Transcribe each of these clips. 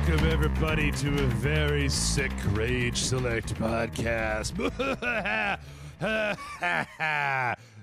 Welcome, everybody, to a very sick Rage Select podcast.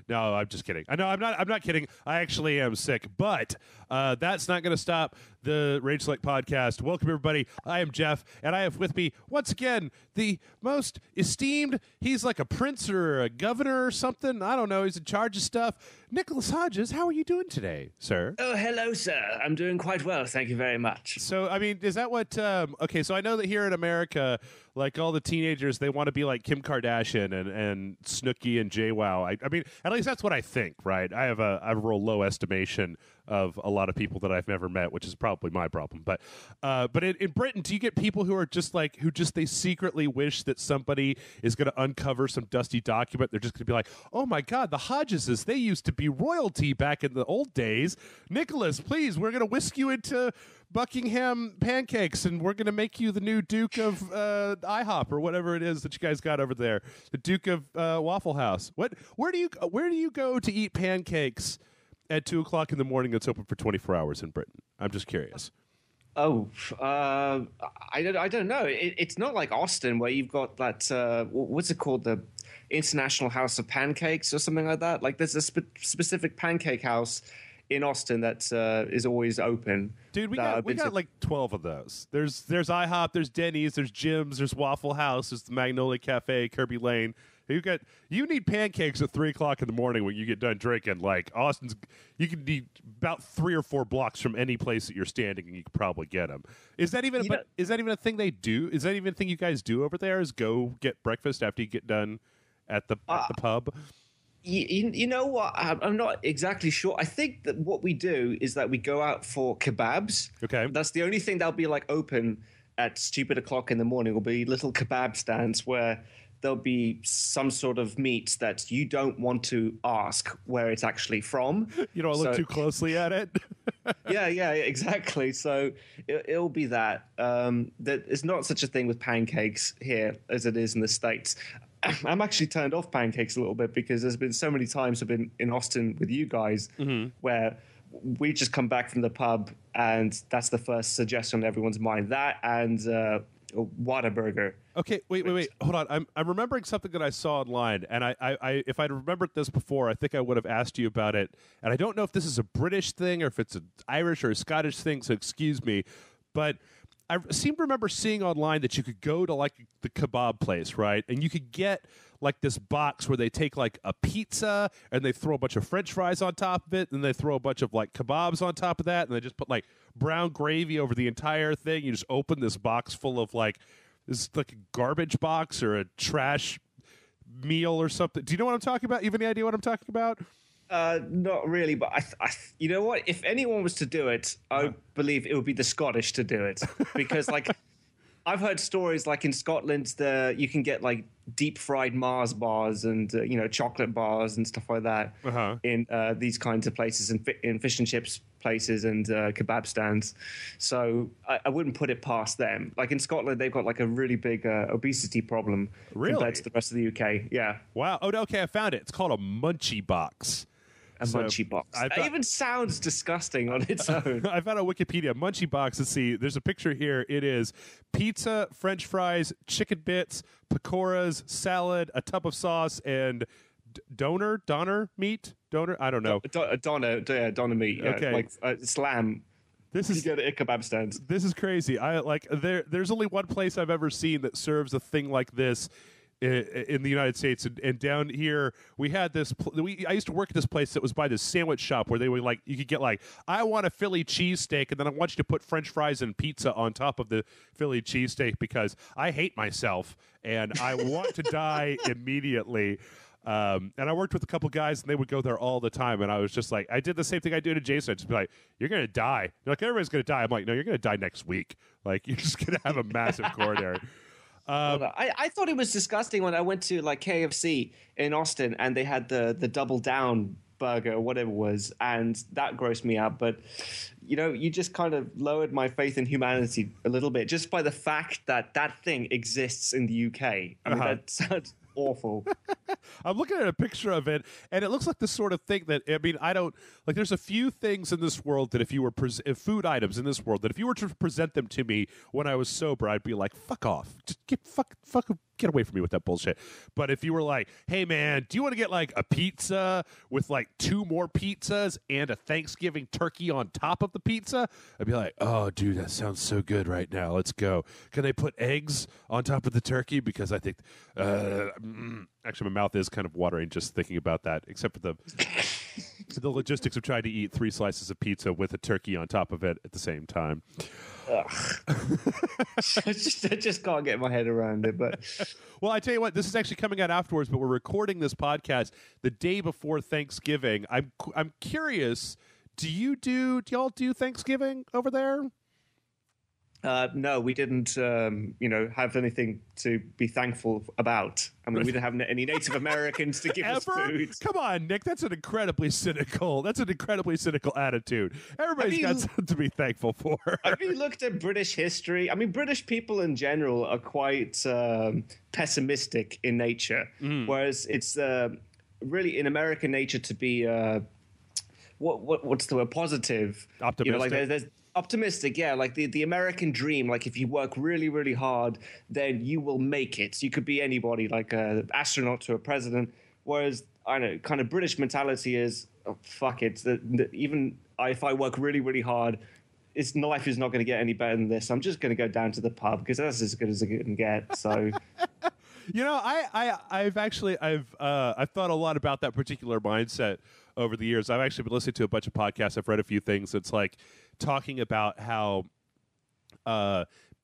No, I'm just kidding. I know I'm not kidding. I actually am sick, but that's not going to stop the Rage Select podcast. Welcome, everybody. I am Jeff, and I have with me once again the most esteemed. He's like a prince or a governor or something. I don't know. He's in charge of stuff. Nicholas Hodges, how are you doing today, sir? Oh, hello, sir. I'm doing quite well. Thank you very much. So, I mean, is that what? Okay, so I know that here in America, like all the teenagers, they want to be like Kim Kardashian and Snooki and JWoww. I mean, at least that's what I think, right? I have a real low estimation of a lot of people that I've never met, which is probably my problem. But in Britain, do you get people who are just like they secretly wish that somebody is going to uncover some dusty document? They're just going to be like, oh my God, the Hodgeses, they used to be royalty back in the old days. Nicholas, please, we're going to whisk you into Buckingham pancakes, and we're going to make you the new Duke of IHOP or whatever it is that you guys got over there, the Duke of Waffle House. Where do you go to eat pancakes at 2:00 in the morning that's open for 24 hours in Britain? I'm just curious. Oh, I don't know. It's not like Austin where you've got that, what's it called? The International House of Pancakes or something like that. Like there's a specific pancake house in Austin that is always open. Dude, we got like 12 of those. There's IHOP, there's Denny's, there's Jim's, there's Waffle House, there's the Magnolia Cafe, Kirby Lane. You need pancakes at 3:00 in the morning when you get done drinking. Like Austin's, you can be about 3 or 4 blocks from any place that you're standing, and you can probably get them. Is that even a thing they do? Is that even a thing you guys do over there? Is go get breakfast after you get done at the pub? You know what? I'm not exactly sure. I think that what we do is that we go out for kebabs. Okay, that's the only thing that'll be like open at stupid o'clock in the morning. Will be little kebab stands where there'll be some sort of meat that you don't want to ask where it's actually from. You don't look too closely at it. yeah, exactly. So it'll be that. There's not such a thing with pancakes here as it is in the States. I'm actually turned off pancakes a little bit because there's been so many times I've been in Austin with you guys where we just come back from the pub and that's the first suggestion on everyone's mind. That and Whataburger. Okay, wait. Hold on. I'm remembering something that I saw online, and I if I'd remembered this before, I think I would have asked you about it. And I don't know if this is a British thing or if it's an Irish or a Scottish thing, so excuse me. But I seem to remember seeing online that you could go to like the kebab place, right? And you could get like this box where they take like a pizza and they throw a bunch of French fries on top of it, and they throw a bunch of like kebabs on top of that, and they just put like brown gravy over the entire thing. You just open this box full of like this like a garbage box or a trash meal or something. Do you know what I'm talking about? You have any idea what I'm talking about? Not really, but I you know what? If anyone was to do it, I believe it would be the Scottish to do it because like I've heard stories like in Scotland you can get like deep fried Mars bars and chocolate bars and stuff like that in these kinds of places in fish and chips places and kebab stands. So I wouldn't put it past them. Like in Scotland, they've got like a really big obesity problem compared to the rest of the UK. Yeah. Wow. Oh, okay. I found it. It's called a munchie box. Munchie box. That even sounds disgusting on its own. I found on Wikipedia, munchie box. Let's see. There's a picture here. It is pizza, French fries, chicken bits, pakoras, salad, a tub of sauce, and doner meat. Doner. I don't know. Doner meat. Yeah, okay. Like slam. This is you get at kebab stands. This is crazy. I like there's only one place I've ever seen that serves a thing like this in the United States, and down here we had this. I used to work at this place that was by this sandwich shop where they were like, you could get like, I want a Philly cheesesteak, and then I want you to put French fries and pizza on top of the Philly cheesesteak because I hate myself and I want to die immediately. And I worked with a couple guys, and they would go there all the time. And I was just like, I did the same thing I do to Jason. I'd just be like, you're going to die. They're like, everybody's going to die. I'm like, no, you're going to die next week. Like, you're just going to have a massive coronary. I thought it was disgusting when I went to like KFC in Austin and they had the double down burger or whatever it was, and that grossed me out. But you just kind of lowered my faith in humanity a little bit just by the fact that that thing exists in the UK. I mean, awful. I'm looking at a picture of it, and it looks like the sort of thing that, I mean, I don't, like, there's a few things in this world that if you were, food items in this world, that if you were to present them to me when I was sober, I'd be like, fuck off. Just get away from me with that bullshit. But if you were like, hey, man, do you want to get, like, a pizza with, like, 2 more pizzas and a Thanksgiving turkey on top of the pizza? I'd be like, oh, dude, that sounds so good right now. Let's go. Can they put eggs on top of the turkey? Because I think, actually, my mouth is kind of watering just thinking about that, except for the logistics of trying to eat 3 slices of pizza with a turkey on top of it at the same time. I just can't get my head around it. But well, I tell you what, this is actually coming out afterwards, but we're recording this podcast the day before Thanksgiving. I'm curious. Do y'all do Thanksgiving over there? No, we didn't, have anything to be thankful about. I mean, we didn't have any Native Americans to give us food. Come on, Nick. That's an incredibly cynical attitude. Everybody's got something to be thankful for. Have you looked at British history? I mean, British people in general are quite pessimistic in nature, whereas it's really in American nature to be what's the word? Positive, optimistic. There's optimistic, yeah. Like the American dream, like if you work really, really hard, then you will make it. So you could be anybody, like an astronaut to a president. Whereas, I know, kind of British mentality is, oh, fuck it. Even if I work really, really hard, life is not going to get any better than this. I'm just going to go down to the pub because that's as good as it can get. So... I've thought a lot about that particular mindset over the years. I've actually been listening to a bunch of podcasts. I've read a few things. It's like talking about how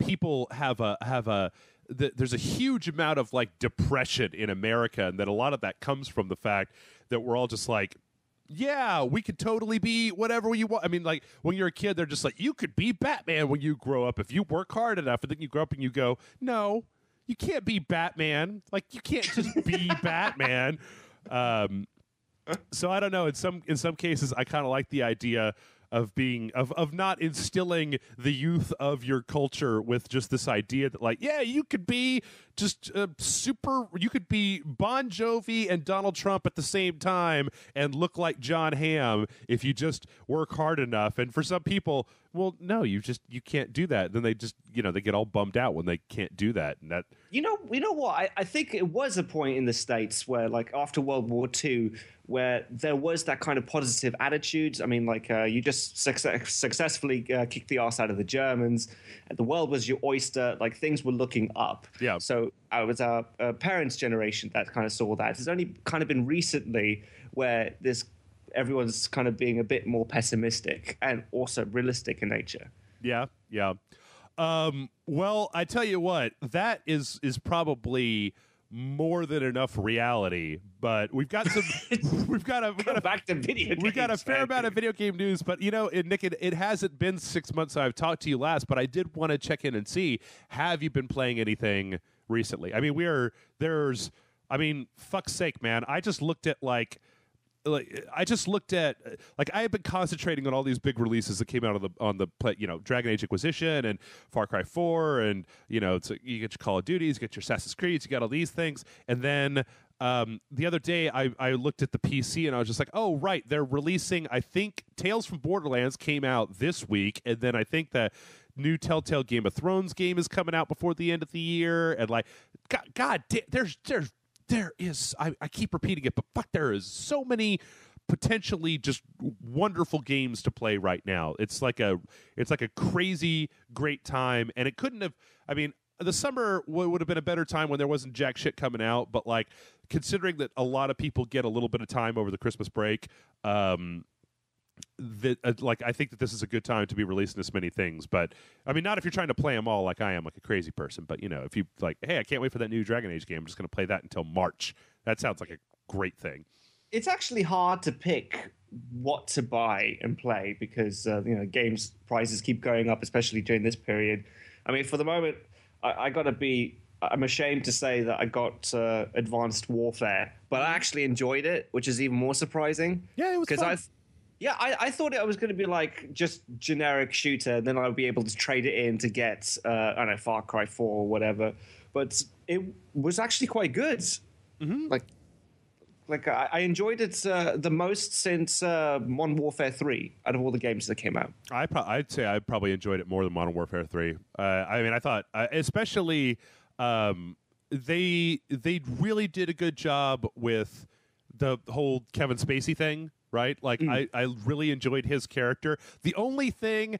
people there's a huge amount of like depression in America, and that a lot of that comes from the fact that we're all just like, yeah, we could totally be whatever you want. I mean, like when you're a kid, they're just like, you could be Batman when you grow up if you work hard enough. And then you grow up and you go, no. You can't be Batman. Like, you can't just be Batman. So I don't know. In some cases, I kind of like the idea of being of not instilling the youth of your culture with just this idea that, like, yeah, you could be just you could be Bon Jovi and Donald Trump at the same time and look like John Hamm if you just work hard enough. And for some people, well, no, you can't do that. Then they just, they get all bummed out when they can't do that. And that, you know what? I think it was a point in the States where, like, after World War II, where there was that kind of positive attitudes. I mean, like, you just successfully kicked the arse out of the Germans. And the world was your oyster. Like, things were looking up. Yeah. So it was our parents' generation that kind of saw that. It's only kind of been recently where everyone's kind of being a bit more pessimistic and also realistic in nature. Yeah, yeah. Well, I tell you what, that is probably more than enough reality, but we've got some we've got a back to video games, we've got a fair amount of video game news. But Nick, it hasn't been 6 months since I've talked to you last, but I did want to check in and see, have you been playing anything recently? I mean, fuck's sake, man, I just looked at I have been concentrating on all these big releases that came out on the Dragon Age Inquisition and Far Cry 4, and you get your Call of Duties, you get your Assassin's Creeds, you got all these things, and then the other day I looked at the PC and I was just like, oh right, they're releasing, I think Tales from Borderlands came out this week, and then I think the new Telltale Game of Thrones game is coming out before the end of the year, and like, God there is, I keep repeating it, but fuck, there is so many potentially just wonderful games to play right now. It's like a crazy great time, and it couldn't have, I mean, the summer would have been a better time when there wasn't jack shit coming out, but like, considering that a lot of people get a little bit of time over the Christmas break, I think that this is a good time to be releasing this many things. But I mean, not if you're trying to play them all like I am, like a crazy person, but if you like, hey, I can't wait for that new Dragon Age game, I'm just going to play that until March. That sounds like a great thing. It's actually hard to pick what to buy and play because games prices keep going up, especially during this period. I mean, for the moment, I'm ashamed to say that I got Advanced Warfare, but I actually enjoyed it, which is even more surprising. Yeah, it was fun. I thought it was going to be like just generic shooter, and then I would be able to trade it in to get, Far Cry 4 or whatever. But it was actually quite good. Like I enjoyed it the most since Modern Warfare 3 out of all the games that came out. I'd say I probably enjoyed it more than Modern Warfare 3. I mean, I thought, especially, they really did a good job with the whole Kevin Spacey thing, right? Like, I really enjoyed his character. The only thing,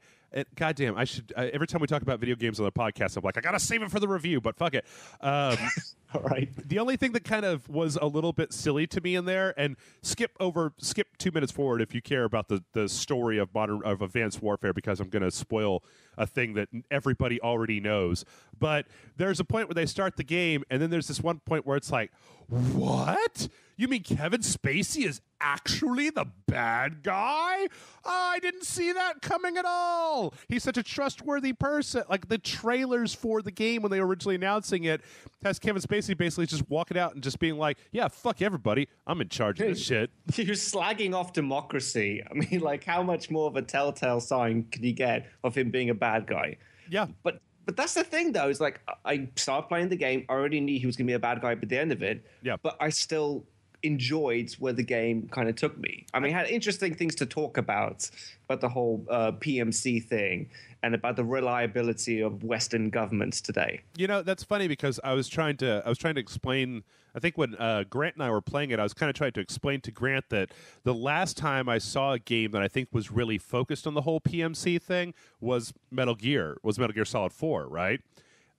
goddamn, every time we talk about video games on the podcast, I'm like, I gotta save it for the review, but fuck it. All right. The only thing that kind of was a little bit silly to me in there, and skip 2 minutes forward if you care about the story of Advanced Warfare, because I'm going to spoil a thing that everybody already knows. But there's a point where they start the game, and then there's this one point where it's like, what? You mean Kevin Spacey is actually the bad guy? I didn't see that coming at all. He's such a trustworthy person. Like, the trailers for the game when they were originally announcing it has Kevin Spacey basically just walking out and just being like, yeah, fuck everybody. I'm in charge of this shit. You're slagging off democracy. I mean, like, how much more of a telltale sign can you get of him being a bad guy? Yeah. But that's the thing, though, is like, I started playing the game. I already knew he was going to be a bad guy by the end of it. Yeah. But I still enjoyed where the game kind of took me. I mean, it had interesting things to talk about the whole PMC thing and about the reliability of Western governments today. You know, that's funny because I was trying to explain. I think when Grant and I were playing it, I was kind of trying to explain to Grant that the last time I saw a game that I think was really focused on the whole PMC thing was Metal Gear Solid 4, right?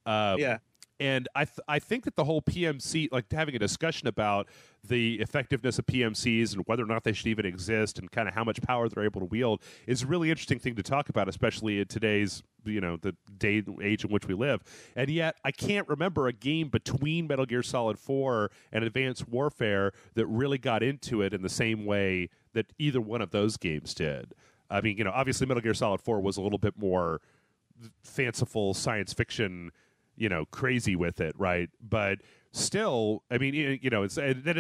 Yeah. And I think that the whole PMC, like having a discussion about the effectiveness of PMCs and whether or not they should even exist and kind of how much power they're able to wield is a really interesting thing to talk about, especially in today's, the day and age in which we live. And yet I can't remember a game between Metal Gear Solid 4 and Advanced Warfare that really got into it in the same way that either one of those games did. I mean, obviously Metal Gear Solid 4 was a little bit more fanciful science fiction, crazy with it, right? But still, I mean, it's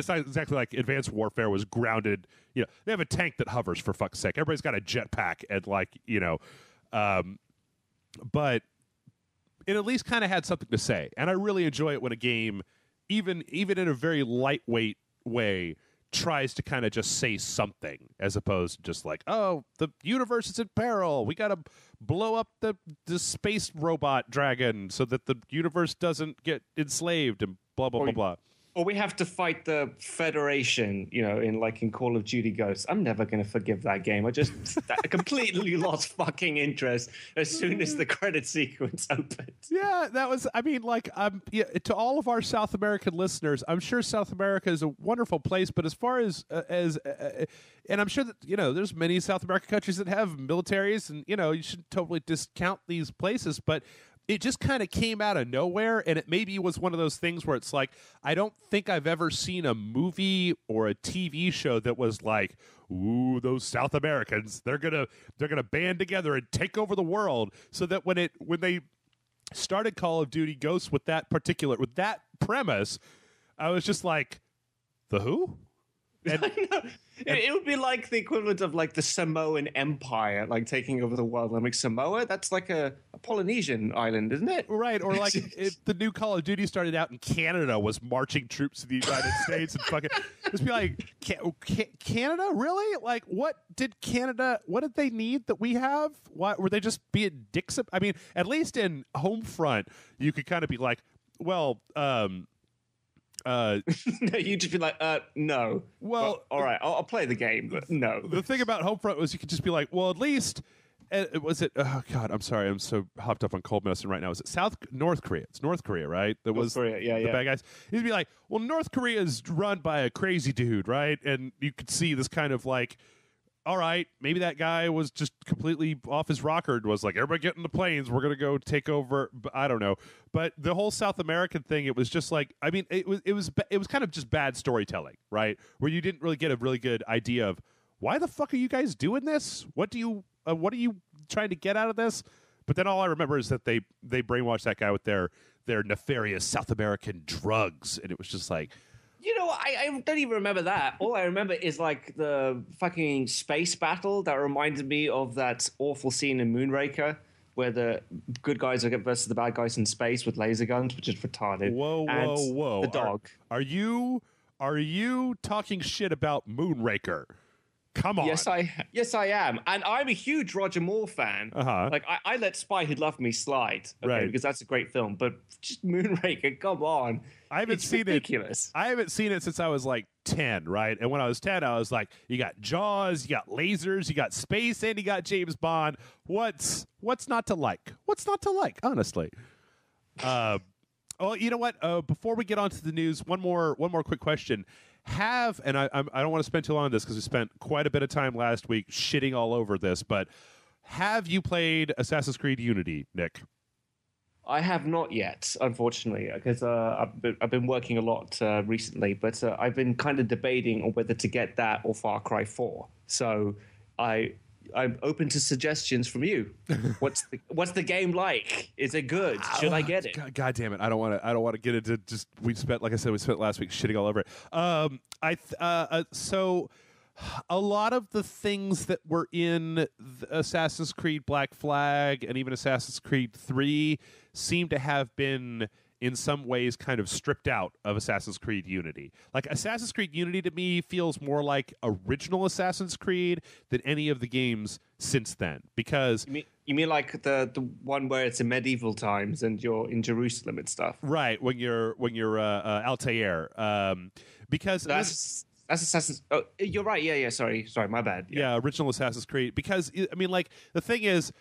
not exactly like Advanced Warfare was grounded. They have a tank that hovers, for fuck's sake. Everybody's got a jetpack and but it at least kind of had something to say. And I really enjoy it when a game, even in a very lightweight way, tries to kind of just say something as opposed to just like, oh, the universe is in peril. We got to blow up the space robot dragon so that the universe doesn't get enslaved and blah, blah, blah, blah. Or we have to fight the Federation, in Call of Duty Ghosts. I'm never going to forgive that game. I completely lost fucking interest as soon as the credit sequence opened. Yeah, that was, to all of our South American listeners, I'm sure South America is a wonderful place, but as far as and I'm sure that, there's many South American countries that have militaries and, you should totally discount these places, but it just kind of came out of nowhere, and it maybe was one of those things where it's like, I don't think I've ever seen a movie or a TV show that was like, ooh, those South Americans, they're gonna band together and take over the world. So that when they started Call of Duty Ghosts with that premise, I was just like, the who? And, it would be like the equivalent of like the Samoan Empire, like taking over the world. Like Samoa, that's like a Polynesian island, isn't it? Right, or like if the new Call of Duty started out in Canada was marching troops to the United States and fucking just be like, Canada, really? Like, what did they need that we have? Why were they just being dicks? I mean, at least in Homefront, you could kind of be like, well, no, you'd just be like, no. Well, all right, I'll play the game, but no. The thing about Homefront was you could just be like, well, at least, was it? Oh God, I'm sorry, I'm so hopped up on cold medicine right now. Is it North Korea? It's North Korea, right? That was North Korea, yeah. Bad guys. You'd be like, well, North Korea is run by a crazy dude, right? And you could see this kind of like, all right, maybe that guy was just completely off his rocker and was like, everybody get in the planes, we're going to go take over. I don't know. But the whole South American thing, it was just like, I mean, it was kind of just bad storytelling, right? Where you didn't really get a really good idea of why the fuck are you guys doing this? What are you trying to get out of this? But then all I remember is that they brainwashed that guy with their nefarious South American drugs. And it was just like, I don't even remember that. All I remember is like the fucking space battle that reminded me of that awful scene in Moonraker where the good guys are versus the bad guys in space with laser guns, which is retarded. Whoa. The dog. Are you are you talking shit about Moonraker? Come on. Yes, I am, and I'm a huge Roger Moore fan. Like I let Spy Who Loved Me slide, okay, because that's a great film. But just Moonraker, come on, I haven't it's seen ridiculous. I haven't seen it since I was like 10, right? And when I was 10, I was like, you got Jaws, you got lasers, you got space, and you got James Bond. What's not to like? What's not to like? Honestly. Well, you know what? Before we get on to the news, one more quick question. I don't want to spend too long on this because we spent quite a bit of time last week shitting all over this, but have you played Assassin's Creed Unity, Nick? I have not yet, unfortunately, because I've been working a lot recently, but I've been kind of debating on whether to get that or Far Cry 4. So I'm open to suggestions from you. What's the game like? Is it good? Should I get it? God damn it! I don't want to get into just. We spent last week shitting all over it. So a lot of the things that were in Assassin's Creed Black Flag and even Assassin's Creed 3 seem to have been, in some ways, kind of stripped out of Assassin's Creed Unity. Like, Assassin's Creed Unity to me feels more like original Assassin's Creed than any of the games since then. Because you mean like the one where it's in medieval times and you're in Jerusalem and stuff, right? When you're Altair, because that's Assassin's. Oh, you're right. Yeah. Sorry, my bad. Yeah, original Assassin's Creed. Because I mean, like, the thing is.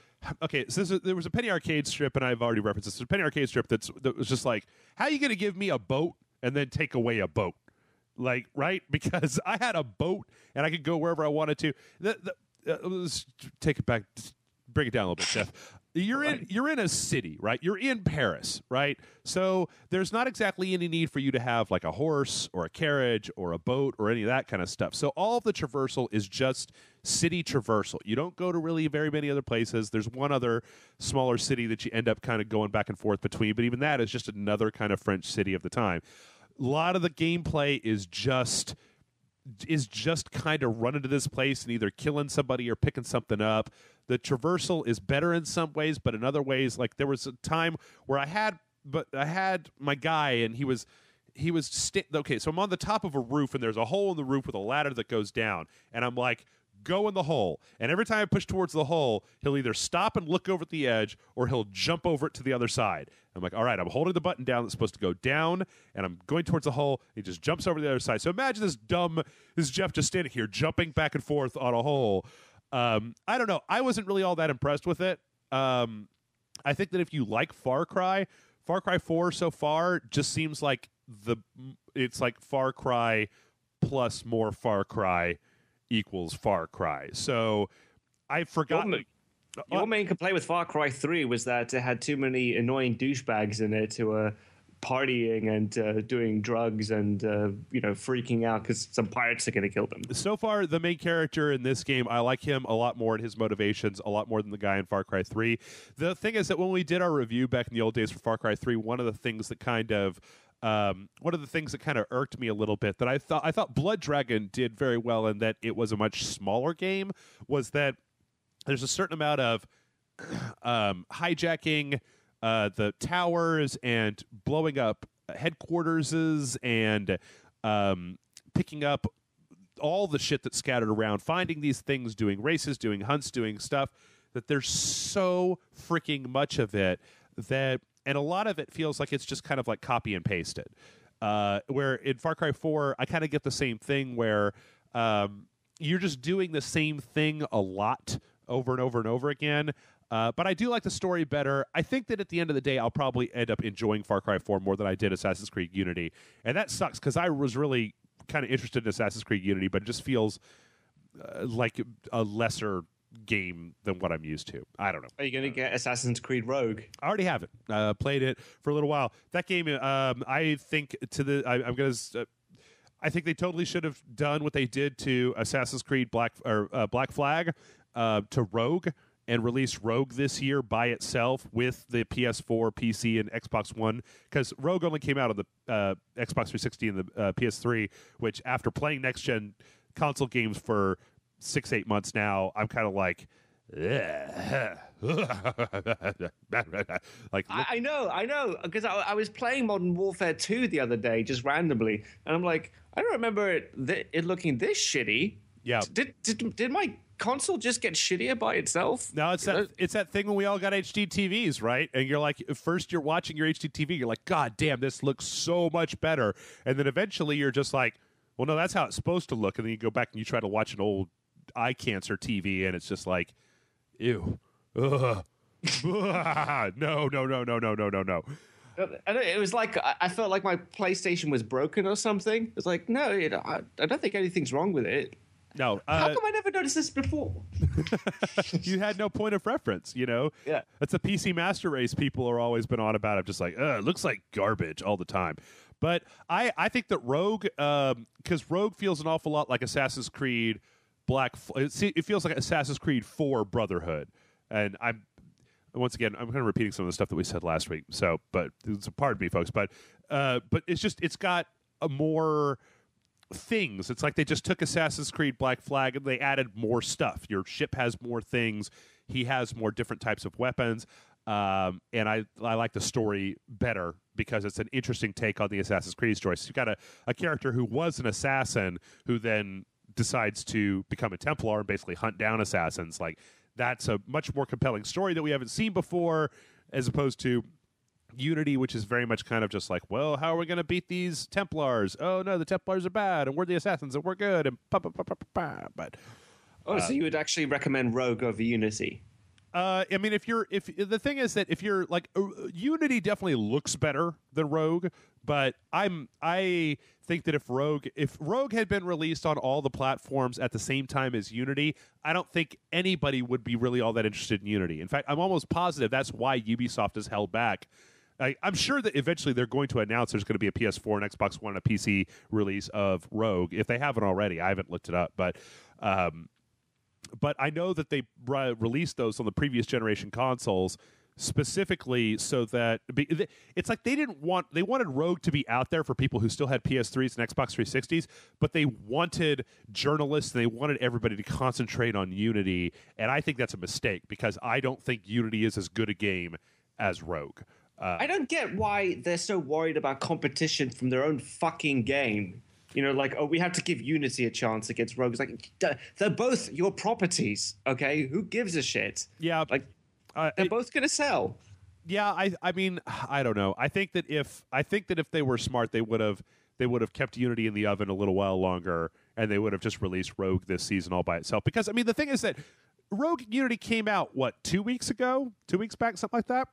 Okay, so there was a Penny Arcade strip, and I've already referenced this. There's a Penny Arcade strip that was just like, how are you going to give me a boat and then take away a boat? Like, right? Because I had a boat, and I could go wherever I wanted to. Let's take it back. Bring it down a little bit, Jeff. You're in a city, right? You're in Paris, right? So there's not exactly any need for you to have like a horse or a carriage or a boat or any of that kind of stuff. So all of the traversal is just city traversal. You don't go to really very many other places. There's one other smaller city that you end up kind of going back and forth between, but even that is just another kind of French city of the time. A lot of the gameplay is just kind of running to this place and either killing somebody or picking something up. The traversal is better in some ways, but in other ways, like there was a time where I had my guy and he was okay. So I'm on the top of a roof and there's a hole in the roof with a ladder that goes down, and I'm like, go in the hole. And every time I push towards the hole, he'll either stop and look over at the edge or he'll jump over it to the other side. I'm like, all right, I'm holding the button down that's supposed to go down, and I'm going towards the hole. He just jumps over to the other side. So imagine this Jeff just standing here jumping back and forth on a hole. I don't know. I wasn't really all that impressed with it. I think that if you like Far Cry 4 so far just seems like it's like Far Cry plus more Far Cry equals Far Cry. So I forgot. Your main complaint with Far Cry 3 was that it had too many annoying douchebags in it who were partying and doing drugs and freaking out because some pirates are going to kill them. So far, the main character in this game, I like him a lot more and his motivations a lot more than the guy in Far Cry 3. The thing is that when we did our review back in the old days for Far Cry 3, one of the things that kind of irked me a little bit that I thought Blood Dragon did very well in that it was a much smaller game was that there's a certain amount of hijacking the towers and blowing up headquarters and picking up all the shit that's scattered around, finding these things, doing races, doing hunts, doing stuff, that there's so freaking much of it that, and a lot of it feels like it's just kind of like copy and pasted. Where in Far Cry 4, I kind of get the same thing where you're just doing the same thing a lot over and over and over again. But I do like the story better. I think that at the end of the day, I'll probably end up enjoying Far Cry 4 more than I did Assassin's Creed Unity. And that sucks because I was really kind of interested in Assassin's Creed Unity, but it just feels like a lesser game than what I'm used to. I don't know. Are you going to get Assassin's Creed Rogue? I already have it. Played it for a little while. That game, I think I think they totally should have done what they did to Assassin's Creed Black Flag to Rogue and release Rogue this year by itself with the PS4, PC, and Xbox One, because Rogue only came out on the Xbox 360 and the PS3, which after playing next-gen console games for 6-8 months now, I'm kind of like, like I know, because I was playing Modern Warfare 2 the other day, just randomly, and I'm like, I don't remember it looking this shitty. Yeah. Did my console just get shittier by itself? No, it's that thing when we all got HD TVs, right? And you're like, first you're watching your HD TV, you're like, God damn, this looks so much better. And then eventually you're just like, well, no, that's how it's supposed to look. And then you go back and you try to watch an old eye cancer TV, and it's just like, ew. Ugh. No. And it was like I felt like my PlayStation was broken or something. It's like, no, I don't think anything's wrong with it. No. How come I never noticed this before? You had no point of reference, you know? Yeah. That's a PC Master Race people are always been on about. I'm just like, it looks like garbage all the time. But I think that Rogue, because Rogue feels an awful lot like Assassin's Creed it feels like Assassin's Creed 4 Brotherhood. And I'm kind of repeating some of the stuff that we said last week. So, but pardon me, folks. But it's got a more things. It's like they just took Assassin's Creed Black Flag and they added more stuff. Your ship has more things. He has more different types of weapons. And I like the story better because it's an interesting take on the Assassin's Creed story. So you've got a character who was an assassin who then decides to become a Templar and basically hunt down assassins. Like, that's a much more compelling story that we haven't seen before, as opposed to Unity, which is very much kind of just like, well, how are we going to beat these Templars? Oh, no, the Templars are bad, and we're the assassins, and we're good, and But so you would actually recommend Rogue over Unity? I mean, if the thing is that if you're like, Unity definitely looks better than Rogue, but I think that if Rogue had been released on all the platforms at the same time as Unity, I don't think anybody would be really all that interested in Unity. In fact, I'm almost positive that's why Ubisoft has held back. I'm sure that eventually they're going to announce there's going to be a PS4 and Xbox One and a PC release of Rogue, if they haven't already. I haven't looked it up, but I know that they released those on the previous generation consoles specifically so that it's like they wanted Rogue to be out there for people who still had PS3s and Xbox 360s, but they wanted journalists and they wanted everybody to concentrate on Unity, and I think that's a mistake because I don't think Unity is as good a game as Rogue. I don't get why they're so worried about competition from their own fucking game. You know, like, we have to give Unity a chance against Rogue. It's like, they're both your properties, okay? Who gives a shit? Yeah. Like, they're both going to sell. Yeah, I mean, I don't know. I think that if they were smart, they would have kept Unity in the oven a little while longer, and they would have just released Rogue this season all by itself. Because, I mean, the thing is that Rogue Unity came out, 2 weeks ago? 2 weeks back, something like that?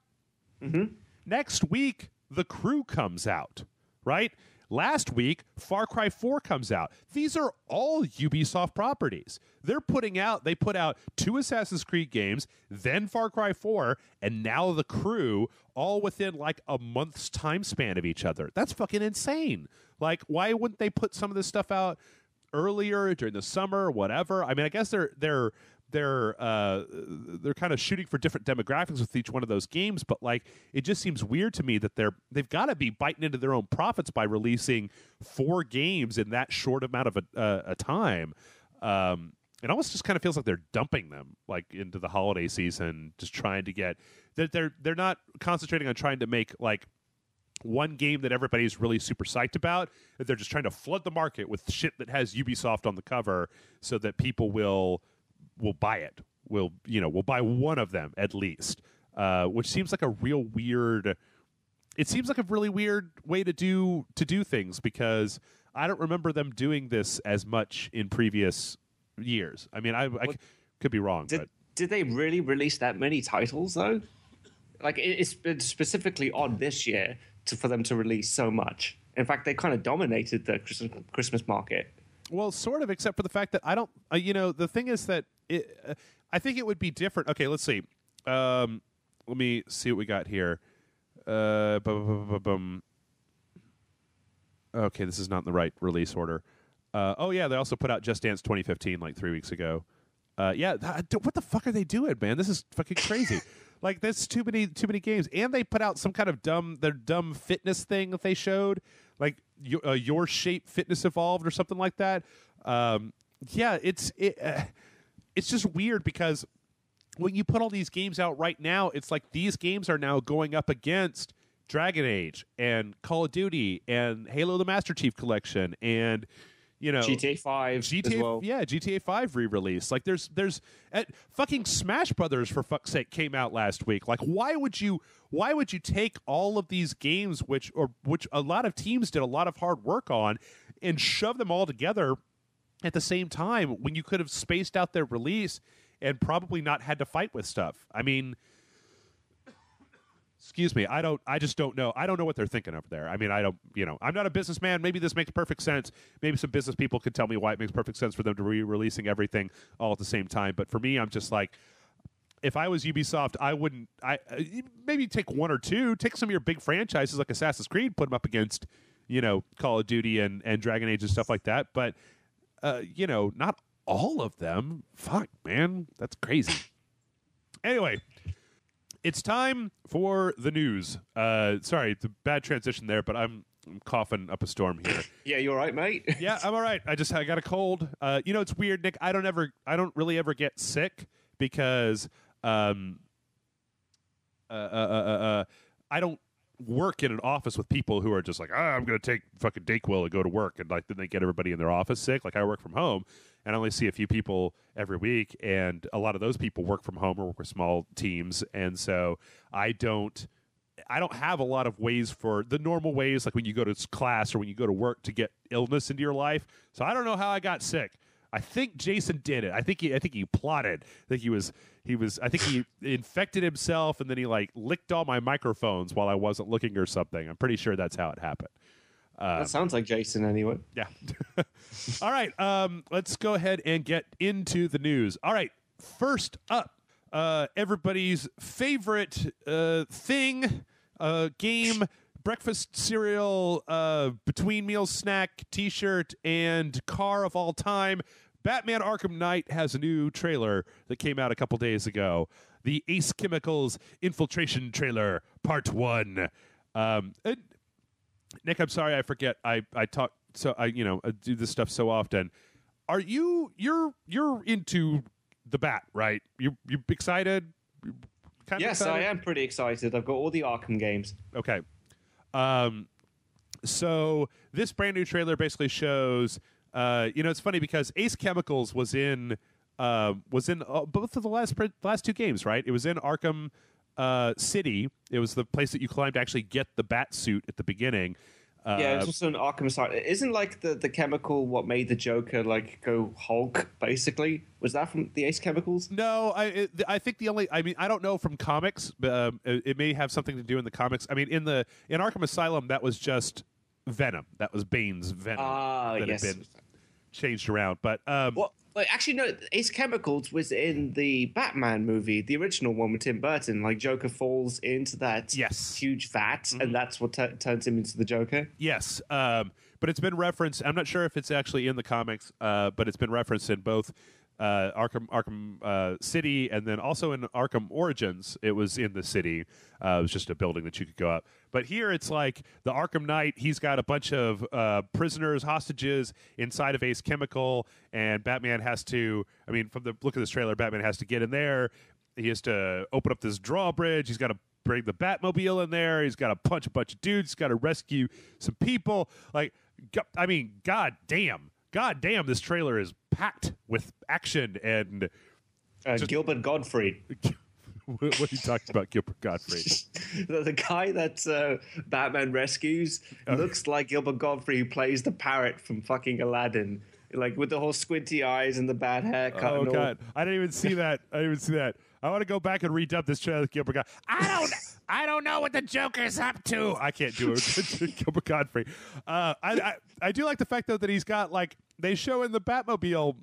Mm-hmm. Next week, The Crew comes out, right? Last week, Far Cry 4 comes out. These are all Ubisoft properties. They put out 2 Assassin's Creed games, then Far Cry 4, and now The Crew, all within like a month's time span of each other. That's fucking insane. Like, why wouldn't they put some of this stuff out earlier during the summer or whatever? I mean, I guess they're kind of shooting for different demographics with each one of those games, but like, it just seems weird to me that they've got to be biting into their own profits by releasing 4 games in that short amount of a time. It almost just kind of feels like they're dumping them like into the holiday season, just trying to get that they're not concentrating on trying to make like one game that everybody's really super psyched about. They're just trying to flood the market with shit that has Ubisoft on the cover so that people will buy it. We'll buy one of them at least, which seems like a real weird. It seems like a really weird way to do things because I don't remember them doing this as much in previous years. I mean, I could be wrong. Did they really release that many titles though? Like, it's been specifically on this year for them to release so much. In fact, they kind of dominated the Christmas market. Well, sort of, except for the fact that I don't. The thing is that I think it would be different. Okay, let's see. Let me see what we got here. Okay, this is not in the right release order. Oh yeah, they also put out Just Dance 2015 like 3 weeks ago. What the fuck are they doing, man? This is fucking crazy. Like, there's too many games, and they put out some kind of dumb fitness thing that they showed, like Your Shape Fitness Evolved or something like that. It's just weird because when you put all these games out right now, it's like these games are now going up against Dragon Age and Call of Duty and Halo the Master Chief Collection and GTA 5 as well. Yeah, GTA 5 re-release. Like there's fucking Smash Brothers, for fuck's sake, came out last week. Like why would you take all of these games which a lot of teams did a lot of hard work on and shove them all together at the same time when you could have spaced out their release and probably not had to fight with stuff? I mean, excuse me. I just don't know. I don't know what they're thinking over there. I mean, I'm not a businessman. Maybe this makes perfect sense. Maybe some business people could tell me why it makes perfect sense for them to be releasing everything all at the same time. But for me, I'm just like, if I was Ubisoft, I wouldn't. Maybe take one or two, take some of your big franchises like Assassin's Creed, put them up against, Call of Duty and Dragon Age and stuff like that. But, not all of them. Fuck, man. That's crazy. Anyway, it's time for the news. Sorry, it's a bad transition there, but I'm coughing up a storm here. Yeah, you all right, mate? Yeah, I'm all right. I got a cold. It's weird, Nick. I don't really ever get sick because I don't work in an office with people who are just like, I'm going to take fucking Dayquil and go to work, and like then they get everybody in their office sick. Like I work from home, and I only see a few people every week, and a lot of those people work from home or work with small teams, and so I don't have a lot of ways for the normal ways, like when you go to class or when you go to work, to get illness into your life. So I don't know how I got sick. I think Jason did it. I think he plotted. I think he infected himself, and then he like licked all my microphones while I wasn't looking or something. I'm pretty sure that's how it happened. That sounds like Jason anyway. Yeah. All right. Let's go ahead and get into the news. All right. First up, everybody's favorite thing, game, breakfast cereal, between meals snack, T-shirt, and car of all time. Batman Arkham Knight has a new trailer that came out a couple days ago. The Ace Chemicals Infiltration trailer, Part 1. Nick, I'm sorry, I forget. I talk so I do this stuff so often. Are you're into the Bat, right? You excited? Yes, excited? I am pretty excited. I've got all the Arkham games. Okay. So this brand new trailer basically shows. It's funny because Ace Chemicals was in both of the last two games, right? It was in Arkham City. It was the place that you climbed to actually get the bat suit at the beginning. Yeah, it's also an Arkham side. Isn't like the chemical what made the Joker like go Hulk? Basically, was that from the Ace Chemicals? No, I think I don't know from comics. But, it may have something to do in the comics. I mean, in Arkham Asylum, that was just Venom. That was Bane's Venom that yes. had been changed around. But actually, no. Ace Chemicals was in the Batman movie, the original one with Tim Burton. Like Joker falls into that huge vat, and that's what turns him into the Joker. Yes, but it's been referenced. I'm not sure if it's actually in the comics, but it's been referenced in both Arkham City and then also in Arkham Origins. It was in the city. It was just a building that you could go up. But here it's like the Arkham Knight. He's got a bunch of prisoners, hostages inside of Ace Chemical, and Batman has to. I mean, from the look of this trailer, Batman has to get in there. He has to open up this drawbridge. He's got to bring the Batmobile in there. He's got to punch a bunch of dudes. He's got to rescue some people. Like, I mean, God damn, this trailer is packed with action and Gilbert Gottfried. What are you talking about, Gilbert Gottfried? The guy that Batman rescues looks like Gilbert Gottfried, who plays the parrot from fucking Aladdin, like with the whole squinty eyes and the bad haircut. Oh God, I didn't even see that. I want to go back and redub this trailer with Gilbert Gottfried. I don't know what the Joker's up to. I can't do it with Gilbert Gottfried. I do like the fact though that he's got like they show in the Batmobile,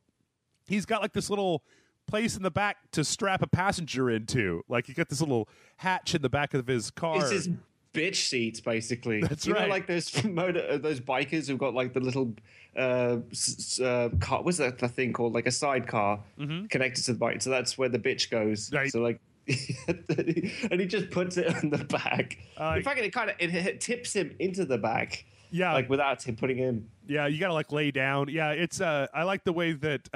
he's got like this little place in the back to strap a passenger into. Like he got this little hatch in the back of his car. It's his bitch seats, basically. That's right. Know, like those those bikers who've got like the little car. What's that the thing called? Like a sidecar connected to the bike. So that's where the bitch goes. Right. So like, and he just puts it on the back. In fact, it tips him into the back. Yeah, like without him putting in. Yeah, you gotta like lay down. Yeah, it's I like the way that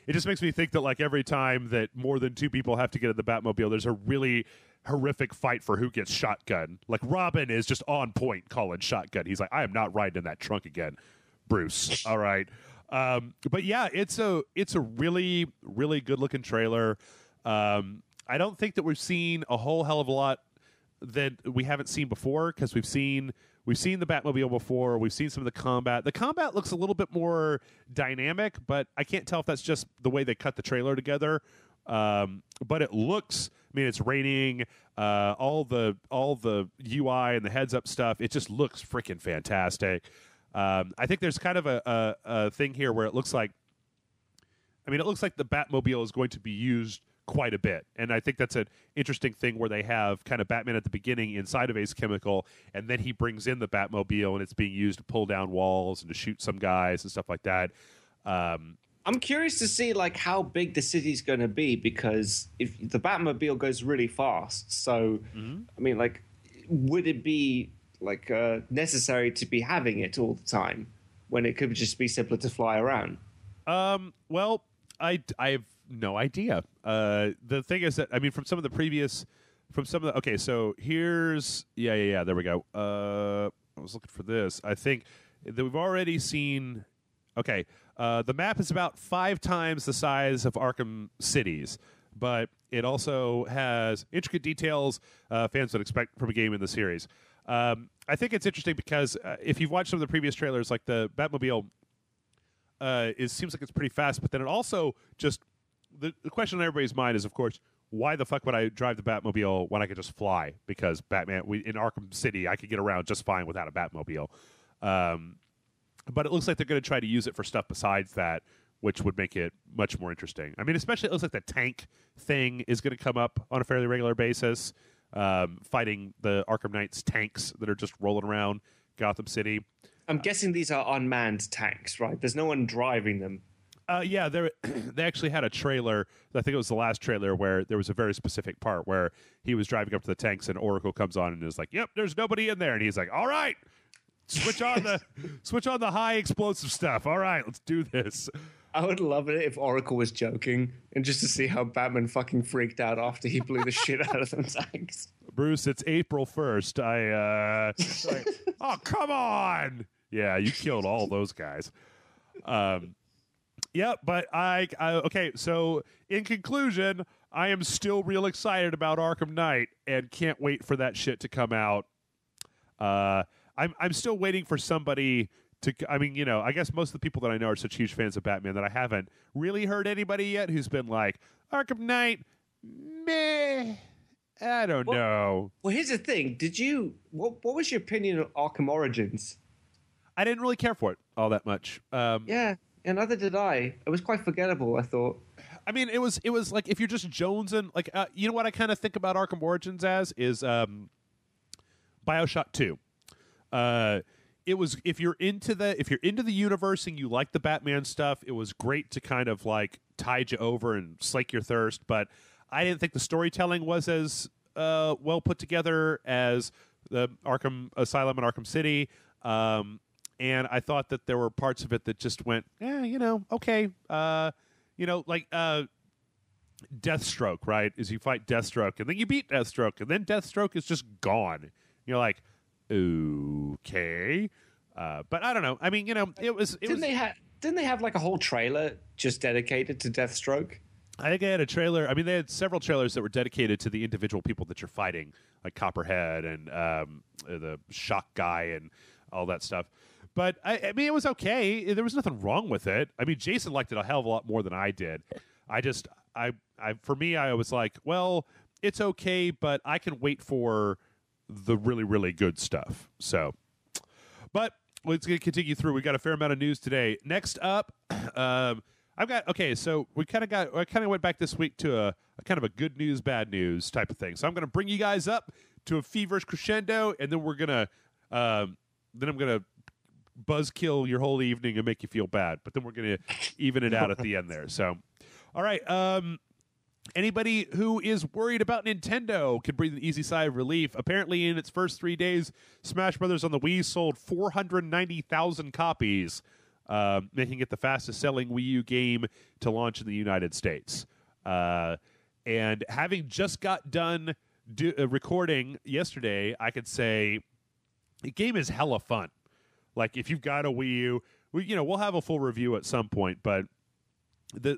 it just makes me think that like every time that more than two people have to get in the Batmobile, there's a really horrific fight for who gets shotgun. Like Robin is just on point calling shotgun. He's like, I am not riding in that trunk again, Bruce. All right. But yeah, it's a really, really good looking trailer. I don't think that we've seen a whole hell of a lot that we haven't seen before, because we've seen the Batmobile before. We've seen some of the combat. The combat looks a little bit more dynamic, but I can't tell if that's just the way they cut the trailer together. But it looks, I mean, it's raining, all the UI and the heads up stuff. It just looks freaking fantastic. I think there's kind of a thing here where it looks like the Batmobile is going to be used quite a bit. And I think that's an interesting thing where they have kind of Batman at the beginning inside of Ace Chemical, and then he brings in the Batmobile and it's being used to pull down walls and to shoot some guys and stuff like that. I'm curious to see like how big the city's going to be, because if the Batmobile goes really fast, so I mean, like, would it be like necessary to be having it all the time when it could just be simpler to fly around? Well, I have no idea. The thing is that, I mean, okay, so here's there we go. I was looking for this. I think that we've already seen. Okay, the map is about 5 times the size of Arkham City's, but it also has intricate details fans would expect from a game in the series. I think it's interesting because if you've watched some of the previous trailers, like the Batmobile, it seems like it's pretty fast, but then it also just the question on everybody's mind is, of course, why the fuck would I drive the Batmobile when I could just fly? Because Batman, in Arkham City, I could get around just fine without a Batmobile. But it looks like they're going to try to use it for stuff besides that, which would make it much more interesting. I mean, especially it looks like the tank thing is going to come up on a fairly regular basis, fighting the Arkham Knight's tanks that are just rolling around Gotham City. I'm guessing these are unmanned tanks, right? There's no one driving them. Yeah, they actually had a trailer. I think it was the last trailer where there was a very specific part where he was driving up to the tanks and Oracle comes on and is like, "Yep, there's nobody in there," and he's like, "All right, switch on the high explosive stuff. All right, let's do this." I would love it if Oracle was joking, and just to see how Batman fucking freaked out after he blew the shit out of them tanks. Bruce, it's April 1st. Oh, come on. Yeah, you killed all those guys. Yeah, but okay, so in conclusion, I am still real excited about Arkham Knight and can't wait for that shit to come out. I'm still waiting for somebody to, I mean, you know, I guess most of the people that I know are such huge fans of Batman that I haven't really heard anybody yet who's been like, Arkham Knight, meh, I don't know. Well, here's the thing. What was your opinion of Arkham Origins? I didn't really care for it all that much. Yeah. And neither did I. It was quite forgettable, I thought. I mean, it was like if you're just jonesing, like you know what I kind of think about Arkham Origins as is BioShock 2. It was if you're into the universe and you like the Batman stuff, it was great to kind of like tide you over and slake your thirst. But I didn't think the storytelling was as well put together as the Arkham Asylum and Arkham City. And I thought that there were parts of it that just went, you know, okay. You know, like Deathstroke, right? Is you fight Deathstroke, and then you beat Deathstroke, and then Deathstroke is just gone. You're like, okay. But I don't know. I mean, you know, didn't they have like a whole trailer just dedicated to Deathstroke? I think they had a trailer. I mean, they had several trailers that were dedicated to the individual people that you're fighting, like Copperhead and the Shock Guy and all that stuff. But, I mean, it was okay. There was nothing wrong with it. I mean, Jason liked it a hell of a lot more than I did. For me, I was like, well, it's okay, but I can wait for the really, really good stuff. So, but let's continue through. We got a fair amount of news today. Next up, so I kind of went back this week to a kind of a good news, bad news type of thing. So I'm going to bring you guys up to a feverish crescendo, and then I'm going to buzzkill your whole evening and make you feel bad, but then we're going to even it out at the end there. So, all right. Anybody who is worried about Nintendo can breathe an easy sigh of relief. Apparently, in its first 3 days, Smash Brothers on the Wii sold 490,000 copies. making it the fastest-selling Wii U game to launch in the United States. And having just got done recording yesterday, I could say the game is hella fun. Like, if you've got a Wii U, we'll have a full review at some point, but the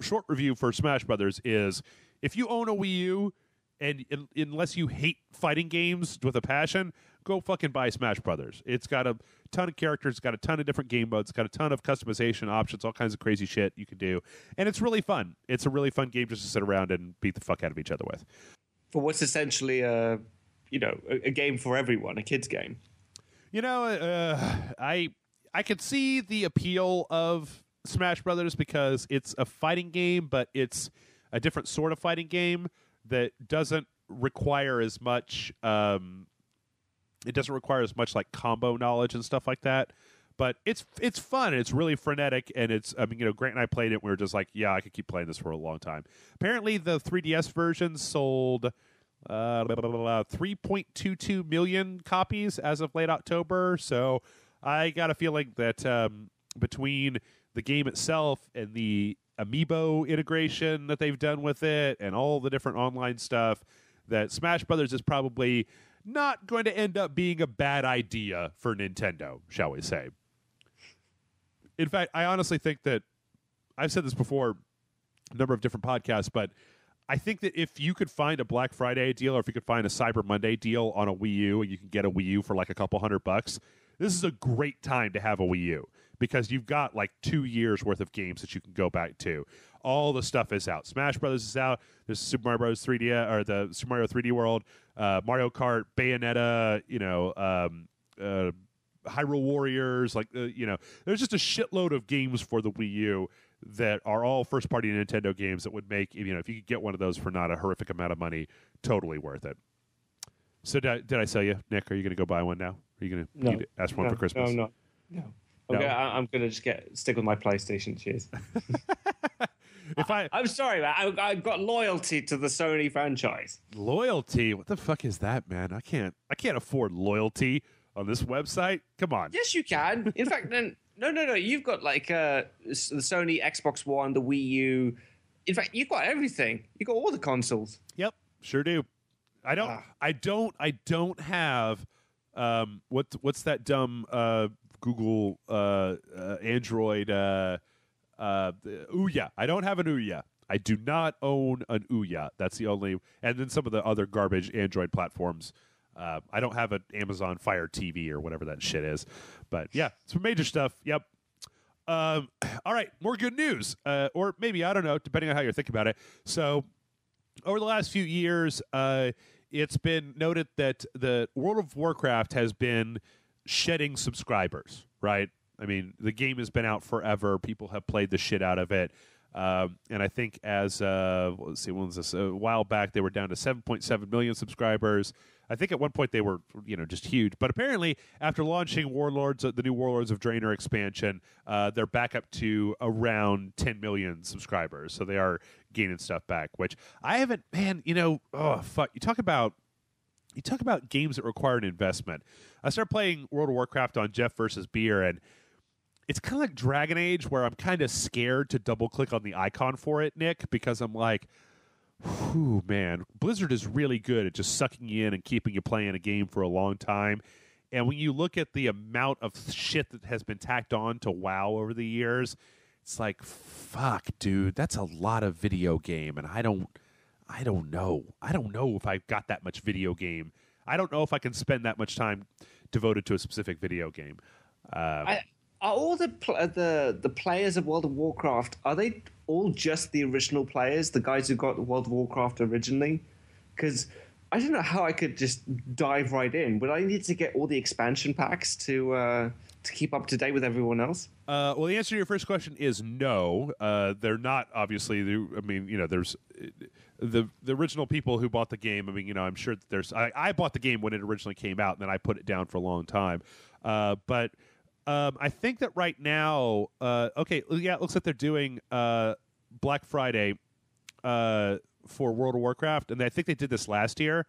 short review for Smash Brothers is, if you own a Wii U, and unless you hate fighting games with a passion, go fucking buy Smash Brothers. It's got a ton of characters, it's got a ton of different game modes, it's got a ton of customization options, all kinds of crazy shit you can do, and it's really fun. It's a really fun game just to sit around and beat the fuck out of each other with. For what's essentially a game for everyone, a kid's game. I could see the appeal of Smash Brothers because it's a fighting game, but it's a different sort of fighting game that doesn't require as much. It doesn't require as much like combo knowledge and stuff like that. But it's fun. And it's really frenetic, and Grant and I played it. And we were just like, yeah, I could keep playing this for a long time. Apparently, the 3DS version sold 3.22 million copies as of late October. So I got a feeling that between the game itself and the Amiibo integration that they've done with it and all the different online stuff, that Smash Brothers is probably not going to end up being a bad idea for Nintendo, shall we say. In fact, I honestly think that, I've said this before, a number of different podcasts, but I think that if you could find a Black Friday deal, or if you could find a Cyber Monday deal on a Wii U, and you can get a Wii U for like a couple $100, this is a great time to have a Wii U, because you've got like 2 years worth of games that you can go back to. All the stuff is out. Smash Brothers is out. There's Super Mario Bros. 3D, or the Super Mario 3D World, Mario Kart, Bayonetta, Hyrule Warriors. There's just a shitload of games for the Wii U that are all first-party Nintendo games that would make, if you could get one of those for not a horrific amount of money, totally worth it. So did I sell you, Nick? Are you going to go buy one now? Are you going to ask for one for Christmas? No, I'm not. No. Okay, I'm going to stick with my PlayStation. Cheers. I'm sorry, man. I've got loyalty to the Sony franchise. Loyalty? What the fuck is that, man? I can't afford loyalty on this website. Come on. Yes, you can. In fact, no. You've got like the Sony Xbox One, the Wii U. In fact, you've got everything. You've got all the consoles. Yep, sure do. I don't have what's that dumb Google Android Ouya. I don't have an Ouya. I do not own an Ouya. That's the only, and then some of the other garbage Android platforms. I don't have an Amazon Fire TV or whatever that shit is. But yeah, some major stuff. Yep. All right, more good news. Or maybe, I don't know, depending on how you're thinking about it. So over the last few years, it's been noted that the World of Warcraft has been shedding subscribers, right? I mean, the game has been out forever. People have played the shit out of it. And I think as, let's see, when was this? A while back, they were down to 7.7 million subscribers. I think at one point they were, just huge. But apparently, after launching the new Warlords of Draenor expansion, they're back up to around 10 million subscribers. So they are gaining stuff back, which I haven't, man, oh, fuck. You talk about games that require an investment. I started playing World of Warcraft on Jeff versus Beer, and it's kind of like Dragon Age, where I'm kind of scared to double-click on the icon for it, Nick, because I'm like, whew, man, Blizzard is really good at just sucking you in and keeping you playing a game for a long time. And when you look at the amount of shit that has been tacked on to WoW over the years, it's like, fuck, dude, that's a lot of video game, and I don't know. I don't know if I've got that much video game. I don't know if I can spend that much time devoted to a specific video game. Are all the players of World of Warcraft, are they all just the original players, the guys who got World of Warcraft originally? Because I don't know how I could just dive right in. Would I need to get all the expansion packs to keep up to date with everyone else? Well, the answer to your first question is no. They're not, obviously. There's the original people who bought the game. I mean, I'm sure that there's... I bought the game when it originally came out, and then I put it down for a long time. But I think that right now... it looks like they're doing Black Friday for World of Warcraft, and I think they did this last year.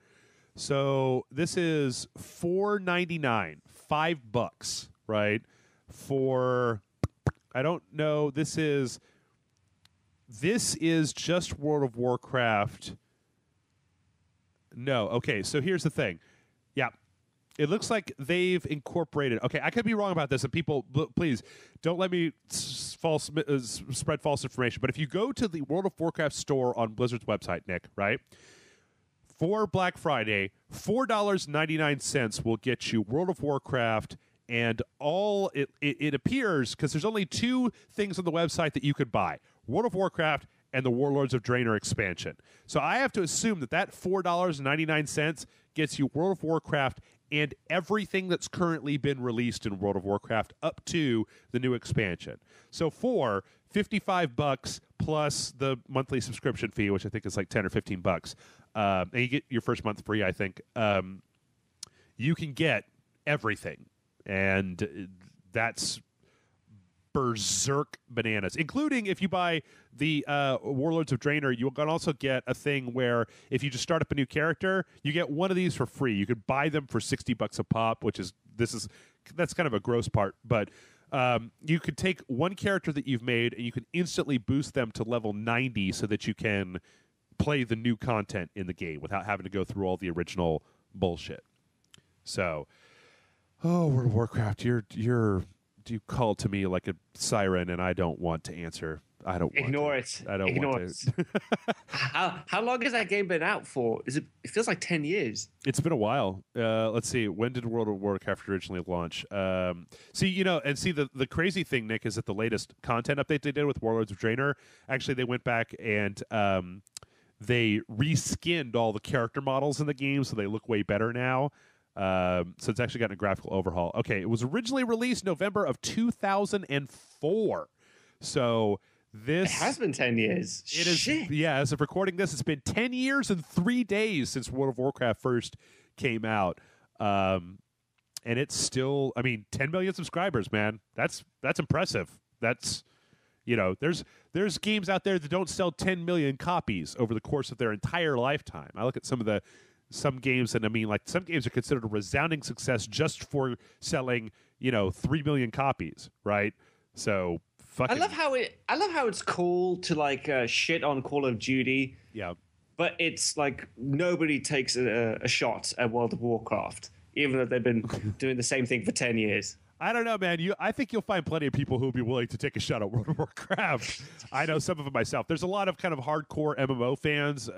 So this is $4.99, $5, right, for I don't know. This is just World of Warcraft. No. Okay, so here's the thing. Yeah. It looks like they've incorporated. Okay, I could be wrong about this, and people, please don't let me spread false information. But if you go to the World of Warcraft store on Blizzard's website, Nick, right, for Black Friday, $4.99 will get you World of Warcraft, and all it appears, because there's only two things on the website that you could buy: World of Warcraft and the Warlords of Draenor expansion. So I have to assume that $4.99 gets you World of Warcraft and everything that's currently been released in World of Warcraft up to the new expansion. So for $55 plus the monthly subscription fee, which I think is like $10 or $15, and you get your first month free, I think, you can get everything. And that's berserk bananas, including if you buy the Warlords of Draenor, you can also get a thing where if you just start up a new character, you get one of these for free. You could buy them for $60 a pop, that's kind of a gross part, but you could take one character that you've made and you can instantly boost them to level 90 so that you can play the new content in the game without having to go through all the original bullshit. So, World of Warcraft, you call to me like a siren, and I don't want to answer. I don't want Ignore to. it. I don't Ignore want to. it. How long has that game been out for? It feels like 10 years. It's been a while. Let's see. When did World of Warcraft originally launch? The crazy thing, Nick, is that the latest content update they did with Warlords of Draenor, actually they went back and they reskinned all the character models in the game, so they look way better now. So it's actually gotten a graphical overhaul. Okay, it was originally released November of 2004. So it has been 10 years. It is. Yeah, as of recording this, it's been 10 years and 3 days since World of Warcraft first came out. And it's still, 10 million subscribers, man. That's impressive. That's, there's games out there that don't sell 10 million copies over the course of their entire lifetime. I look at some games, and some games are considered a resounding success just for selling, 3 million copies, right? So fucking. I love how it's cool to shit on Call of Duty. Yeah. But it's like nobody takes a shot at World of Warcraft, even though they've been doing the same thing for 10 years. I don't know, man. I think you'll find plenty of people who will be willing to take a shot at World of Warcraft. I know some of them myself. There's a lot of kind of hardcore MMO fans,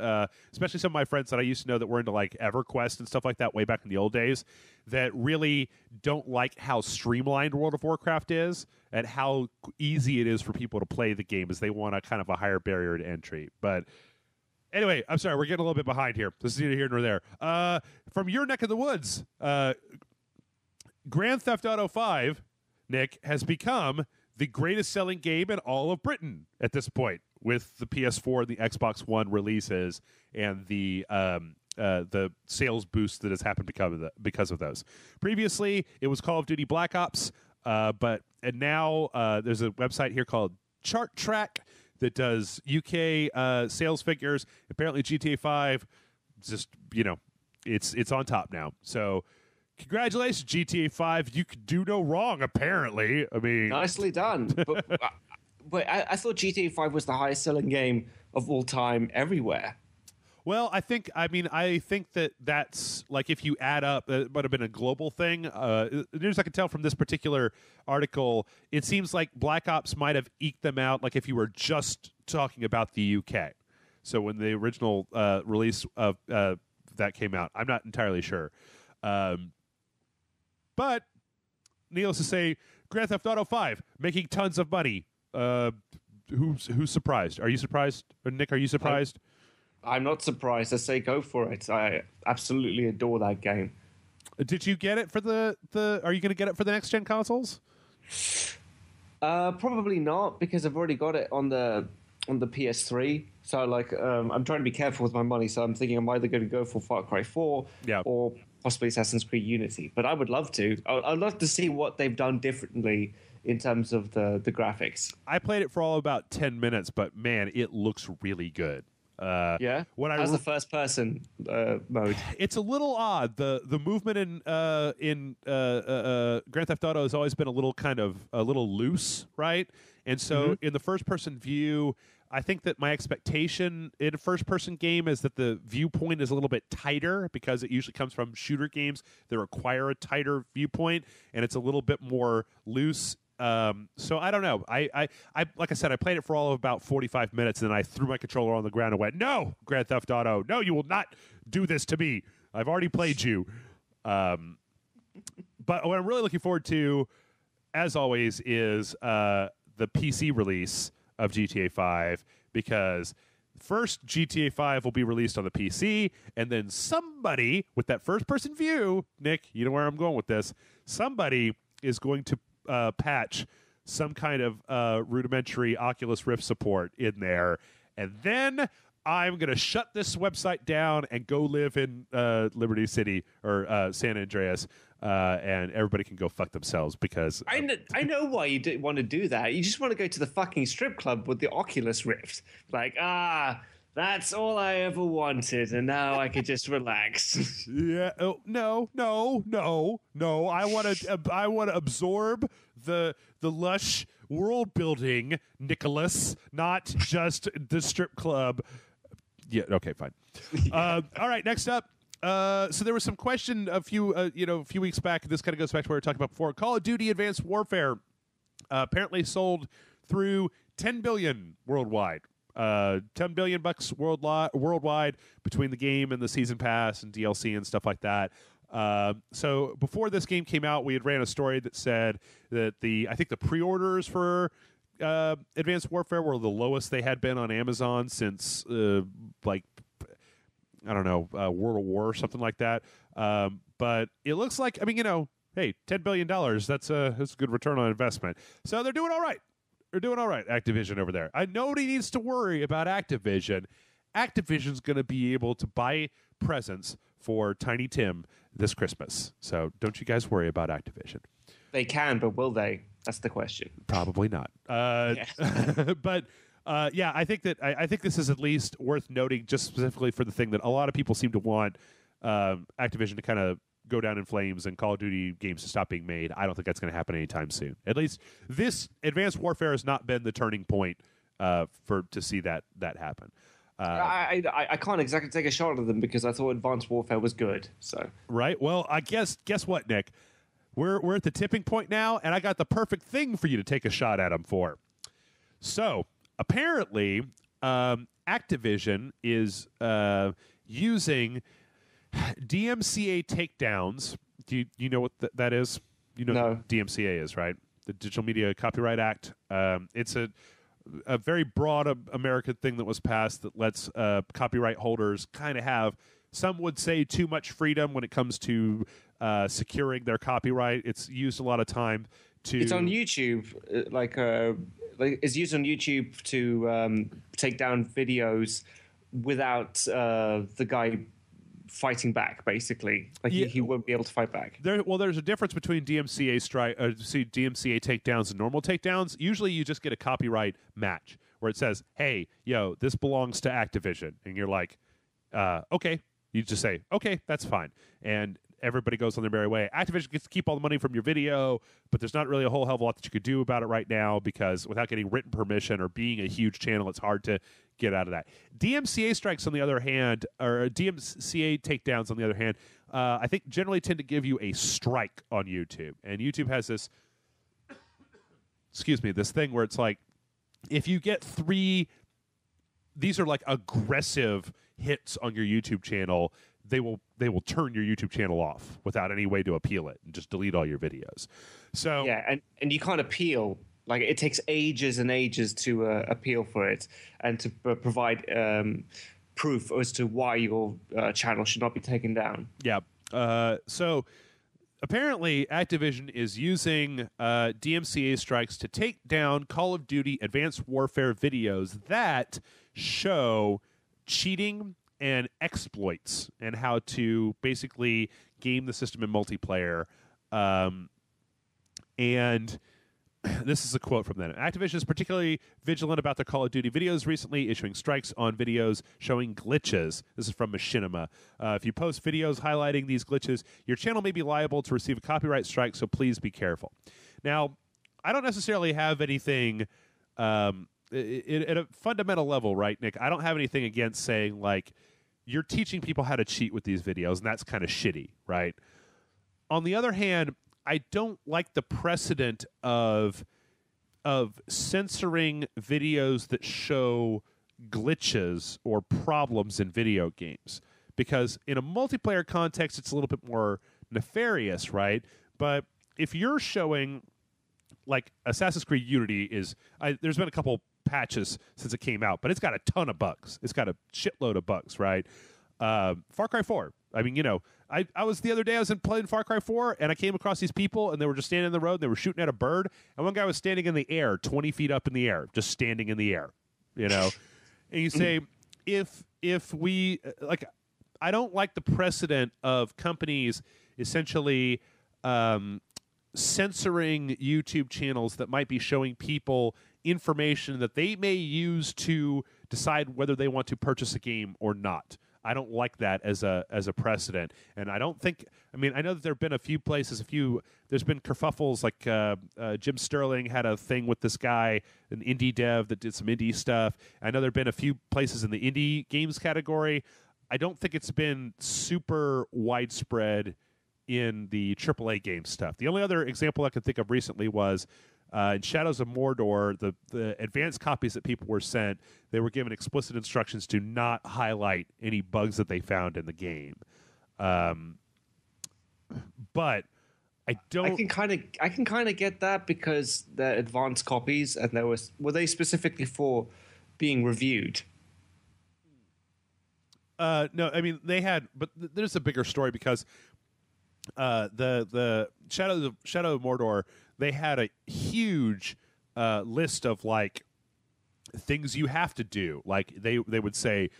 especially some of my friends that I used to know that were into like EverQuest and stuff like that way back in the old days, that really don't like how streamlined World of Warcraft is and how easy it is for people to play the game, as they want a kind of a higher barrier to entry. But anyway, I'm sorry, we're getting a little bit behind here. This is neither here nor there. From your neck of the woods, Grand Theft Auto 5, Nick, has become the greatest selling game in all of Britain at this point, with the PS4 and the Xbox One releases and the sales boost that has happened because of those. Previously, it was Call of Duty Black Ops, but now there's a website here called Chart Track that does UK sales figures. Apparently, GTA 5, just it's on top now. So, congratulations, GTA 5. You could do no wrong, apparently. Nicely done. But I thought GTA 5 was the highest selling game of all time everywhere. Well, I think that's like, if you add up, it might have been a global thing. News I can tell from this particular article, it seems like Black Ops might have eked them out, like if you were just talking about the UK. So when the original release of that came out, I'm not entirely sure. But needless to say, Grand Theft Auto 5 making tons of money. Who's surprised? Are you surprised, Nick? Are you surprised? I'm not surprised. I say go for it. I absolutely adore that game. Did you get it for the? Are you going to get it for the next gen consoles? Probably not, because I've already got it on the PS3. So I'm trying to be careful with my money. So I'm thinking I'm either going to go for Far Cry 4 or possibly Assassin's Creed Unity. But I would love to. I'd love to see what they've done differently in terms of the graphics. I played it for all about 10 minutes, but man, it looks really good. Yeah. What How's the first person mode? It's a little odd. The movement in Grand Theft Auto has always been a little loose, right? And so in the first person view, I think that my expectation in a first person game is that the viewpoint is a little bit tighter because it usually comes from shooter games that require a tighter viewpoint, and it's a little bit more loose. So I don't know. I like I said, I played it for all of about 45 minutes, and then I threw my controller on the ground and went, "No, Grand Theft Auto, no, you will not do this to me. I've already played you." But what I'm really looking forward to, as always, is the PC release of GTA 5, because first GTA 5 will be released on the PC, and then somebody with that first-person view, Nick, you know where I'm going with this, somebody is going to patch some kind of rudimentary Oculus Rift support in there, and then I'm going to shut this website down and go live in Liberty City or San Andreas, and everybody can go fuck themselves because... I know why you want to do that. You just want to go to the fucking strip club with the Oculus Rift. Like, that's all I ever wanted, and now I could just relax. Yeah. Oh, no. I want to absorb the lush world building, Nicholas, not just the strip club. Yeah. Okay. Fine. All right. Next up. So there was some question a few weeks back. This kind of goes back to what we were talking about before. Call of Duty Advanced Warfare apparently sold through 10 billion worldwide. $10 billion worldwide between the game and the season pass and DLC and stuff like that. So before this game came out, we had ran a story that said that I think the pre-orders for Advanced Warfare were the lowest they had been on Amazon since World of War or something like that. But it looks like, hey, $10 billion, that's a good return on investment. So they're doing all right. They're doing all right, Activision over there. Nobody needs to worry about Activision. Activision's going to be able to buy presents for Tiny Tim this Christmas. So don't you guys worry about Activision. They can, but will they? That's the question. Probably not. But I think that I think this is at least worth noting, just specifically for the thing that a lot of people seem to want Activision to kind of go down in flames and Call of Duty games to stop being made. I don't think that's going to happen anytime soon. At least this Advanced Warfare has not been the turning point to see that happen. I can't exactly take a shot at them because I thought Advanced Warfare was good. So right. Well, I guess what, Nick? We're at the tipping point now, and I got the perfect thing for you to take a shot at them for. So apparently, Activision is using DMCA takedowns. Do you know what that is? You know what DMCA is, right? The Digital Media Copyright Act. It's a very broad American thing that was passed that lets copyright holders kind of have, some would say, too much freedom when it comes to securing their copyright. It's used a lot of time to... It's on YouTube, it's used on YouTube to take down videos without the guy fighting back, basically. He won't be able to fight back. There's a difference between DMCA DMCA takedowns and normal takedowns. Usually you just get a copyright match where it says, hey, this belongs to Activision. And you're like, okay. You just say, okay, that's fine. And everybody goes on their merry way. Activision gets to keep all the money from your video, but there's not really a whole hell of a lot that you could do about it right now because without getting written permission or being a huge channel, it's hard to get out of that. DMCA strikes, on the other hand, or DMCA takedowns, on the other hand, I think generally tend to give you a strike on YouTube. And YouTube has this, this thing where it's like, if you get 3, these are like aggressive hits on your YouTube channel, they will turn your YouTube channel off without any way to appeal it and just delete all your videos. So yeah, and you can't appeal. Like, it takes ages and ages to appeal for it and to provide proof as to why your channel should not be taken down. Yeah. So apparently Activision is using DMCA strikes to take down Call of Duty Advanced Warfare videos that show cheating and exploits and how to basically game the system in multiplayer. And this is a quote from them. Activision is particularly vigilant about their Call of Duty videos recently, issuing strikes on videos showing glitches. This is from Machinima. If you post videos highlighting these glitches, your channel may be liable to receive a copyright strike, so please be careful. Now, I don't necessarily have anything at a fundamental level, right, Nick? I don't have anything against saying, like, you're teaching people how to cheat with these videos, and that's kind of shitty, right? On the other hand, I don't like the precedent of censoring videos that show glitches or problems in video games, because in a multiplayer context it's a little bit more nefarious, right? But if you're showing, like, Assassin's Creed Unity there's been a couple patches since it came out, but it's got a ton of bugs. It's got a shitload of bugs, right? Far Cry 4. I mean, I was the other day, I was playing Far Cry 4, and I came across these people, and they were just standing in the road, and they were shooting at a bird, and one guy was standing in the air, 20 feet up in the air, just standing in the air, And you say, if we, like, I don't like the precedent of companies essentially censoring YouTube channels that might be showing people information that they may use to decide whether they want to purchase a game or not. I don't like that as a precedent, and I don't think. I mean, I know that there have been a few places. There's been kerfuffles, like Jim Sterling had a thing with this guy, an indie dev that did some indie stuff. I know there have been a few places in the indie games category. I don't think it's been super widespread in the AAA game stuff. The only other example I could think of recently was in Shadows of Mordor, the advanced copies that people were sent, they were given explicit instructions to not highlight any bugs that they found in the game. But I don't. I can kind of get that, because they're advanced copies, and were they specifically for being reviewed? No, I mean they had, but there's a bigger story, because the Shadow of Mordor, they had a huge list of, like, things you have to do. Like they would say,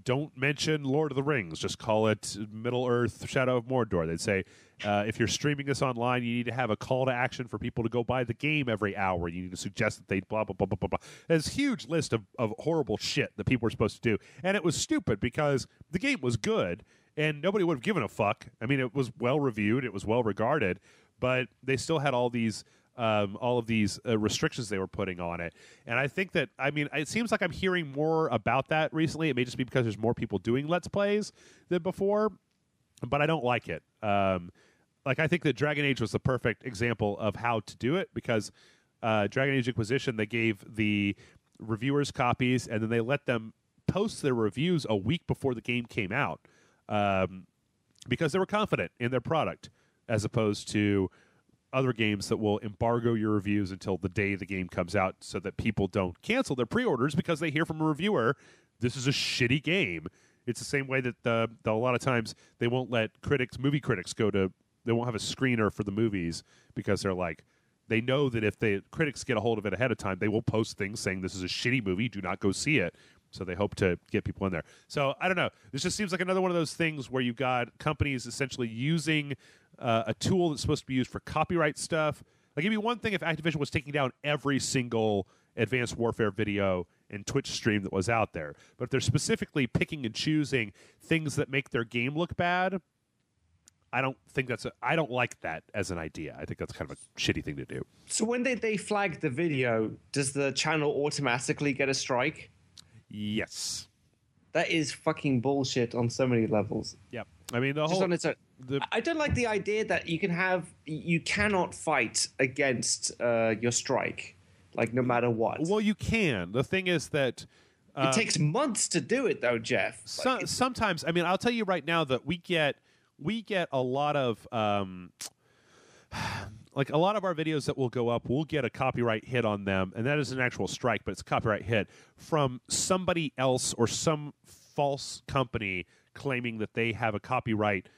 don't mention Lord of the Rings, just call it Middle Earth Shadow of Mordor. They'd say, if you're streaming this online, you need to have a call to action for people to go buy the game every hour. You need to suggest that they blah, blah, blah, blah, blah, blah. There's a huge list of horrible shit that people were supposed to do. And it was stupid, because the game was good and nobody would have given a fuck. I mean, it was well reviewed, it was well regarded, but they still had all of these restrictions they were putting on it. And I think that, I mean, it seems like I'm hearing more about that recently. It may just be because there's more people doing Let's Plays than before, but I don't like it. Like, I think that Dragon Age was the perfect example of how to do it, because Dragon Age Inquisition, they gave the reviewers copies, and then they let them post their reviews a week before the game came out, because they were confident in their product, as opposed to other games that will embargo your reviews until the day the game comes out, so that people don't cancel their pre-orders because they hear from a reviewer, this is a shitty game. It's the same way that a lot of times they won't let movie critics they won't have a screener for the movies, because they're like, they know that if the critics get a hold of it ahead of time, they will post things saying this is a shitty movie, do not go see it. So they hope to get people in there. So I don't know. This just seems like another one of those things where you've got companies essentially using a tool that's supposed to be used for copyright stuff. Like, it'd be one thing if Activision was taking down every single Advanced Warfare video and Twitch stream that was out there. But if they're specifically picking and choosing things that make their game look bad, I don't like that as an idea. I think that's kind of a shitty thing to do. So when they flag the video, does the channel automatically get a strike? Yes. That is fucking bullshit on so many levels. Yep. I mean, I don't like the idea that you cannot fight against your strike, like, no matter what. Well, you can. The thing is that it takes months to do it, though, Jeff. Sometimes, I mean, I'll tell you right now that we get a lot of like, a lot of our videos that will go up, we'll get a copyright hit on them, and that is an actual strike, but it's a copyright hit from somebody else or some false company claiming that they have a copyright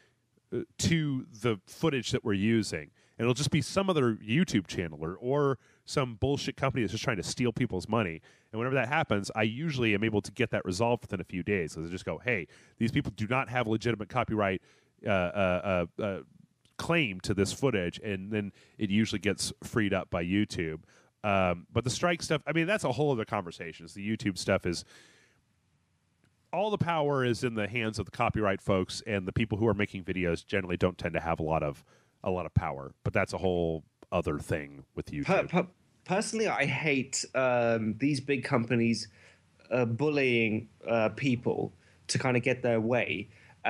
to the footage that we're using. And it'll just be some other YouTube channel or some bullshit company that's just trying to steal people's money. And whenever that happens, I usually am able to get that resolved within a few days, because I just go, hey, these people do not have legitimate copyright claim to this footage, and then it usually gets freed up by YouTube. But the strike stuff, I mean, that's a whole other conversation. The YouTube stuff is all the power is in the hands of the copyright folks, and the people who are making videos generally don't tend to have a lot of power. But that's a whole other thing with YouTube. Personally, I hate these big companies bullying people to kind of get their way,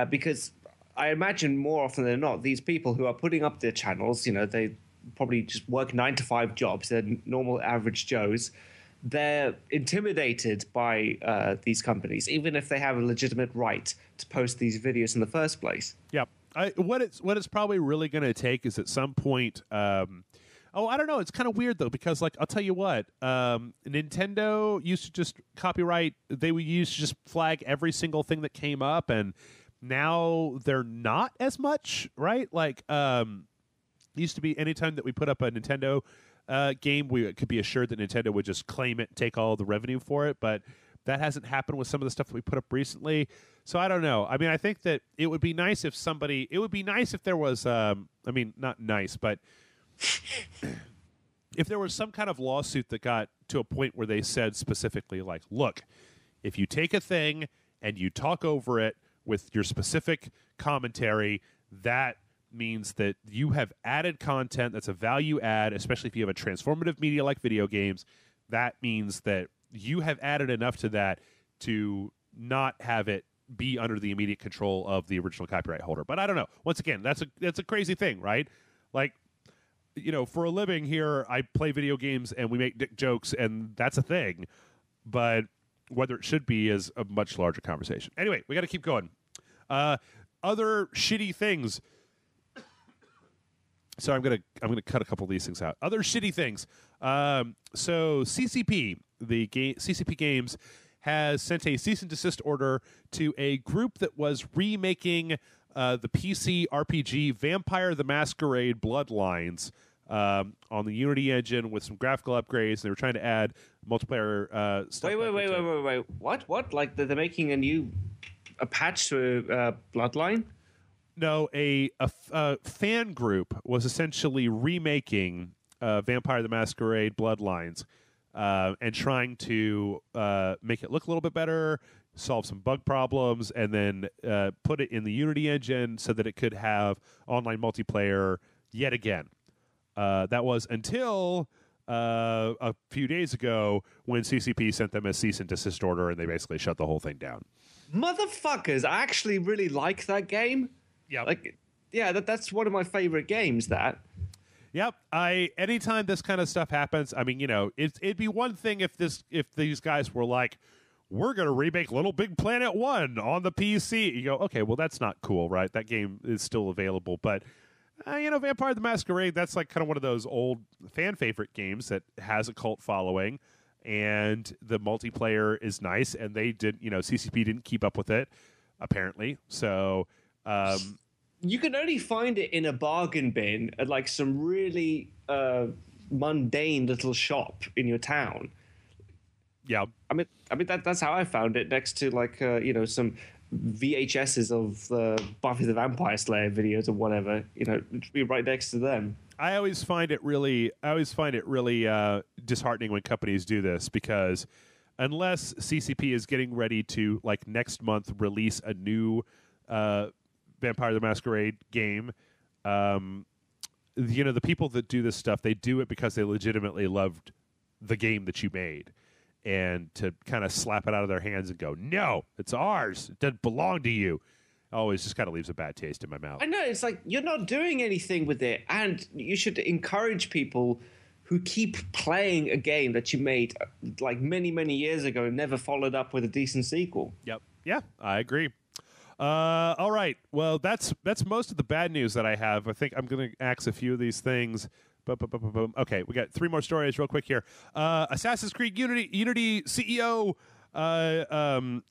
because I imagine more often than not, these people who are putting up their channels, they probably just work 9-to-5 jobs. They're normal average Joes. They're intimidated by these companies, even if they have a legitimate right to post these videos in the first place. Yeah. What it's probably really going to take is at some point. I don't know. It's kind of weird though, because I'll tell you what, Nintendo used to just copyright. They would used to just flag every single thing that came up, and now they're not as much, right? Used to be anytime that we put up a Nintendo game, we could be assured that Nintendo would just claim it and take all the revenue for it, but that hasn't happened with some of the stuff that we put up recently. So I don't know. I mean, I think that it would be nice if there was, not nice, but if there was some kind of lawsuit that got to a point where they said specifically, look, if you take a thing and you talk over it with your specific commentary, that means that you have added content that's a value add, especially if you have a transformative media like video games. That means that you have added enough to that to not have it be under the immediate control of the original copyright holder. But I don't know. Once again, that's a crazy thing, right? For a living here, I play video games and we make dick jokes, and that's a thing. But whether it should be is a much larger conversation. Anyway, we got to keep going. Other shitty things. So I'm gonna cut a couple of these things out. Other shitty things. So CCP, CCP Games, has sent a cease and desist order to a group that was remaking the PC RPG Vampire the Masquerade Bloodlines on the Unity engine with some graphical upgrades. They were trying to add multiplayer stuff. Wait. What? Like they're making a patch to Bloodline? No, a fan group was essentially remaking Vampire the Masquerade Bloodlines and trying to make it look a little bit better, solve some bug problems, and then put it in the Unity engine so that it could have online multiplayer yet again. That was until a few days ago when CCP sent them a cease and desist order, and they basically shut the whole thing down. Motherfuckers, I actually really like that game. Yeah, that's one of my favorite games. That. Yep. Anytime this kind of stuff happens, I mean, it'd be one thing if these guys were like, we're going to remake Little Big Planet 1 on the PC. You go, okay, well, that's not cool, right? That game is still available. But, Vampire the Masquerade, that's like kind of one of those old fan favorite games that has a cult following. And the multiplayer is nice. And they did, CCP didn't keep up with it, apparently. So, you can only find it in a bargain bin at like some really mundane little shop in your town. Yeah, I mean that's how I found it, next to like some VHSs of Buffy the Vampire Slayer videos or whatever. It'd be right next to them. I always find it really disheartening when companies do this, because unless CCP is getting ready to next month release a new Vampire the Masquerade game, the people that do this stuff, they do it because they legitimately loved the game that you made. And to kind of slap it out of their hands and go, no, it's ours, it doesn't belong to you, always just kind of leaves a bad taste in my mouth. I know, it's like you're not doing anything with it, and you should encourage people who keep playing a game that you made like many, many years ago and never followed up with a decent sequel. Yep. Yeah, I agree. All right. Well, that's most of the bad news that I have. I think I'm going to axe a few of these things. Okay, we got 3 more stories real quick here. Assassin's Creed Unity CEO,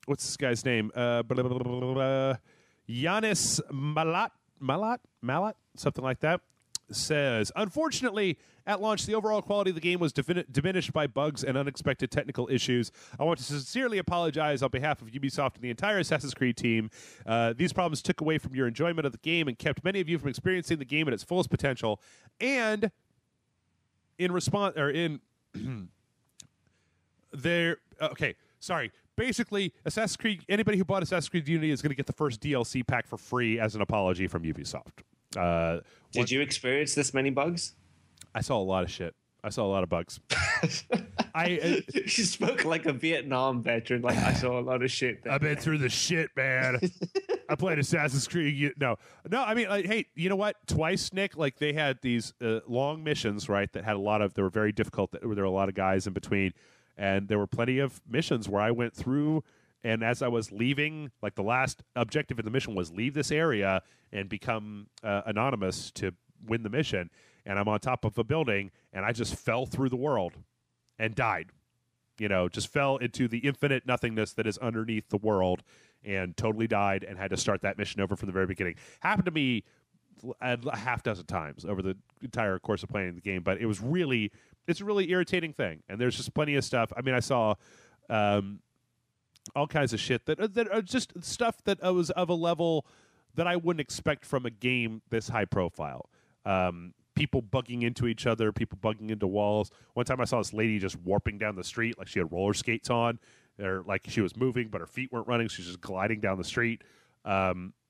what's this guy's name? Yanis Malat, something like that. says, unfortunately, at launch, the overall quality of the game was diminished by bugs and unexpected technical issues. I want to sincerely apologize on behalf of Ubisoft and the entire Assassin's Creed team. These problems took away from your enjoyment of the game and kept many of you from experiencing the game at its fullest potential. And in response, or in there, okay, sorry. Basically, Assassin's Creed, anybody who bought Assassin's Creed Unity is going to get the first DLC pack for free as an apology from Ubisoft. Did you experience this many bugs? I saw a lot of shit. I saw a lot of bugs. You spoke like a Vietnam veteran. Like, I saw a lot of shit there. I've been through the shit, man. I played Assassin's Creed. No. I mean, like, hey, you know what? Twice, Nick, like they had these long missions, right? That had they were very difficult. There were a lot of guys in between, and there were plenty of missions where I went through. And as I was leaving, like the last objective in the mission was leave this area and become anonymous to win the mission. And I'm on top of a building, and I just fell through the world and died. Just fell into the infinite nothingness that is underneath the world and totally died and had to start that mission over from the very beginning. Happened to me a half dozen times over the entire course of playing the game, but it's a really irritating thing. And there's just plenty of stuff. I mean, I saw all kinds of shit that are just stuff that was of a level that I wouldn't expect from a game this high profile. People bugging into each other, people bugging into walls. One time I saw this lady just warping down the street like she had roller skates on. Or like she was moving, but her feet weren't running. She was just gliding down the street.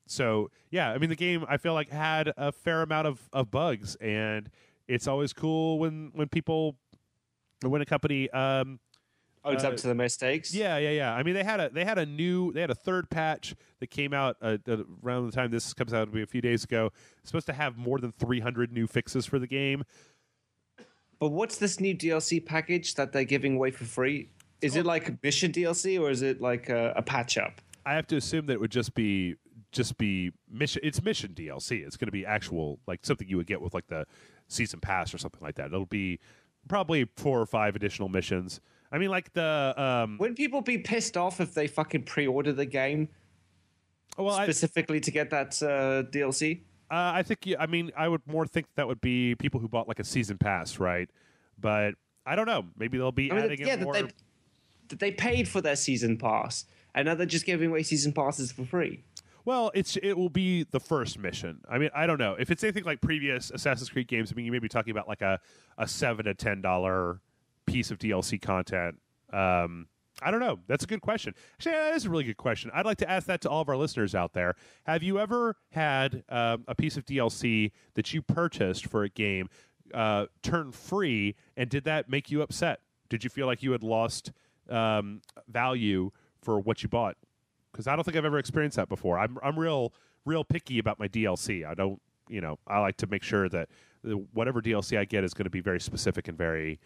So, yeah, I mean, the game, I feel like, had a fair amount of bugs. And it's always cool when a company... owns up to the mistakes. Yeah. I mean, they had a third patch that came out around the time this comes out. It'll be a few days ago. It's supposed to have more than 300 new fixes for the game. But what's this new DLC package that they're giving away for free? Is it like a mission DLC or is it like a patch up? I have to assume that it would just be mission. It's mission DLC. It's going to be actual, like something you would get with like the season pass or something like that. It'll be probably 4 or 5 additional missions. I mean, like wouldn't people be pissed off if they fucking pre-order the game? Well, specifically to get that DLC. I think. I would more think that would be people who bought like a season pass, right? But I don't know. Maybe they'll be adding in more. That they paid for their season pass, and now they're just giving away season passes for free. Well, it will be the first mission. I mean, I don't know if it's anything like previous Assassin's Creed games. I mean, you may be talking about like a $7 to $10 piece of DLC content. I don't know. That's a good question. Actually, that is a really good question. I'd like to ask that to all of our listeners out there. Have you ever had a piece of DLC that you purchased for a game turn free, and did that make you upset? Did you feel like you had lost value for what you bought? Because I don't think I've ever experienced that before. I'm real picky about my DLC. I don't, I like to make sure that whatever DLC I get is going to be very specific and very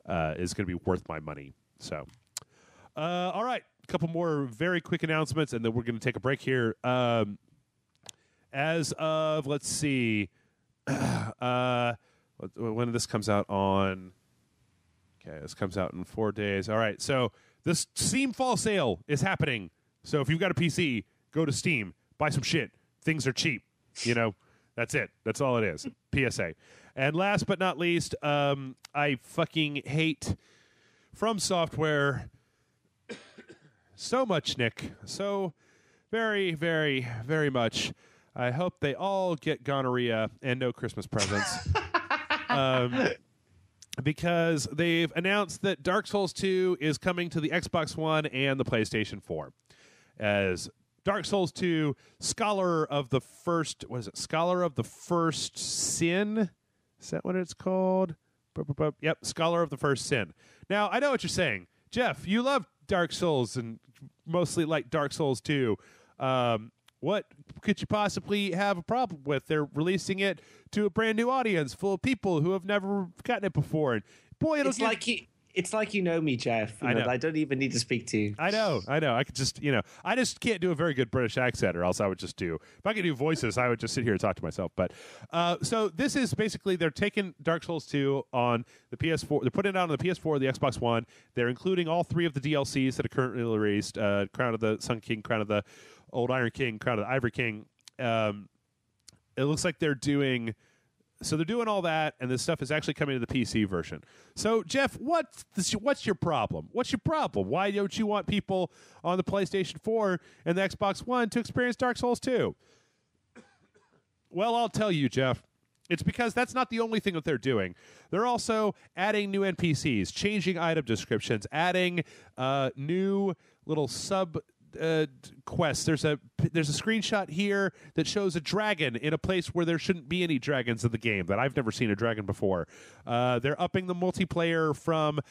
is going to be worth my money. So, all right, a couple more very quick announcements, and then we're going to take a break here. As of, let's see, when this comes out on. Okay, this comes out in 4 days. All right, so this Steam Fall Sale is happening. So if you've got a PC, go to Steam, buy some shit. Things are cheap. That's it. That's all it is. PSA. And last but not least, I fucking hate From Software so much, Nick. So very, very, very much. I hope they all get gonorrhea and no Christmas presents. Because they've announced that Dark Souls 2 is coming to the Xbox One and the PlayStation 4. As Dark Souls 2, Scholar of the First Sin? Is that what it's called? Yep, Scholar of the First Sin. Now, I know what you're saying. Jeff, you love Dark Souls and mostly like Dark Souls 2. What could you possibly have a problem with? They're releasing it to a brand new audience full of people who have never gotten it before. And boy, it's like you know me, Jeff. I know. I don't even need to speak to you. I know. I could just, I just can't do a very good British accent, or else I would just do. If I could do voices, I would just sit here and talk to myself. But so this is basically they're taking Dark Souls 2 on the PS4. They're putting it out on the PS4, the Xbox One. They're including all 3 of the DLCs that are currently released: Crown of the Sun King, Crown of the Old Iron King, Crown of the Ivory King. It looks like they're doing So they're doing all that, and this stuff is actually coming to the PC version. So, Jeff, what's your problem? What's your problem? Why don't you want people on the PlayStation 4 and the Xbox One to experience Dark Souls 2? Well, I'll tell you, Jeff. It's because that's not the only thing that they're doing. They're also adding new NPCs, changing item descriptions, adding new little sub quests. There's a screenshot here that shows a dragon in a place where there shouldn't be any dragons in the game, that I've never seen a dragon before. They're upping the multiplayer from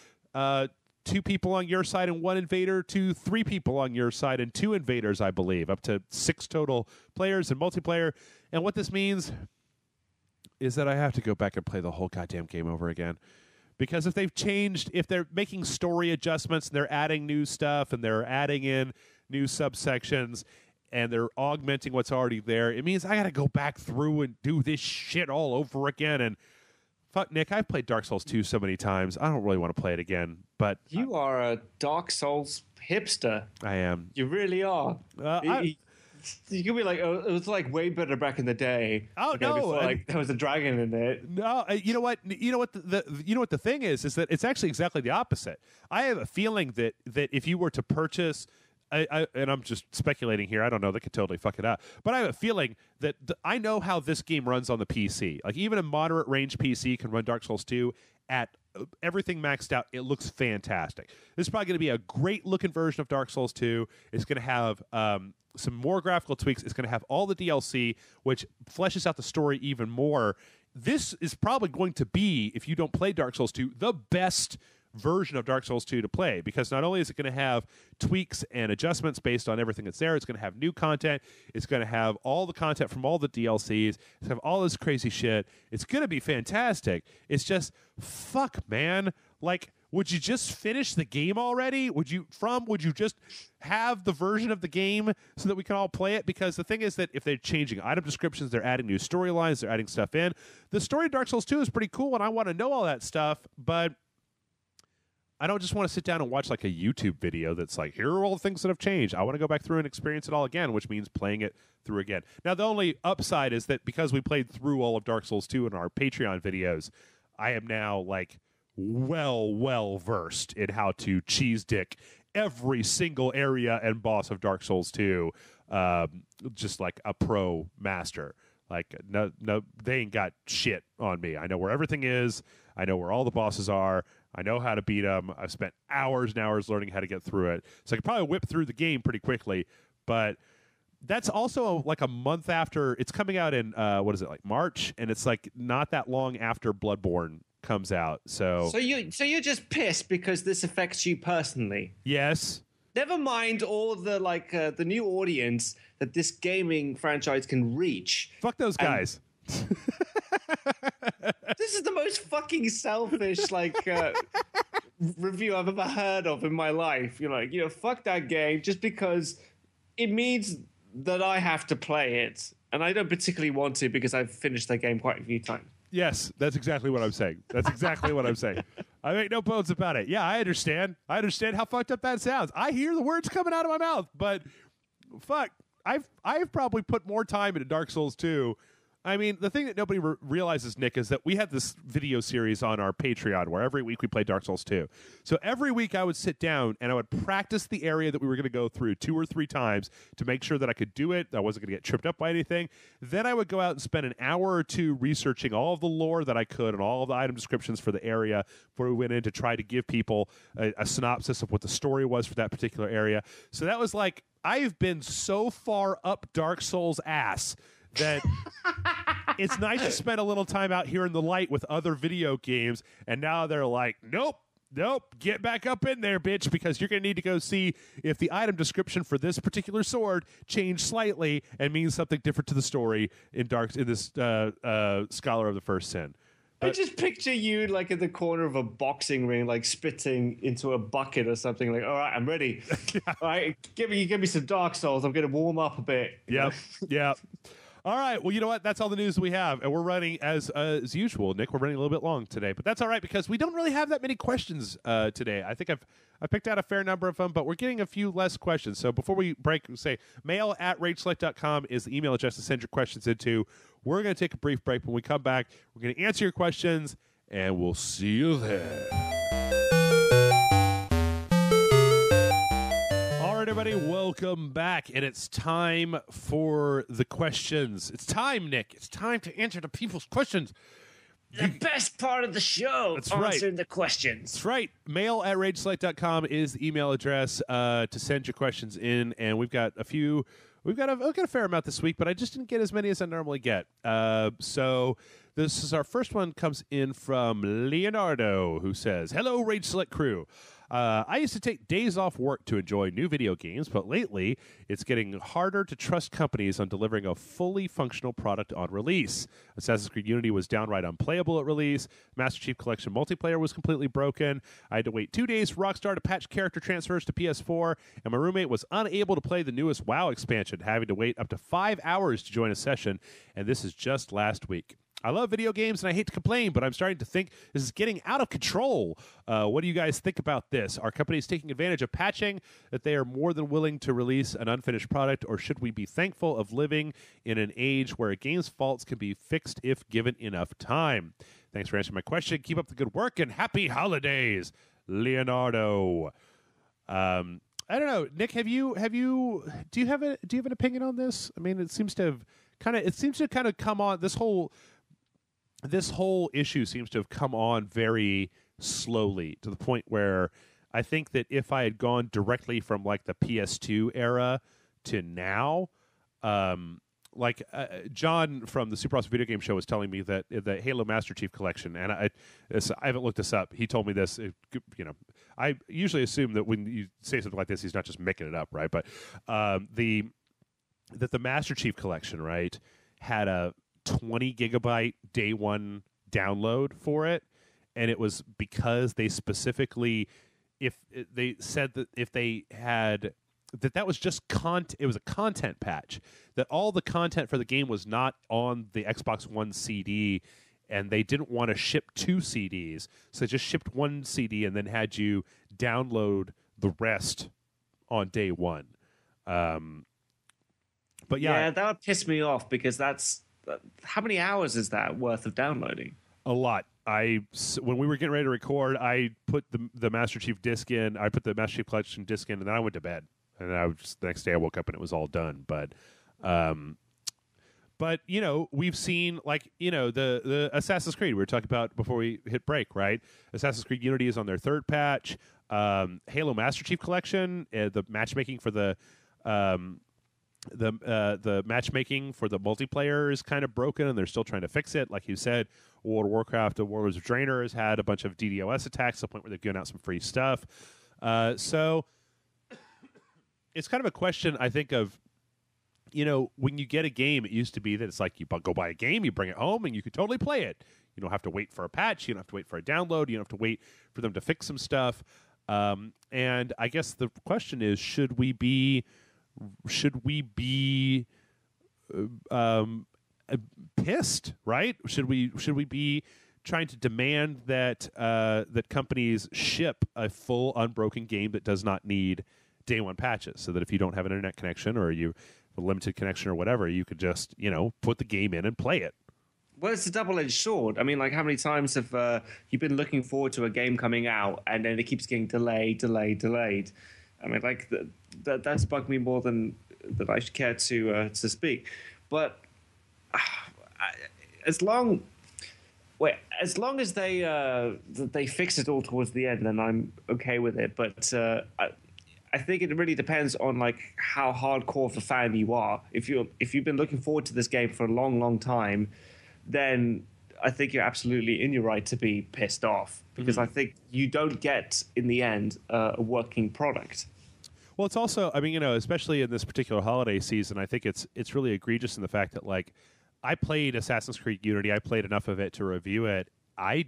2 people on your side and 1 invader to 3 people on your side and 2 invaders, I believe, up to 6 total players in multiplayer. And what this means is that I have to go back and play the whole goddamn game over again. Because if they're making story adjustments and they're adding new stuff and they're adding in new subsections and they're augmenting what's already there, it means I got to go back through and do this shit all over again. And fuck, Nick, I've played Dark Souls 2 so many times. I don't really want to play it again. But you are a Dark Souls hipster. I am. You really are. You could be like, oh, it was like way better back in the day. Oh no! Before, like there was a dragon in it. No, you know what? You know what? The thing is that it's actually exactly the opposite. I have a feeling that if you were to purchase, and I'm just speculating here. I don't know. They could totally fuck it up. But I have a feeling that I know how this game runs on the PC. Like even a moderate range PC can run Dark Souls 2 at everything maxed out. It looks fantastic. This is probably going to be a great looking version of Dark Souls 2. It's going to have some more graphical tweaks. It's going to have all the DLC, which fleshes out the story even more. This is probably going to be, if you don't play Dark Souls 2, the best version of Dark Souls 2 to play, because not only is it going to have tweaks and adjustments based on everything that's there, it's going to have new content, it's going to have all the content from all the DLCs, it's going to have all this crazy shit. It's going to be fantastic. It's just, fuck, man. Like, would you just finish the game already? Would you just have the version of the game so that we can all play it? Because the thing is that if they're changing item descriptions, they're adding new storylines, they're adding stuff in. The story of Dark Souls 2 is pretty cool, and I want to know all that stuff, but I don't just want to sit down and watch like a YouTube video that's like, here are all the things that have changed. I want to go back through and experience it all again, which means playing it through again. Now, the only upside is that because we played through all of Dark Souls 2 in our Patreon videos, I am now like well versed in how to cheese dick every single area and boss of Dark Souls 2, just like a pro master. Like, no, they ain't got shit on me. I know where everything is. I know where all the bosses are. I know how to beat them. I've spent hours and hours learning how to get through it. So I could probably whip through the game pretty quickly. But that's also like a month after. It's coming out in, like March? And it's like not that long after Bloodborne comes out. So you're just pissed because this affects you personally? Yes. Never mind all the the new audience that this gaming franchise can reach. Fuck those guys. This is the most fucking selfish review I've ever heard of in my life. You're like, fuck that game just because it means that I have to play it, and I don't particularly want to because I've finished that game quite a few times. Yes, that's exactly what I'm saying. That's exactly what I'm saying. I make no bones about it. Yeah, I understand. I understand how fucked up that sounds. I hear the words coming out of my mouth, but fuck, I've probably put more time into Dark Souls 2. I mean, the thing that nobody realizes, Nick, is that we had this video series on our Patreon where every week we played Dark Souls 2. So every week I would sit down and I would practice the area that we were going to go through 2 or 3 times to make sure that I could do it, that I wasn't going to get tripped up by anything. Then I would go out and spend an hour or 2 researching all of the lore that I could and all of the item descriptions for the area before we went in to try to give people a synopsis of what the story was for that particular area. So that was like, I've been so far up Dark Souls' ass that it's nice to spend a little time out here in the light with other video games, and now they're like, nope, get back up in there, bitch, because you're going to need to go see if the item description for this particular sword changed slightly and means something different to the story in this Scholar of the First Sin. I just picture you in the corner of a boxing ring, spitting into a bucket or something. All right, I'm ready. All right, give me some Dark Souls. I'm going to warm up a bit. Yep. All right. Well, you know what? That's all the news we have, and we're running as usual. Nick, we're running a little bit long today, but that's all right because we don't really have that many questions today. I think I picked out a fair number of them, but we're getting a few less questions. So before we break, say mail@rageselect.com is the email address to send your questions into. We're going to take a brief break. When we come back, we're going to answer your questions, and we'll see you there. Everybody, welcome back, and it's time for the questions. It's time, Nick. It's time to answer the people's questions. The best part of the show. That's answering right. the questions. That's right. Mail@rageselect.com is the email address to send your questions in, and we've got a fair amount this week, but I just didn't get as many as I normally get. So this is our first one. Comes in from Leonardo, who says, "Hello, Rage Select crew. I used to take days off work to enjoy new video games, but lately it's getting harder to trust companies on delivering a fully functional product on release. Assassin's Creed Unity was downright unplayable at release. Master Chief Collection multiplayer was completely broken. I had to wait 2 days for Rockstar to patch character transfers to PS4, and my roommate was unable to play the newest WoW expansion, having to wait up to 5 hours to join a session, and this is just last week. I love video games, and I hate to complain, but I'm starting to think this is getting out of control. What do you guys think about this? Are companies taking advantage of patching that they are more than willing to release an unfinished product, or should we be thankful of living in an age where a game's faults can be fixed if given enough time? Thanks for answering my question. Keep up the good work, and happy holidays, Leonardo." I don't know, Nick. Do you have an opinion on this? I mean, it seems to kind of come on this whole issue seems to have come on very slowly to the point where I think that if I had gone directly from like the PS2 era to now, John from the Super Awesome Video Game Show was telling me that the Halo Master Chief Collection, and I haven't looked this up. He told me this. I usually assume that when you say something like this, he's not just making it up, right? But the Master Chief Collection, right, had a 20 gigabyte day one download for it, and it was because they specifically, they said that if they had that was just it was a content patch, that all the content for the game was not on the Xbox One CD, and they didn't want to ship 2 CDs, so they just shipped 1 CD and then had you download the rest on day one. But yeah, that would piss me off because that's how many hours is that worth of downloading? A lot. When we were getting ready to record, I put the Master Chief disc in. I put the Master Chief Collection disc in, and then I went to bed. And then the next day I woke up and it was all done. But we've seen the Assassin's Creed we were talking about before we hit break, right? Assassin's Creed Unity is on their 3rd patch. Halo Master Chief Collection, the matchmaking for the matchmaking for the multiplayer is kind of broken, and they're still trying to fix it. Like you said, World of Warcraft, Warlords of Draenor has had a bunch of DDoS attacks to the point where they've given out some free stuff. So it's kind of a question, I think, of, when you get a game, it used to be that it's like you go buy a game, you bring it home, and you could totally play it. You don't have to wait for a patch. You don't have to wait for a download. You don't have to wait for them to fix some stuff. And I guess the question is, should we be pissed, right? Should we be trying to demand that that companies ship a full unbroken game that does not need day one patches, so that if you don't have an internet connection or you have a limited connection or whatever, you could just put the game in and play it? Well, it's a double-edged sword. I mean, like, how many times have you been looking forward to a game coming out and then it keeps getting delayed? I mean, like, that's bugged me more than that I should care to speak. But as long as they fix it all towards the end, then I'm okay with it. But I think it really depends on like how hardcore of a fan you are. If you've been looking forward to this game for a long, long time, then I think you're absolutely in your right to be pissed off, because I think you don't get in the end a working product. Well, it's also, I mean, especially in this particular holiday season, I think it's really egregious in the fact that, like, I played Assassin's Creed Unity. I played enough of it to review it. I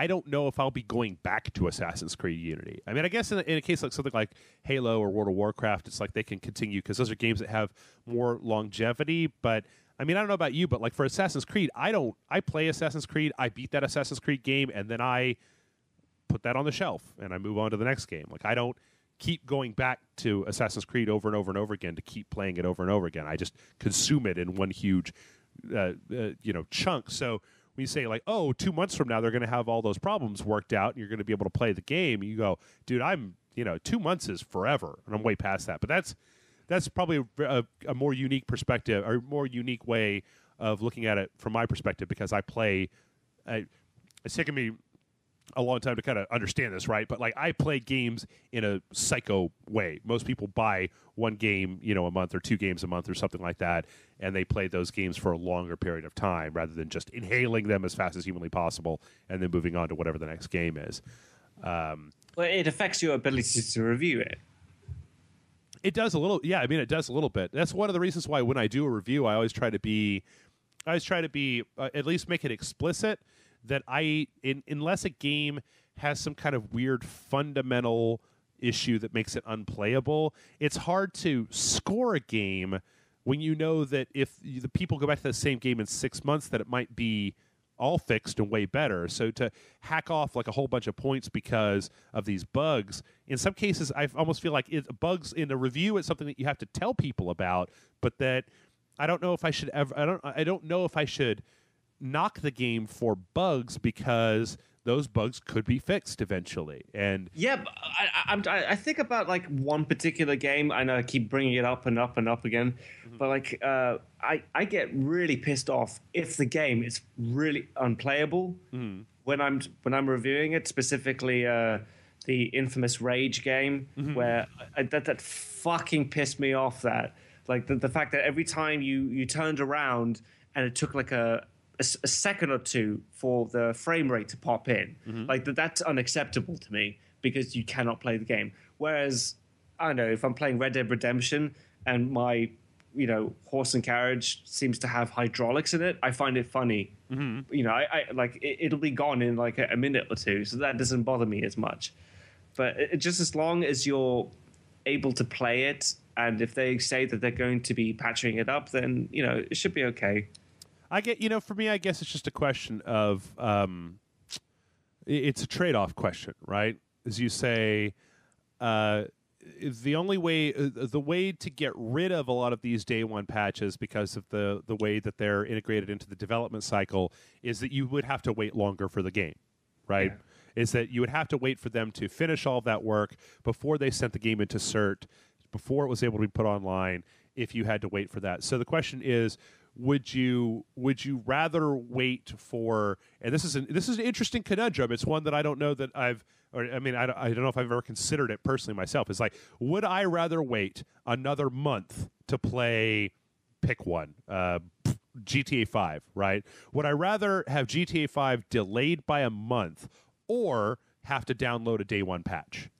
don't know if I'll be going back to Assassin's Creed Unity. I mean, I guess in a case like something like Halo or World of Warcraft, it's like they can continue because those are games that have more longevity. But I mean, I don't know about you, but like for Assassin's Creed, I play Assassin's Creed, I beat that Assassin's Creed game, and then I put that on the shelf and I move on to the next game. Like I don't keep going back to Assassin's Creed over and over and over again to keep playing it over and over again. I just consume it in one huge, chunk. So when you say like, oh, 2 months from now they're going to have all those problems worked out and you're going to be able to play the game, you go, dude, 2 months is forever, and I'm way past that. But that's probably a more unique perspective or more unique way of looking at it from my perspective, because it's taken me a long time to kind of understand this, right? But like I play games in a psycho way. Most people buy one game, a month or 2 games a month or something like that, and they play those games for a longer period of time rather than just inhaling them as fast as humanly possible and then moving on to whatever the next game is. Well, it affects your ability to review it. It does a little, yeah. I mean, it does a little bit. That's one of the reasons why when I do a review, I always try to be at least make it explicit that unless a game has some kind of weird fundamental issue that makes it unplayable, it's hard to score a game when you know that if the people go back to the same game in 6 months, that it might be all fixed and way better. So to hack off like a whole bunch of points because of these bugs, in some cases, I almost feel like bugs in a review is something that you have to tell people about, but that I don't know if I should ever. I don't know if I should knock the game for bugs, because those bugs could be fixed eventually. And yeah, I think about like one particular game. I know I keep bringing it up and up and up again, but like I get really pissed off if the game is really unplayable when I'm reviewing it. Specifically, the infamous Rage game, where that fucking pissed me off. That like the fact that every time you turned around and it took like a second or two for the frame rate to pop in. Like that's unacceptable to me, because you cannot play the game. Whereas, I don't know, if I'm playing Red Dead Redemption and my, horse and carriage seems to have hydraulics in it, I find it funny. I like it'll be gone in like a minute or two, so that doesn't bother me as much. But just as long as you're able to play it, and if they say that they're going to be patching it up, then, it should be okay. I get, for me, I guess it's just a question of, it's a trade-off question, right? As you say, the way to get rid of a lot of these day one patches, because of the way that they're integrated into the development cycle, is that you would have to wait longer for the game, right? Yeah. Is that you would have to wait for them to finish all of that work before they sent the game into cert, before it was able to be put online, if you had to wait for that. So the question is, would you rather wait for? And this is an interesting conundrum. It's one that I don't know that I don't know if I've ever considered it personally myself. It's like, would I rather wait another month to play? Pick one. GTA 5, right? Would I rather have GTA 5 delayed by a month, or have to download a day one patch?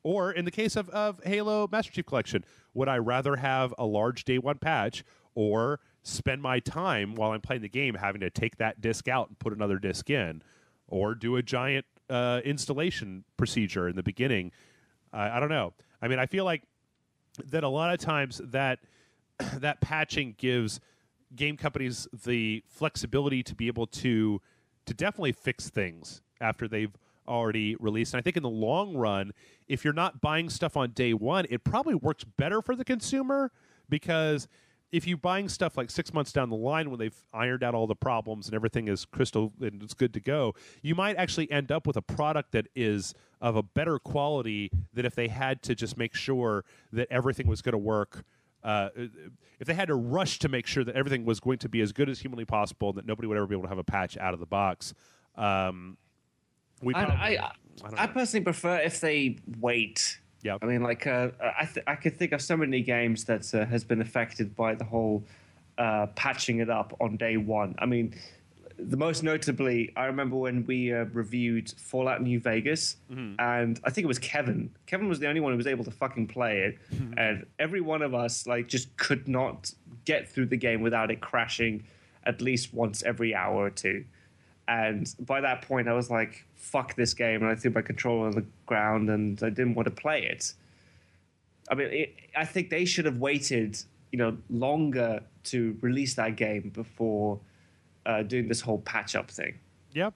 Or in the case of Halo Master Chief Collection, would I rather have a large day one patch, or spend my time while I'm playing the game having to take that disc out and put another disc in, or do a giant installation procedure in the beginning? I don't know. I mean, I feel like that a lot of times that patching gives game companies the flexibility to be able to definitely fix things after they've already released. And I think in the long run, if you're not buying stuff on day one, it probably works better for the consumer, because if you're buying stuff like 6 months down the line when they've ironed out all the problems and everything is crystal and it's good to go, you might actually end up with a product that is of a better quality than if they had to just make sure that everything was going to work. If they had to rush to make sure that everything was going to be as good as humanly possible and that nobody would ever be able to have a patch out of the box. I personally prefer if they wait. Yep. I mean, like, I could think of so many games that has been affected by the whole patching it up on day one. I mean, the most notably, I remember when we reviewed Fallout New Vegas, and I think it was Kevin. Kevin was the only one who was able to fucking play it, and every one of us like just could not get through the game without it crashing at least once every hour or two. And by that point, I was like, fuck this game. And I threw my controller on the ground and I didn't want to play it. I mean, I think they should have waited longer to release that game before doing this whole patch up thing. Yeah,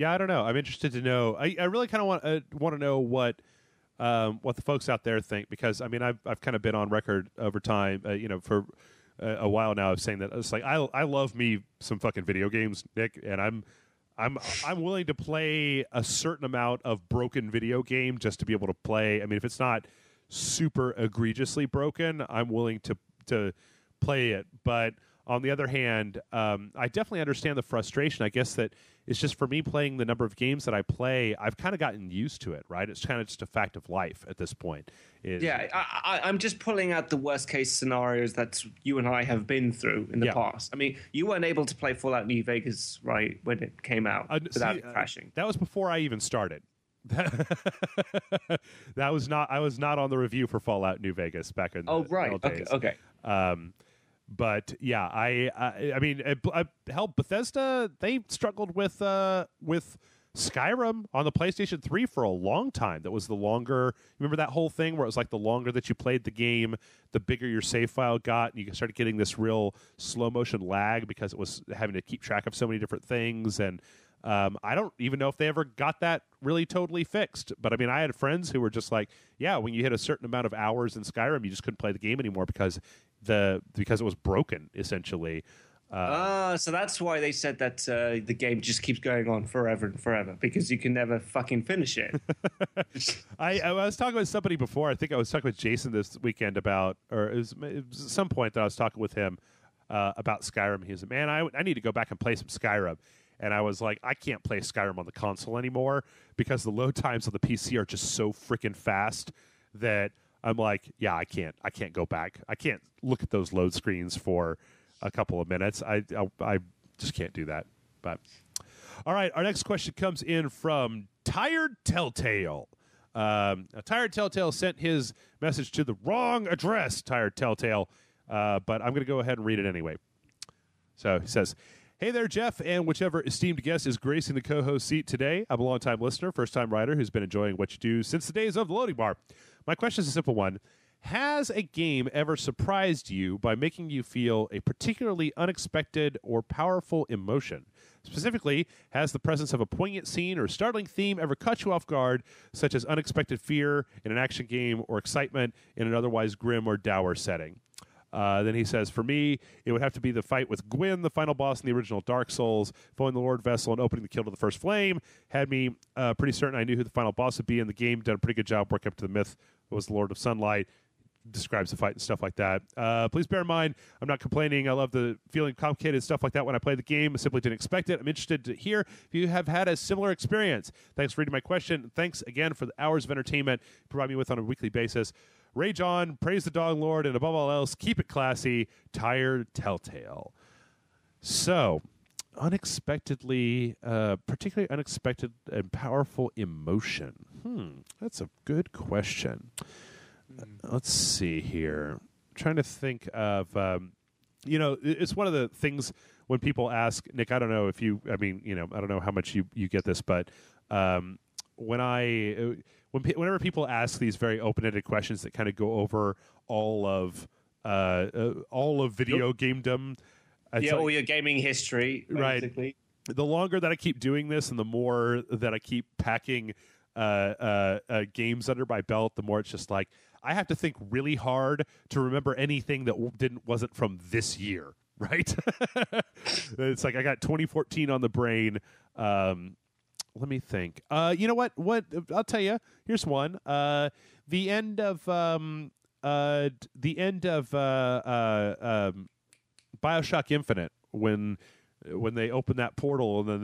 I don't know. I'm interested to know. I really kind of want to know what the folks out there think, because I mean I've kind of been on record over time, for a while now, of saying that it's like I love me some fucking video games, Nick, and I'm willing to play a certain amount of broken video game just to be able to play. I mean, if it's not super egregiously broken, I'm willing to play it. But on the other hand, I definitely understand the frustration. I guess that it's just for me, playing the number of games that I play, I've kind of gotten used to it, right? It's kind of just a fact of life at this point. I'm just pulling out the worst case scenarios that you and I have been through in the past. I mean, you weren't able to play Fallout New Vegas, right, when it came out without it crashing. That was before I even started. I was not on the review for Fallout New Vegas back in the old days. Okay. But yeah, I mean, hell, Bethesda, they struggled with Skyrim on the PlayStation 3 for a long time. That was the longer. Remember that whole thing where it was like the longer that you played the game, the bigger your save file got, and you started getting this real slow motion lag because it was having to keep track of so many different things. And I don't even know if they ever got that really totally fixed. But I mean, I had friends who were just like, yeah, when you hit a certain amount of hours in Skyrim, you just couldn't play the game anymore because it was broken, essentially. So that's why they said that the game just keeps going on forever and forever, because you can never fucking finish it. I was talking with somebody before. I think I was talking with Jason this weekend about, or it was some point that I was talking with him about Skyrim. He was like, man, I need to go back and play some Skyrim. And I was like, I can't play Skyrim on the console anymore because the load times on the PC are just so freaking fast that I'm like, yeah, I can't go back. I can't look at those load screens for a couple of minutes. I just can't do that. But all right, our next question comes in from Tired Telltale. Tired Telltale sent his message to the wrong address, Tired Telltale, but I'm going to go ahead and read it anyway. So he says, hey there, Jeff, and whichever esteemed guest is gracing the co-host seat today. I'm a long-time listener, first-time writer who's been enjoying what you do since the days of the loading bar. My question is a simple one. Has a game ever surprised you by making you feel a particularly unexpected or powerful emotion? Specifically, has the presence of a poignant scene or startling theme ever caught you off guard, such as unexpected fear in an action game or excitement in an otherwise grim or dour setting? Then he says, for me, it would have to be the fight with Gwyn, the final boss in the original Dark Souls. Following the Lord Vessel and opening the kill to the first flame had me pretty certain I knew who the final boss would be in the game. Done a pretty good job working up to the myth. It was the Lord of Sunlight. Describes the fight and stuff like that. Please bear in mind, I'm not complaining. I love the feeling complicated stuff like that when I play the game. I simply didn't expect it. I'm interested to hear if you have had a similar experience. Thanks for reading my question. Thanks again for the hours of entertainment you provide me with on a weekly basis. Rage on, praise the dog lord, and above all else, keep it classy. Tired Telltale. So, particularly unexpected and powerful emotion. That's a good question. Let's see here. I'm trying to think of, it's one of the things when people ask, Nick, I don't know if you, I don't know how much you get this, but whenever people ask these very open-ended questions that kind of go over all of video gamedom. All your gaming history, basically. Right. The longer that I keep doing this and the more that I keep packing games under my belt, the more it's just like, I have to think really hard to remember anything that wasn't from this year, right? It's like I got 2014 on the brain. Let me think. You know what? I'll tell you. Here's one. The end of BioShock Infinite, when they open that portal and then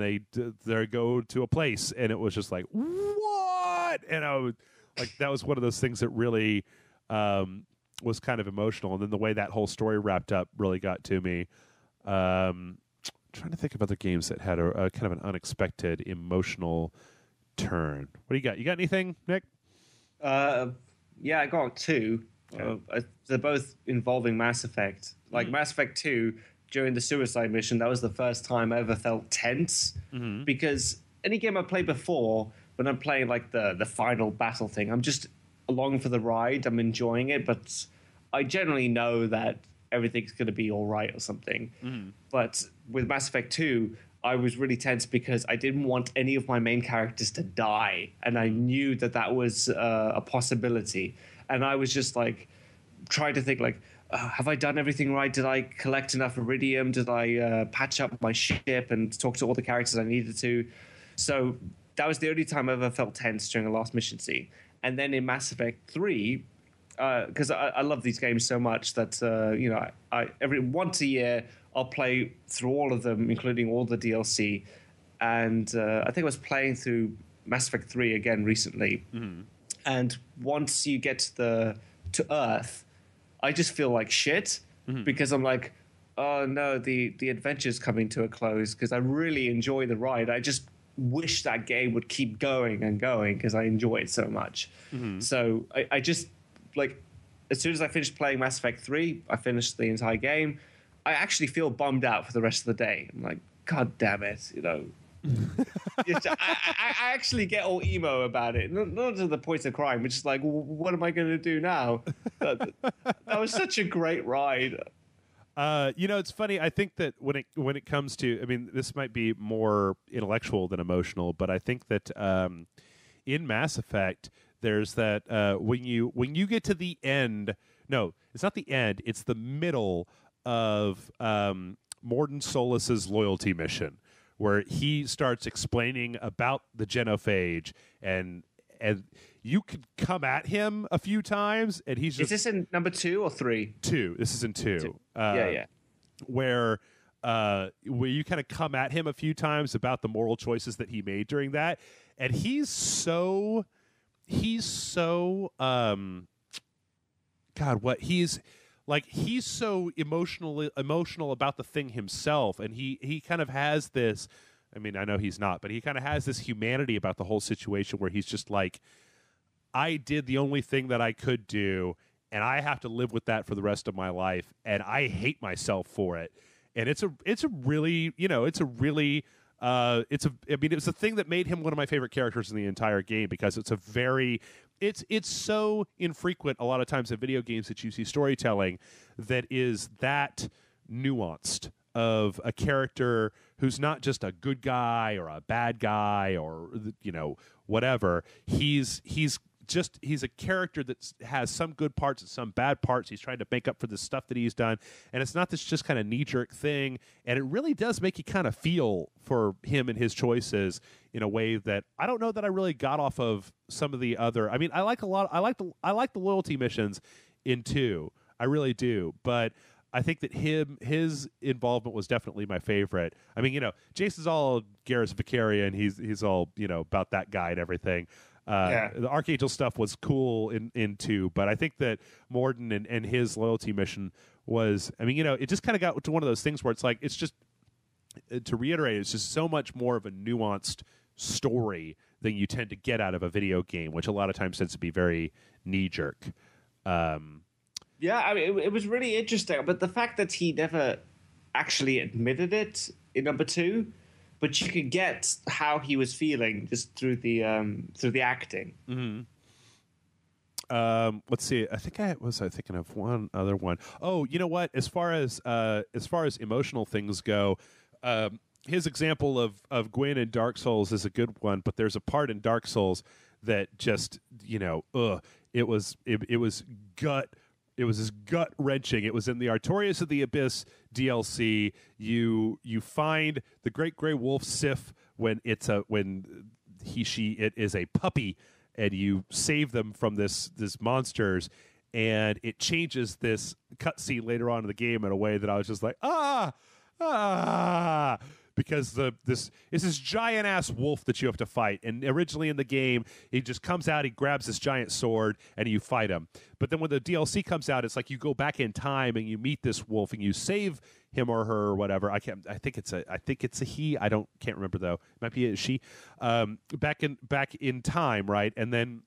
they go to a place, and it was just like, what? And I was like, that was one of those things that really was kind of emotional. And then the way that whole story wrapped up really got to me. Trying to think of other games that had a kind of an unexpected emotional turn. What do you got? You got anything, Nick? Yeah, I got two. They're both involving Mass Effect. Like Mass Effect 2, during the suicide mission, that was the first time I ever felt tense. Because any game I played before, when I'm playing like the final battle thing, I'm just along for the ride. I'm enjoying it, but I generally know that everything's going to be all right or something. Mm-hmm. But with Mass Effect 2, I was really tense because I didn't want any of my main characters to die, and I knew that was a possibility. And I was just like trying to think like, have I done everything right? Did I collect enough iridium? Did I patch up my ship and talk to all the characters I needed to? So that was the only time I ever felt tense during a last mission scene. And then in Mass Effect 3, because I love these games so much that I every once a year I'll play through all of them, including all the DLC. And I think I was playing through Mass Effect 3 again recently. Mm-hmm. And once you get to Earth, I just feel like shit because I'm like, oh no, the adventure's coming to a close because I really enjoy the ride. I just wish that game would keep going and going because I enjoy it so much. Mm-hmm. So I just, like, as soon as I finished playing Mass Effect 3, I finished the entire game. I actually feel bummed out for the rest of the day. I'm like, God damn it, I actually get all emo about it. Not to the point of crying, but just like, what am I going to do now? That was such a great ride. It's funny. I think that when it comes to, I mean, this might be more intellectual than emotional, but I think that in Mass Effect, there's that when you get to the end. No, it's not the end. It's the middle of Mordin Solis's loyalty mission, where he starts explaining about the genophage, and you could come at him a few times, and he's just... Is this in number 2 or 3? 2. This is in 2. Yeah. Where you kind of come at him a few times about the moral choices that he made during that, and he's so he's so emotional about the thing himself, and he kind of has this, I mean, I know he's not, but he kind of has this humanity about the whole situation where he's just like, I did the only thing that I could do, and I have to live with that for the rest of my life, and I hate myself for it. And it's a really it's a thing that made him one of my favorite characters in the entire game, because it's so infrequent a lot of times in video games that you see storytelling that is that nuanced, of a character who's not just a good guy or a bad guy or whatever. He's a character that has some good parts and some bad parts. He's trying to make up for the stuff that he's done, and it's not this just kind of knee-jerk thing. And it really does make you kind of feel for him and his choices in a way that I don't know that I really got off of some of the other. I mean, I like the loyalty missions in 2. I really do, but I think that his involvement was definitely my favorite. I mean, Jason's all Garrus Vicarian. He's all about that guy and everything. The Archangel stuff was cool in 2, but I think that Mordin and his loyalty mission was, I mean, it just kind of got to one of those things where it's like, it's just, to reiterate, it's just so much more of a nuanced story than you tend to get out of a video game, which a lot of times tends to be very knee-jerk. Yeah, I mean, it was really interesting, but the fact that he never actually admitted it in number 2, but you could get how he was feeling just through the acting. Mm-hmm. Let's see. I think I was thinking of one other one. Oh, you know what? As far as emotional things go, his example of Gwyn in Dark Souls is a good one. But there's a part in Dark Souls that just it was gut. It was as gut wrenching. It was in the Artorias of the Abyss DLC. You find the Great Grey Wolf Sif when it is a puppy, and you save them from this monsters, and it changes this cutscene later on in the game in a way that I was just like because this is this giant ass wolf that you have to fight. And originally in the game, he just comes out, he grabs this giant sword, and you fight him. But then when the DLC comes out, it's like you go back in time and you meet this wolf and you save him or her or whatever. I think it's a he. Can't remember though. It might be a she. Back in time, right? And then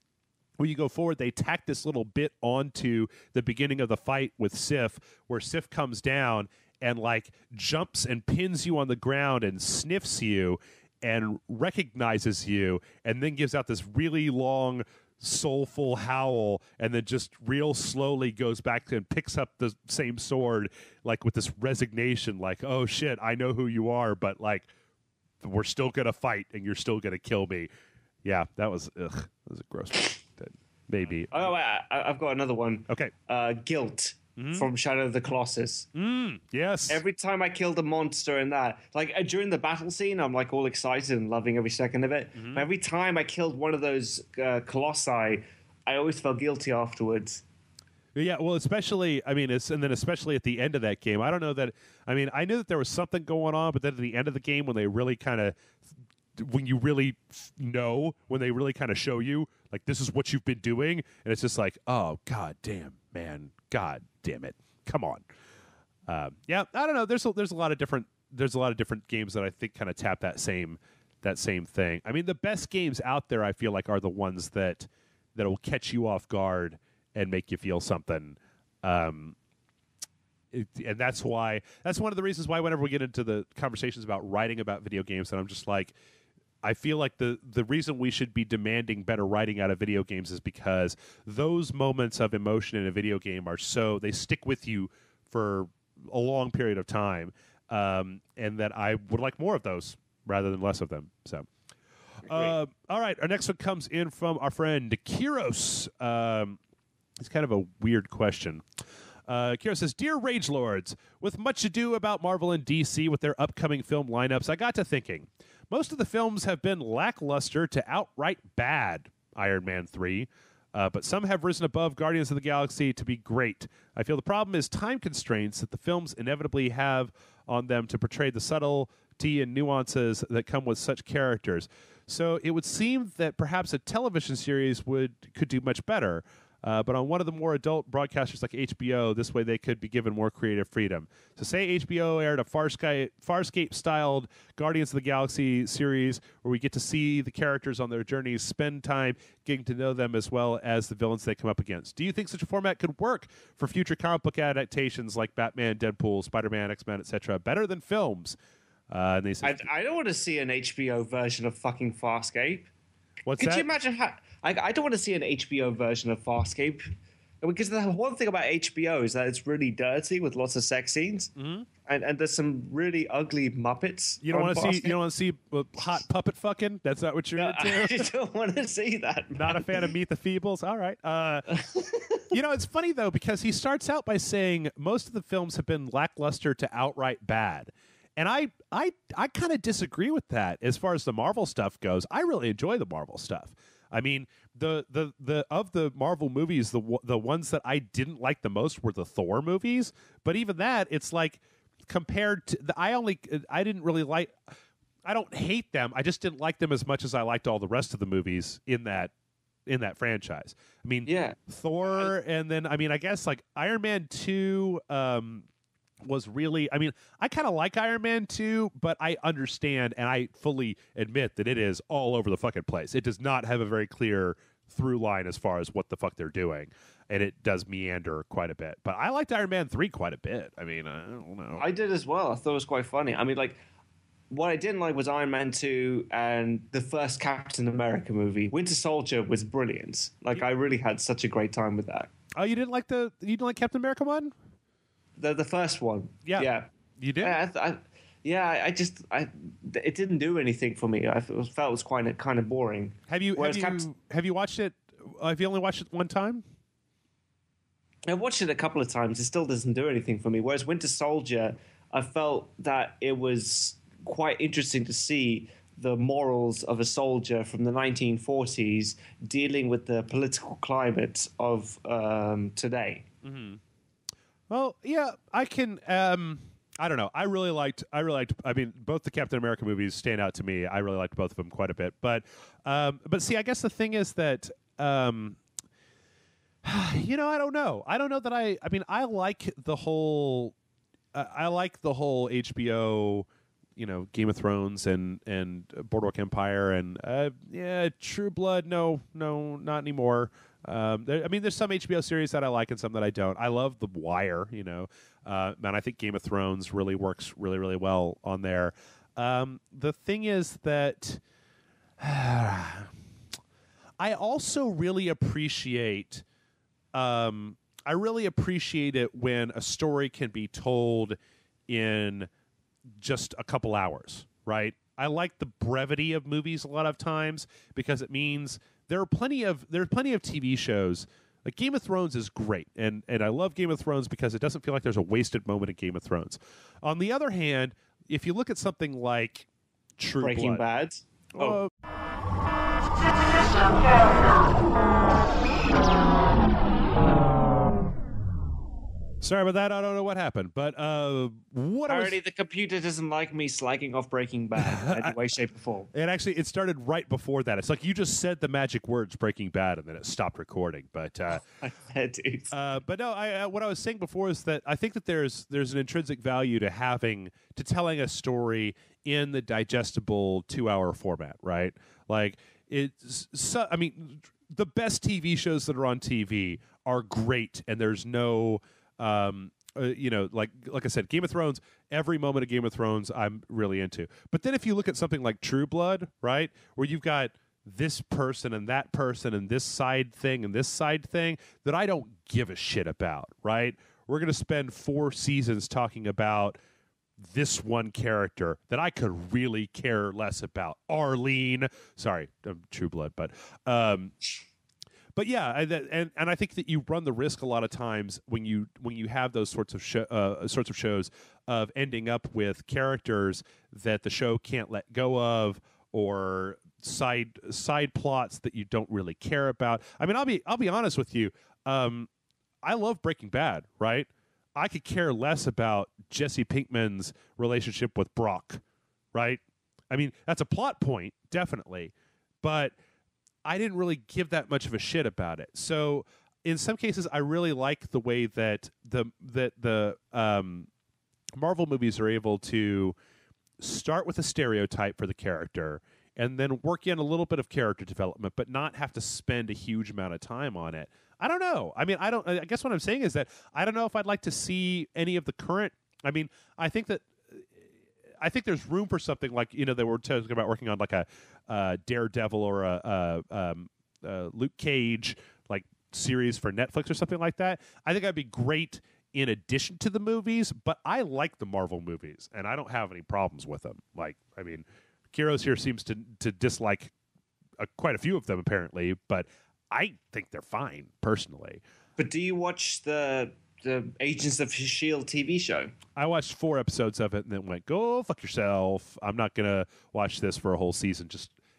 when you go forward, they tack this little bit onto the beginning of the fight with Sif, where Sif comes down and like jumps and pins you on the ground and sniffs you and recognizes you, and then gives out this really long soulful howl, and then just real slowly goes back and picks up the same sword, like with this resignation, like, oh shit, I know who you are, but like we're still gonna fight and you're still gonna kill me. Yeah, that was a gross one. Maybe. Oh, I've got another one. Okay. Guilt from Shadow of the Colossus. Yes. Every time I killed a monster in that, like during the battle scene, I'm like all excited and loving every second of it. But every time I killed one of those colossi, I always felt guilty afterwards. Yeah, well, especially, I mean, and then especially at the end of that game. I don't know that, I mean, I knew that there was something going on, but then at the end of the game when they really kind of, when you really know, when they really kind of show you, like, this is what you've been doing, and it's just like, oh, god damn, man, god damn it, come on. Yeah, I don't know. There's a lot of different games that I think kind of tap that same thing. I mean, the best games out there, I feel like, are the ones that will catch you off guard and make you feel something. And that's one of the reasons why whenever we get into the conversations about writing about video games, that I'm just like, I feel like the reason we should be demanding better writing out of video games is because those moments of emotion in a video game they stick with you for a long period of time, and that I would like more of those rather than less of them. So, all right, our next one comes in from our friend Kiros. It's kind of a weird question. Kira says, Dear Rage Lords, with much ado about Marvel and DC with their upcoming film lineups, I got to thinking. Most of the films have been lackluster to outright bad, Iron Man 3, but some have risen above Guardians of the Galaxy to be great. I feel the problem is time constraints that the films inevitably have on them to portray the subtlety and nuances that come with such characters. So it would seem that perhaps a television series could do much better. But on one of the more adult broadcasters like HBO, this way they could be given more creative freedom. So say HBO aired a Farscape-styled Guardians of the Galaxy series where we get to see the characters on their journeys, spend time getting to know them as well as the villains they come up against. Do you think such a format could work for future comic book adaptations like Batman, Deadpool, Spider-Man, X-Men, etc., better than films? And they said, I don't want to see an HBO version of fucking Farscape. What's that? Could you imagine how... I don't want to see an HBO version of Farscape, because the one thing about HBO is that it's really dirty with lots of sex scenes, and there's some really ugly Muppets. You don't want to see hot puppet fucking? That's not what you're into? I don't want to see that, man. Not a fan of Meet the Feebles? All right. It's funny, though, because he starts out by saying most of the films have been lackluster to outright bad. And I kind of disagree with that as far as the Marvel stuff goes. I really enjoy the Marvel stuff. I mean, the of the Marvel movies, the ones that I didn't like the most were the Thor movies. But even that, it's like compared to I didn't really like. I don't hate them. I just didn't like them as much as I liked all the rest of the movies in that franchise. I mean, yeah, Thor, and then I mean, I guess like Iron Man 2. Was really, I mean, I kind of like Iron Man 2, but I understand and I fully admit that it is all over the fucking place. It does not have a very clear through line as far as what the fuck they're doing, and it does meander quite a bit. But I liked Iron Man 3 quite a bit. I mean, I don't know. I did as well. I thought it was quite funny. I mean, like, what I didn't like was Iron Man 2 and the first Captain America movie. Winter Soldier was brilliant. Like, I really had such a great time with that. Oh, you didn't like Captain America one? The first one. Yeah. You did? It didn't do anything for me. I felt it was kind of boring. Have you watched it? Have you only watched it one time? I watched it a couple of times. It still doesn't do anything for me. Whereas Winter Soldier, I felt that it was quite interesting to see the morals of a soldier from the 1940s dealing with the political climate of today. Mm-hmm. Well, yeah, I can. I don't know. I really liked. I mean, both the Captain America movies stand out to me. I really liked both of them quite a bit. But see, I guess the thing is that, I don't know. I don't know that I mean, I like the whole. I like the whole HBO, Game of Thrones and Boardwalk Empire and True Blood. No, not anymore. There's some HBO series that I like and some that I don't. I love The Wire, and I think Game of Thrones really works really, really well on there. The thing is that I also really appreciate it when a story can be told in just a couple hours, right? I like the brevity of movies a lot of times because it means there are plenty of TV shows. Like Game of Thrones is great, and I love Game of Thrones because it doesn't feel like there's a wasted moment in Game of Thrones. On the other hand, if you look at something like True Breaking Blood, Bad. Oh. Sorry about that. I don't know what happened, but apparently the computer doesn't like me slagging off Breaking Bad in any way, shape, or form. It started right before that. It's like you just said the magic words "Breaking Bad" and then it stopped recording. But but no, what I was saying before is that I think that there's an intrinsic value to telling a story in the digestible 2-hour format, right? Like I mean, the best TV shows that are on TV are great, and there's no. Like I said, Game of Thrones, every moment of Game of Thrones I'm really into. But then if you look at something like True Blood, right, where you've got this person and that person and this side thing and this side thing that I don't give a shit about, right? We're going to spend 4 seasons talking about this one character that I could really care less about. Arlene. Sorry, True Blood, but yeah, and I think that you run the risk a lot of times when you have those sorts of shows of ending up with characters that the show can't let go of, or side plots that you don't really care about. I mean, I'll be honest with you. I love Breaking Bad, right? I could care less about Jesse Pinkman's relationship with Brock, right? I mean, that's a plot point, definitely, but I didn't really give that much of a shit about it. So in some cases, I really like the way that the Marvel movies are able to start with a stereotype for the character and then work in a little bit of character development, but not have to spend a huge amount of time on it. I don't know. I mean, I guess what I'm saying is that I don't know if I'd like to see any of the current. I mean, I think there's room for something like, they were talking about working on like a Daredevil or a Luke Cage like series for Netflix or something like that. I think that'd be great in addition to the movies, but I like the Marvel movies and I don't have any problems with them. Like, I mean, Kiros here seems to dislike quite a few of them apparently, but I think they're fine personally. But do you watch the Agents of S.H.I.E.L.D. TV show? I watched 4 episodes of it and then went, go fuck yourself. I'm not going to watch this for a whole season.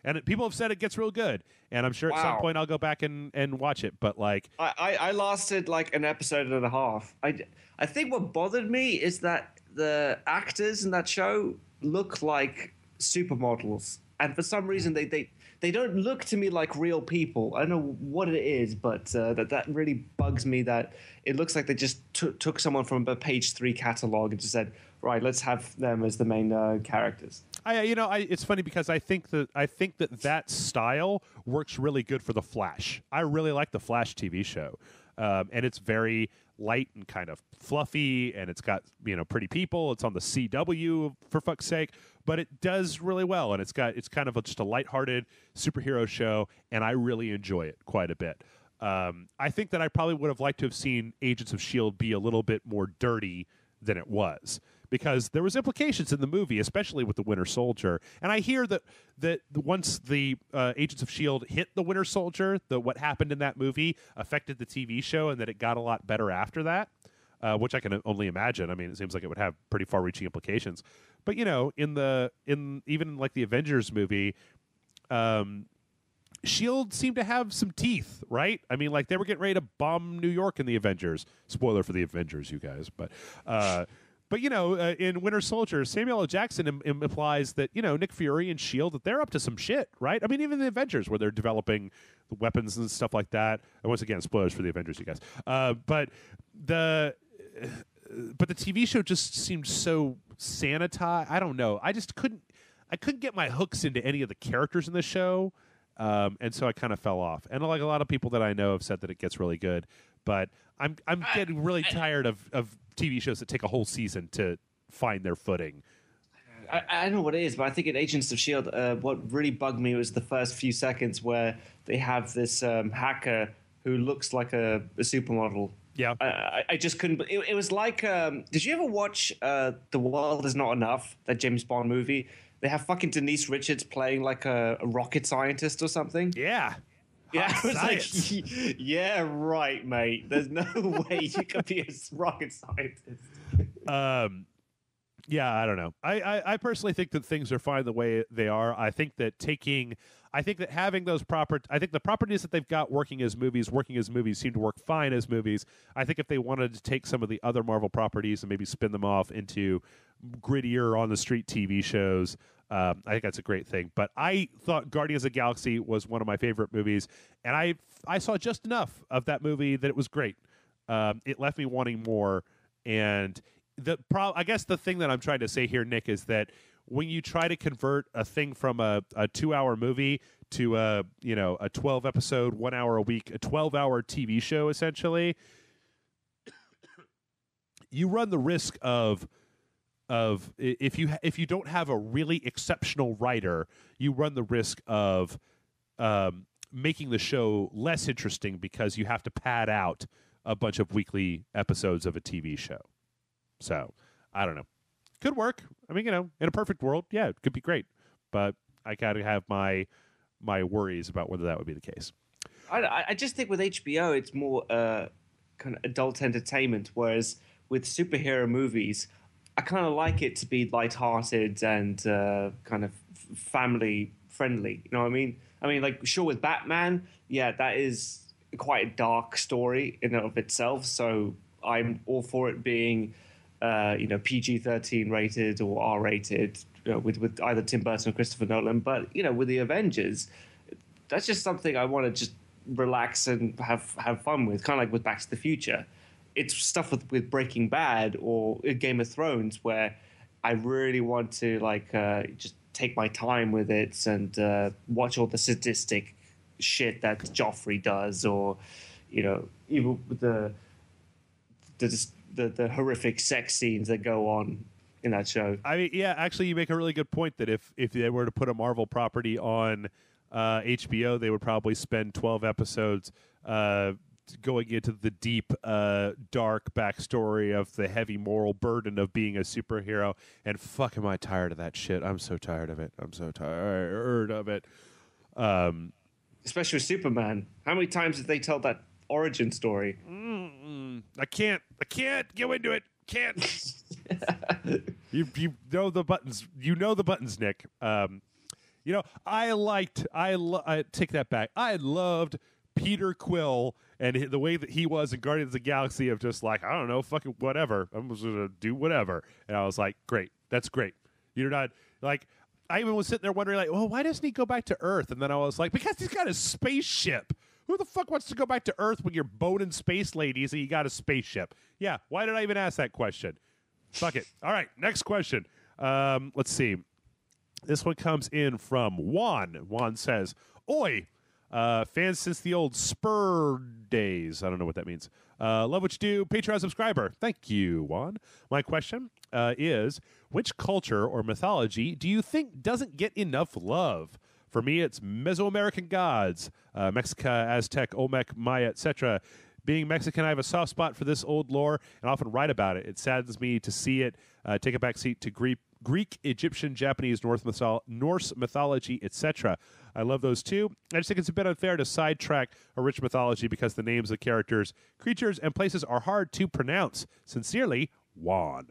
And people have said it gets real good. And I'm sure at some point I'll go back and watch it. But like, I lasted like an episode and a half. I think what bothered me is that the actors in that show look like supermodels. And for some reason, they don't look to me like real people. I don't know what it is, but that really bugs me that it looks like they just took someone from a page 3 catalog and just said, right, let's have them as the main characters. It's funny because I think that style works really good for The Flash. I really like The Flash TV show. And it's very light and kind of fluffy, and it's got pretty people. It's on the CW for fuck's sake, but it does really well, and it's kind of just a lighthearted superhero show, and I really enjoy it quite a bit. I think that I probably would have liked to have seen Agents of S.H.I.E.L.D. be a little bit more dirty than it was, because there was implications in the movie, especially with the Winter Soldier. And I hear that once the Agents of S.H.I.E.L.D. hit the Winter Soldier, what happened in that movie affected the TV show, and that it got a lot better after that, which I can only imagine. I mean, it seems like it would have pretty far-reaching implications. But in even like the Avengers movie, S.H.I.E.L.D. seemed to have some teeth, right? I mean, like they were getting ready to bomb New York in the Avengers. Spoiler for the Avengers, you guys, but. But, in Winter Soldier, Samuel L. Jackson implies that, Nick Fury and S.H.I.E.L.D., that they're up to some shit, right? I mean, even the Avengers, where they're developing the weapons and stuff like that. And once again, spoilers for the Avengers, you guys. But the TV show just seemed so sanitized. I don't know. I couldn't get my hooks into any of the characters in the show. And so I kind of fell off. And like a lot of people that I know have said that it gets really good. But I'm getting really tired of TV shows that take a whole season to find their footing. I don't know what it is, but I think in Agents of S.H.I.E.L.D., what really bugged me was the first few seconds where they have this hacker who looks like a supermodel. Yeah. I just couldn't. It was like, did you ever watch The World Is Not Enough, that James Bond movie? They have fucking Denise Richards playing like a rocket scientist or something. Yeah. Yeah, Hot I was science. like, yeah, right, mate. There's no way you could be a rocket scientist. Yeah, I don't know. I personally think that things are fine the way they are. I think that having those I think the properties that they've got working as movies seem to work fine as movies. I think if they wanted to take some of the other Marvel properties and maybe spin them off into grittier on the street TV shows, I think that's a great thing. But I thought Guardians of the Galaxy was one of my favorite movies, and I saw just enough of that movie that it was great. It left me wanting more, and I guess the thing that I'm trying to say here, Nick, is that when you try to convert a thing from a 2-hour movie to a 12 episode, 1 hour a week, a 12-hour TV show, essentially, you run the risk of if you don't have a really exceptional writer, you run the risk of making the show less interesting because you have to pad out a bunch of weekly episodes of a TV show. So, I don't know. Could work. I mean, in a perfect world, yeah, it could be great. But I gotta have my worries about whether that would be the case. I just think with HBO, it's more kind of adult entertainment, whereas with superhero movies, I kind of like it to be lighthearted and kind of family friendly. You know what I mean? I mean, like, sure, with Batman, yeah, that is quite a dark story in and of itself. So I'm all for it being PG-13 rated or R-rated, with either Tim Burton or Christopher Nolan. But with the Avengers, that's just something I want to just relax and have fun with, kind of like with Back to the Future. It's stuff with Breaking Bad or Game of Thrones where I really want to just take my time with it and watch all the sadistic shit that Joffrey does, or even with the horrific sex scenes that go on in that show. I mean, yeah, actually, you make a really good point that if they were to put a Marvel property on HBO, they would probably spend 12 episodes going into the deep, dark backstory of the heavy moral burden of being a superhero. And fuck, am I tired of that shit. I'm so tired of it. I'm so tired of it. Especially with Superman. How many times did they tell that origin story? I can't go into it. Can't. You know the buttons. You know the buttons, Nick. I take that back. I loved Peter Quill and the way that he was in Guardians of the Galaxy, of just like, I don't know, fucking whatever. I'm just gonna do whatever. And I was like, great. That's great. You're not like. I even was sitting there wondering, like, well, why doesn't he go back to Earth? And then I was like, because he's got a spaceship. Who the fuck wants to go back to Earth when you're boning space ladies and you got a spaceship? Yeah, why did I even ask that question? Fuck it. All right, next question. Let's see. This one comes in from Juan. Juan says, Oi, fans since the old Spur days. I don't know what that means. Love what you do. Patreon subscriber. Thank you, Juan. My question is, which culture or mythology do you think doesn't get enough love? For me, it's Mesoamerican gods, Mexica, Aztec, Olmec, Maya, etc. Being Mexican, I have a soft spot for this old lore and often write about it. It saddens me to see it take a backseat to Greek, Egyptian, Japanese, Norse mythology, etc. I love those too. I just think it's a bit unfair to sidetrack a rich mythology because the names of characters, creatures, and places are hard to pronounce. Sincerely, Juan.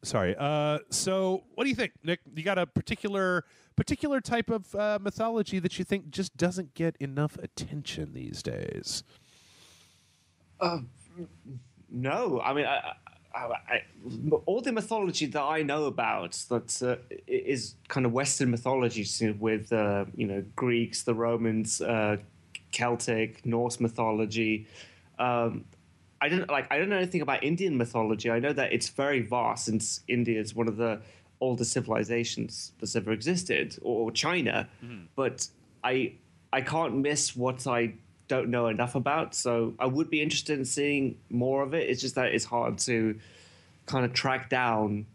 Sorry. So what do you think, Nick? You got a particular type of mythology that you think just doesn't get enough attention these days? No. I mean, all the mythology that I know about that is kind of Western mythology, with Greeks, the Romans, Celtic, Norse mythology. I don't know anything about Indian mythology. I know that it's very vast, since India is one of the oldest civilizations that's ever existed, or China. Mm-hmm. But I can't miss what I don't know enough about. So I would be interested in seeing more of it. It's just that it's hard to kind of track down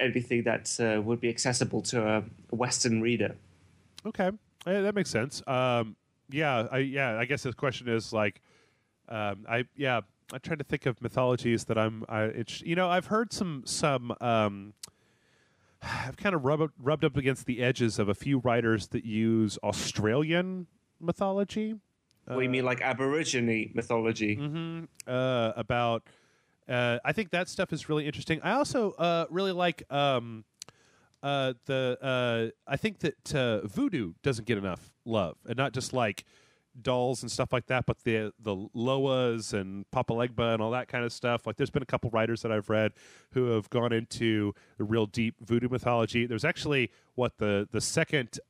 anything that would be accessible to a Western reader. Okay, that makes sense. I guess the question is like, I'm trying to think of mythologies that I've heard some I've kind of rubbed up against the edges of a few writers that use Australian mythology. What do you mean, like Aborigine mythology? Mm-hmm. I think that stuff is really interesting. I also really like I think that voodoo doesn't get enough love, and not just like dolls and stuff like that, but the Loas and Papa Legba and all that kind of stuff. Like, there's been a couple writers that I've read who have gone into the real deep voodoo mythology. There's actually the second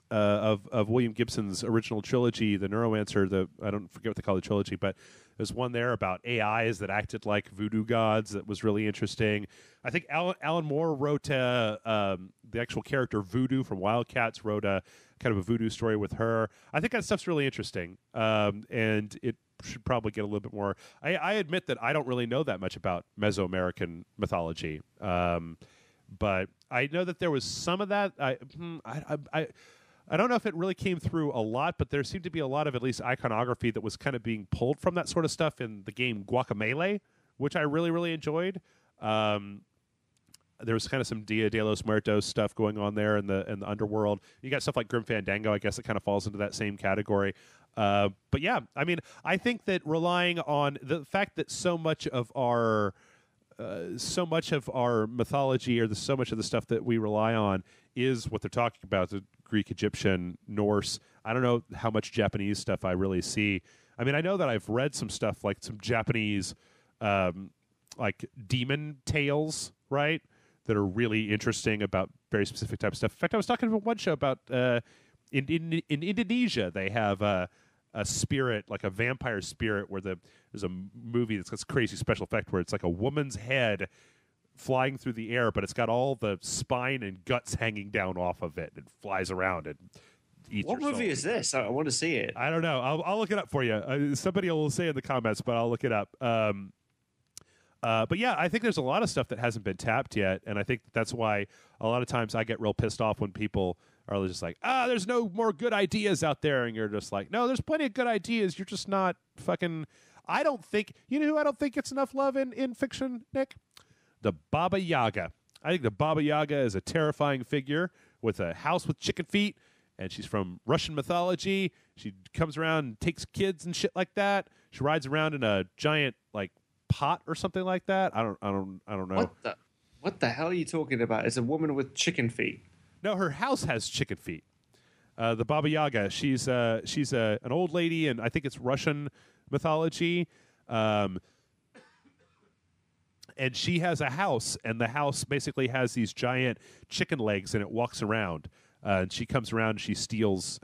of William Gibson's original trilogy, the Neuromancer. I don't forget what they call the trilogy, but there's one there about AIs that acted like voodoo gods that was really interesting. I think Alan Moore wrote the actual character Voodoo from Wildcats, wrote a kind of a voodoo story with her. I think that stuff's really interesting, and it should probably get a little bit more. I admit that I don't really know that much about Mesoamerican mythology, but I know that there was some of that. I don't know if it really came through a lot, but there seemed to be a lot of at least iconography that was kind of being pulled from that sort of stuff in the game Guacamelee, which I really, really enjoyed. There was kind of some Dia de los Muertos stuff going on there in the underworld. You got stuff like Grim Fandango, I guess, that kind of falls into that same category. But yeah, I mean, I think that relying on the fact that so much of our mythology, or so much of the stuff that we rely on, is what they're talking about: the Greek, Egyptian, Norse. I don't know how much Japanese stuff I really see. I mean, I know that I've read some stuff, like some Japanese, like demon tales, right, that are really interesting about very specific type of stuff. In fact, I was talking about one show about in Indonesia, they have a spirit, like a vampire spirit, where there's a movie that's got this crazy special effect where it's like a woman's head flying through the air, but it's got all the spine and guts hanging down off of it, and flies around and eats What your movie soul. is this? I want to see it. I don't know. I'll look it up for you. Somebody will say in the comments, but I'll look it up. But yeah, I think there's a lot of stuff that hasn't been tapped yet, and I think that's why a lot of times I get real pissed off when people are just like, there's no more good ideas out there, and you're just like, no, there's plenty of good ideas. You're just not fucking. I don't think, you know who I don't think gets enough love in fiction, Nick? The Baba Yaga. I think the Baba Yaga is a terrifying figure with a house with chicken feet, and she's from Russian mythology. She comes around and takes kids and shit like that. She rides around in a giant like pot or something like that. I don't know. What the hell are you talking about? It's a woman with chicken feet. No, her house has chicken feet. The Baba Yaga. She's an old lady, and I think it's Russian mythology. And she has a house, and the house basically has these giant chicken legs, and it walks around. And she comes around and she steals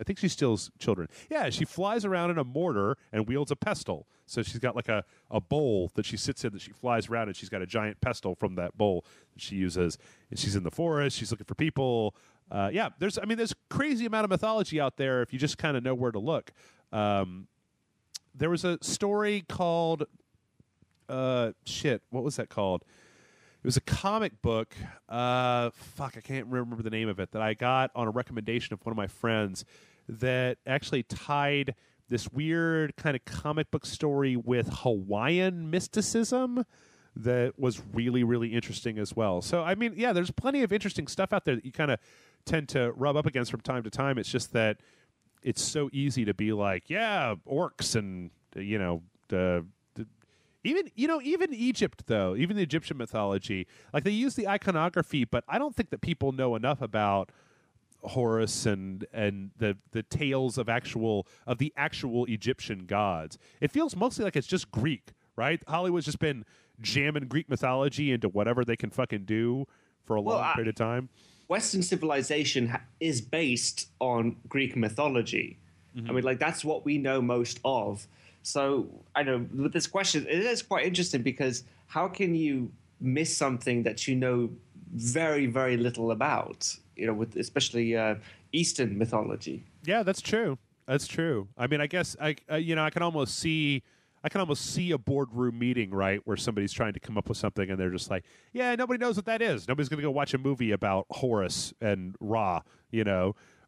children. Yeah, she flies around in a mortar and wields a pestle. So she's got like a bowl that she sits in that she flies around, and she's got a giant pestle from that bowl that she uses. And she's in the forest. She's looking for people. There's a crazy amount of mythology out there if you just kind of know where to look. There was a story called... what was that called? It was a comic book. I can't remember the name of it, that I got on a recommendation of one of my friends, that actually tied this weird kind of comic book story with Hawaiian mysticism that was really, really interesting as well. So, I mean, yeah, there's plenty of interesting stuff out there that you kind of tend to rub up against from time to time. It's just that it's so easy to be like, yeah, orcs and, even Egypt, though, even the Egyptian mythology, like, they use the iconography, but I don't think that people know enough about Horus and the tales of the actual Egyptian gods. It feels mostly like it's just Greek, right? Hollywood's just been jamming Greek mythology into whatever they can fucking do for a long period of time. Western civilization is based on Greek mythology. Mm-hmm. I mean, like, that's what we know most of. So, I know with this question, it is quite interesting, because how can you miss something that you know very, very little about, with especially Eastern mythology? Yeah, that's true. That's true. I mean, I guess I can almost see I can almost see a boardroom meeting, right, where somebody's trying to come up with something, and they're just like, "Yeah, nobody knows what that is. Nobody's going to go watch a movie about Horus and Ra,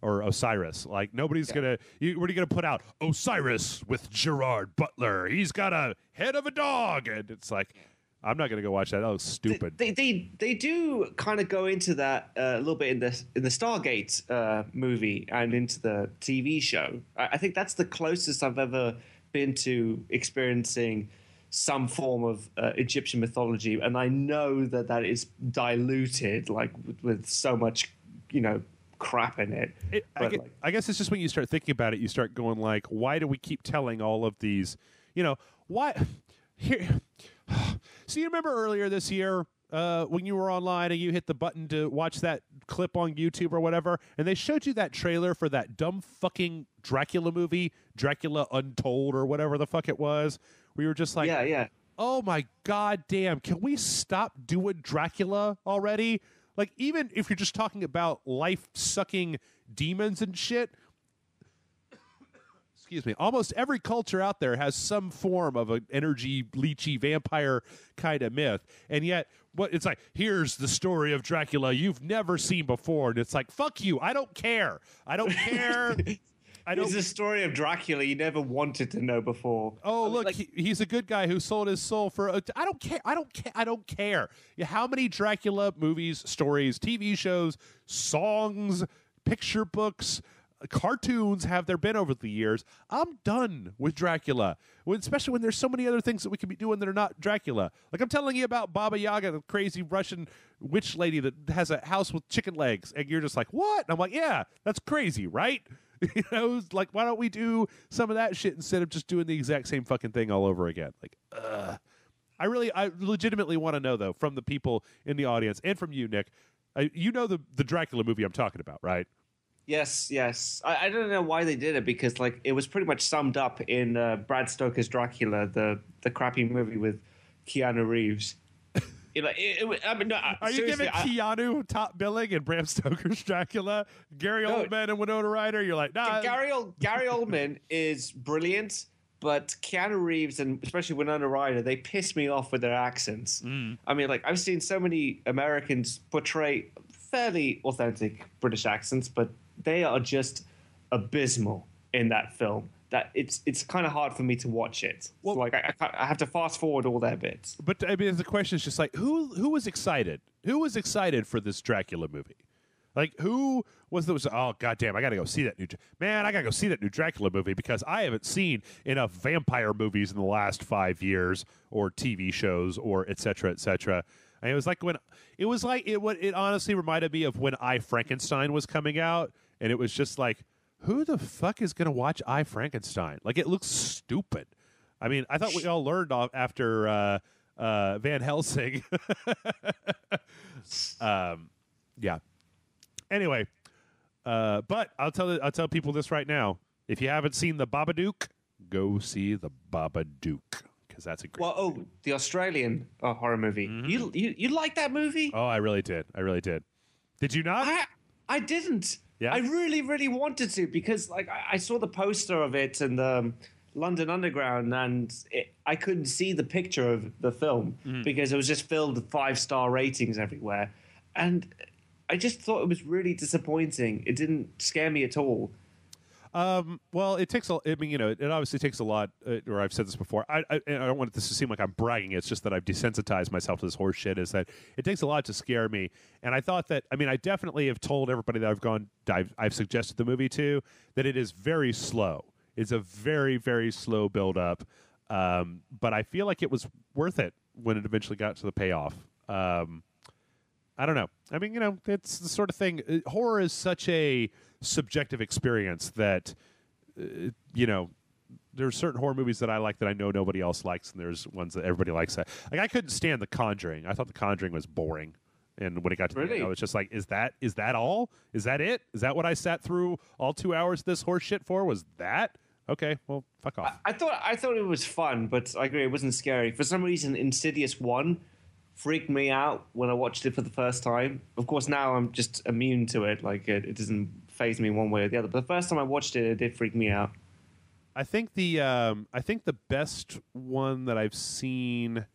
or Osiris. Like nobody's gonna. What are you gonna put out? Osiris with Gerard Butler. He's got a head of a dog, and it's like, I'm not gonna go watch that. That was stupid. They do kind of go into that a little bit in the Stargate movie and into the TV show. I think that's the closest I've ever been to experiencing some form of Egyptian mythology, and I know that is diluted like with so much, crap in it. I guess it's just when you start thinking about it, you start going like, why do we keep telling all of these? Why here? So you remember earlier this year when you were online and you hit the button to watch that clip on YouTube or whatever, and they showed you that trailer for that dumb fucking Dracula movie, Dracula Untold or whatever the fuck it was. We were just like, yeah. Oh my god damn, can we stop doing Dracula already? Like, even if you're just talking about life-sucking demons and shit, excuse me, almost every culture out there has some form of an energy leechy vampire kind of myth. And yet, it's like, here's the story of Dracula you've never seen before. And it's like, fuck you, I don't care. I don't care. It's the story of Dracula you never wanted to know before. Oh, look, he's a good guy who sold his soul for. I don't care. I don't care. How many Dracula movies, stories, TV shows, songs, picture books, cartoons have there been over the years? I'm done with Dracula, especially when there's so many other things that we could be doing that are not Dracula. Like I'm telling you about Baba Yaga, the crazy Russian witch lady that has a house with chicken legs, and you're just like, what? And I'm like, yeah, that's crazy, right? Like, why don't we do some of that shit instead of just doing the exact same fucking thing all over again? Like, I legitimately want to know, though, from the people in the audience and from you, Nick, the Dracula movie I'm talking about, right? Yes. I don't know why they did it, because like it was pretty much summed up in Brad Stoker's Dracula, the crappy movie with Keanu Reeves. Are you giving Keanu top billing and Bram Stoker's Dracula, Gary Oldman and Winona Ryder? You're like, nah. Gary Oldman is brilliant, but Keanu Reeves and especially Winona Ryder, they piss me off with their accents. I mean, like I've seen so many Americans portray fairly authentic British accents, but they are just abysmal in that film. That it's kind of hard for me to watch it. Well, so like I have to fast forward all their bits. But I mean, the question is just like, who was excited? Who was excited for this Dracula movie? Like, who was those? Oh goddamn! I gotta go see that I gotta go see that new Dracula movie because I haven't seen enough vampire movies in the last 5 years, or TV shows, or et cetera, et cetera. And it was like it honestly reminded me of when I, Frankenstein was coming out, and it was just like, who the fuck is going to watch I, Frankenstein? Like, it looks stupid. I mean, I thought we all learned after Van Helsing. Yeah. Anyway, but I'll tell people this right now. If you haven't seen The Babadook, go see The Babadook, because that's a great movie. The Australian horror movie. Mm-hmm. You like that movie? Oh, I really did. Did you not? I didn't. Yeah? I really, really wanted to, because like I saw the poster of it in the London Underground, and I couldn't see the picture of the film because it was just filled with 5-star ratings everywhere. And I just thought it was really disappointing. It didn't scare me at all. Well, it obviously takes a lot, or I've said this before. I don't want this to seem like I'm bragging. It's just that I've desensitized myself to this horse shit, is that it takes a lot to scare me. And I thought that, I definitely have told everybody that I've suggested the movie to, that it is very slow. It's a very, very slow build up. But I feel like it was worth it when it eventually got to the payoff. I don't know. It's the sort of thing. Horror is such a subjective experience that, there's certain horror movies that I like that I know nobody else likes, and there's ones that everybody likes. Like, I couldn't stand The Conjuring. I thought The Conjuring was boring. And when it got to the end, I was just like, is that all? Is that it? Is that what I sat through all 2 hours of this horse shit for? Was that? Okay, well, fuck off. I thought it was fun, but I agree, it wasn't scary. For some reason, Insidious 1 freaked me out when I watched it for the first time. Of course, now I'm just immune to it. Like, it doesn't faze me one way or the other. But the first time I watched it, it did freak me out. I think the best one that I've seen.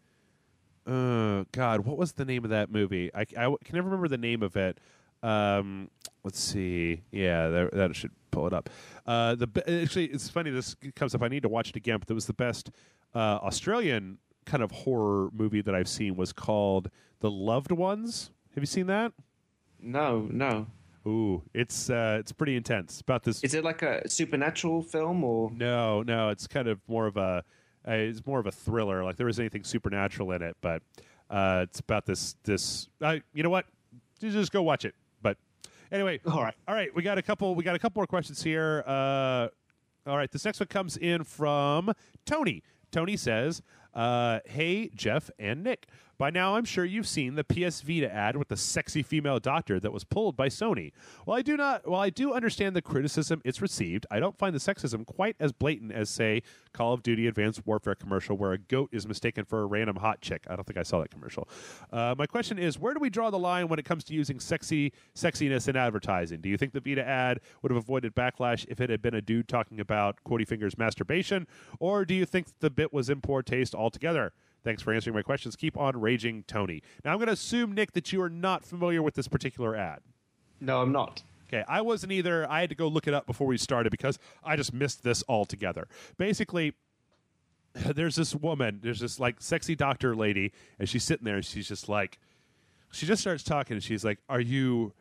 God, what was the name of that movie? I can never remember the name of it. Let's see. Yeah, that should pull it up. Actually, it's funny. This comes up. I need to watch it again. But it was the best Australian kind of horror movie that I've seen was called The Loved Ones. Have you seen that? No. Ooh, it's pretty intense. About this. Is it like a supernatural film or? No. It's kind of more of a thriller. Like there isn't anything supernatural in it, but it's about this. You know what? Just go watch it. But anyway, all right. We got a couple more questions here. All right, this next one comes in from Tony. Tony says, "Hey Jeff and Nick. By now, I'm sure you've seen the PS Vita ad with the sexy female doctor that was pulled by Sony. While I do understand the criticism it's received, I don't find the sexism quite as blatant as, say, Call of Duty Advanced Warfare commercial where a goat is mistaken for a random hot chick. I don't think I saw that commercial. My question is, where do we draw the line when it comes to using sexiness in advertising? Do you think the Vita ad would have avoided backlash if it had been a dude talking about quotey fingers masturbation, or do you think the bit was in poor taste altogether? Thanks for answering my questions. Keep on raging, Tony." Now, I'm going to assume, Nick, that you are not familiar with this particular ad. No, I'm not. Okay, I wasn't either. I had to go look it up before we started because I just missed this altogether. Basically, there's this woman, there's this like sexy doctor lady, and she's sitting there and she's just like, she just starts talking and she's like, are you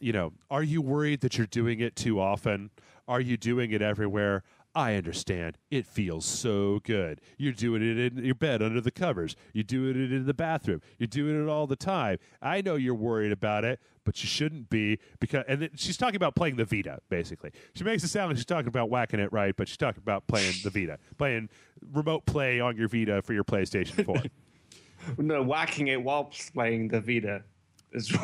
worried that you're doing it too often? Are you doing it everywhere? I understand. It feels so good. You're doing it in your bed under the covers. You're doing it in the bathroom. You're doing it all the time. I know you're worried about it, but you shouldn't be because. And then she's talking about playing the Vita. Basically, she makes it sound like she's talking about whacking it right, but she's talking about playing the Vita, playing remote play on your Vita for your PlayStation 4. No, whacking it while playing the Vita is Yep.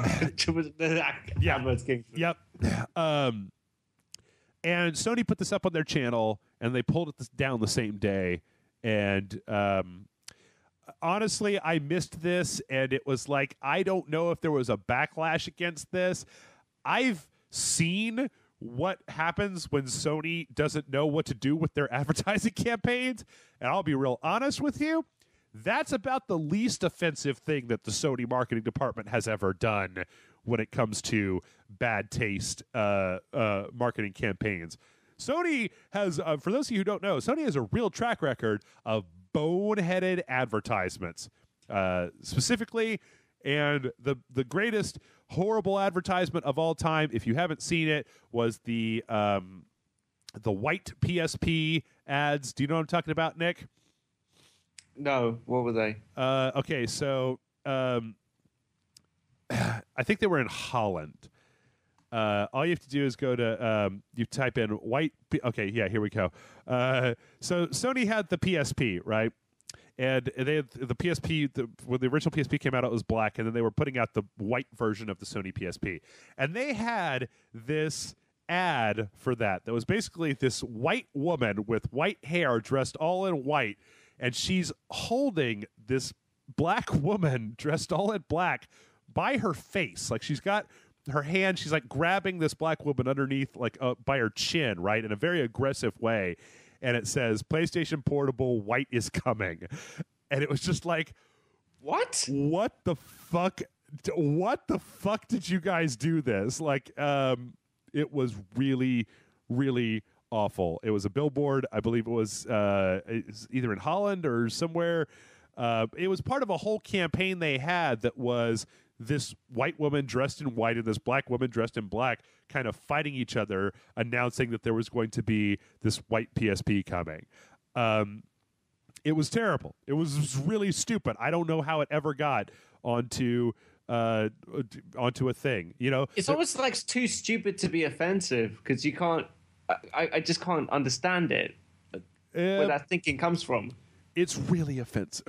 And Sony put this up on their channel, and they pulled it down the same day. And honestly, I missed this, and it was like, I don't know if there was a backlash against this. I've seen what happens when Sony doesn't know what to do with their advertising campaigns, and I'll be real honest with you. That's about the least offensive thing that the Sony marketing department has ever done when it comes to bad taste marketing campaigns. Sony has, for those of you who don't know, Sony has a real track record of boneheaded advertisements, specifically, and the greatest horrible advertisement of all time, if you haven't seen it, was the white PSP ads. Do you know what I'm talking about, Nick? No, what were they? Okay, so I think they were in Holland. All you have to do is go to you type in white. Okay, yeah, here we go. So Sony had the PSP, right? And they had the PSP. When the original PSP came out, it was black, and then they were putting out the white version of the Sony PSP. And they had this ad for that was basically this white woman with white hair dressed all in white, and she's holding this black woman dressed all in black by her face. Like she's got her hand, she's like grabbing this black woman underneath, like by her chin, right, in a very aggressive way. And it says, PlayStation Portable, white is coming. And it was just like, what the fuck? What the fuck did you guys do this? Like, it was really, really awful. It was a billboard. I believe it was either in Holland or somewhere. It was part of a whole campaign they had that was this white woman dressed in white and this black woman dressed in black kind of fighting each other, announcing that there was going to be this white PSP coming. It was terrible. It was really stupid. I don't know how it ever got onto a thing. You know, it's almost like too stupid to be offensive because you can't. I just can't understand it. Where that thinking comes from. It's really offensive.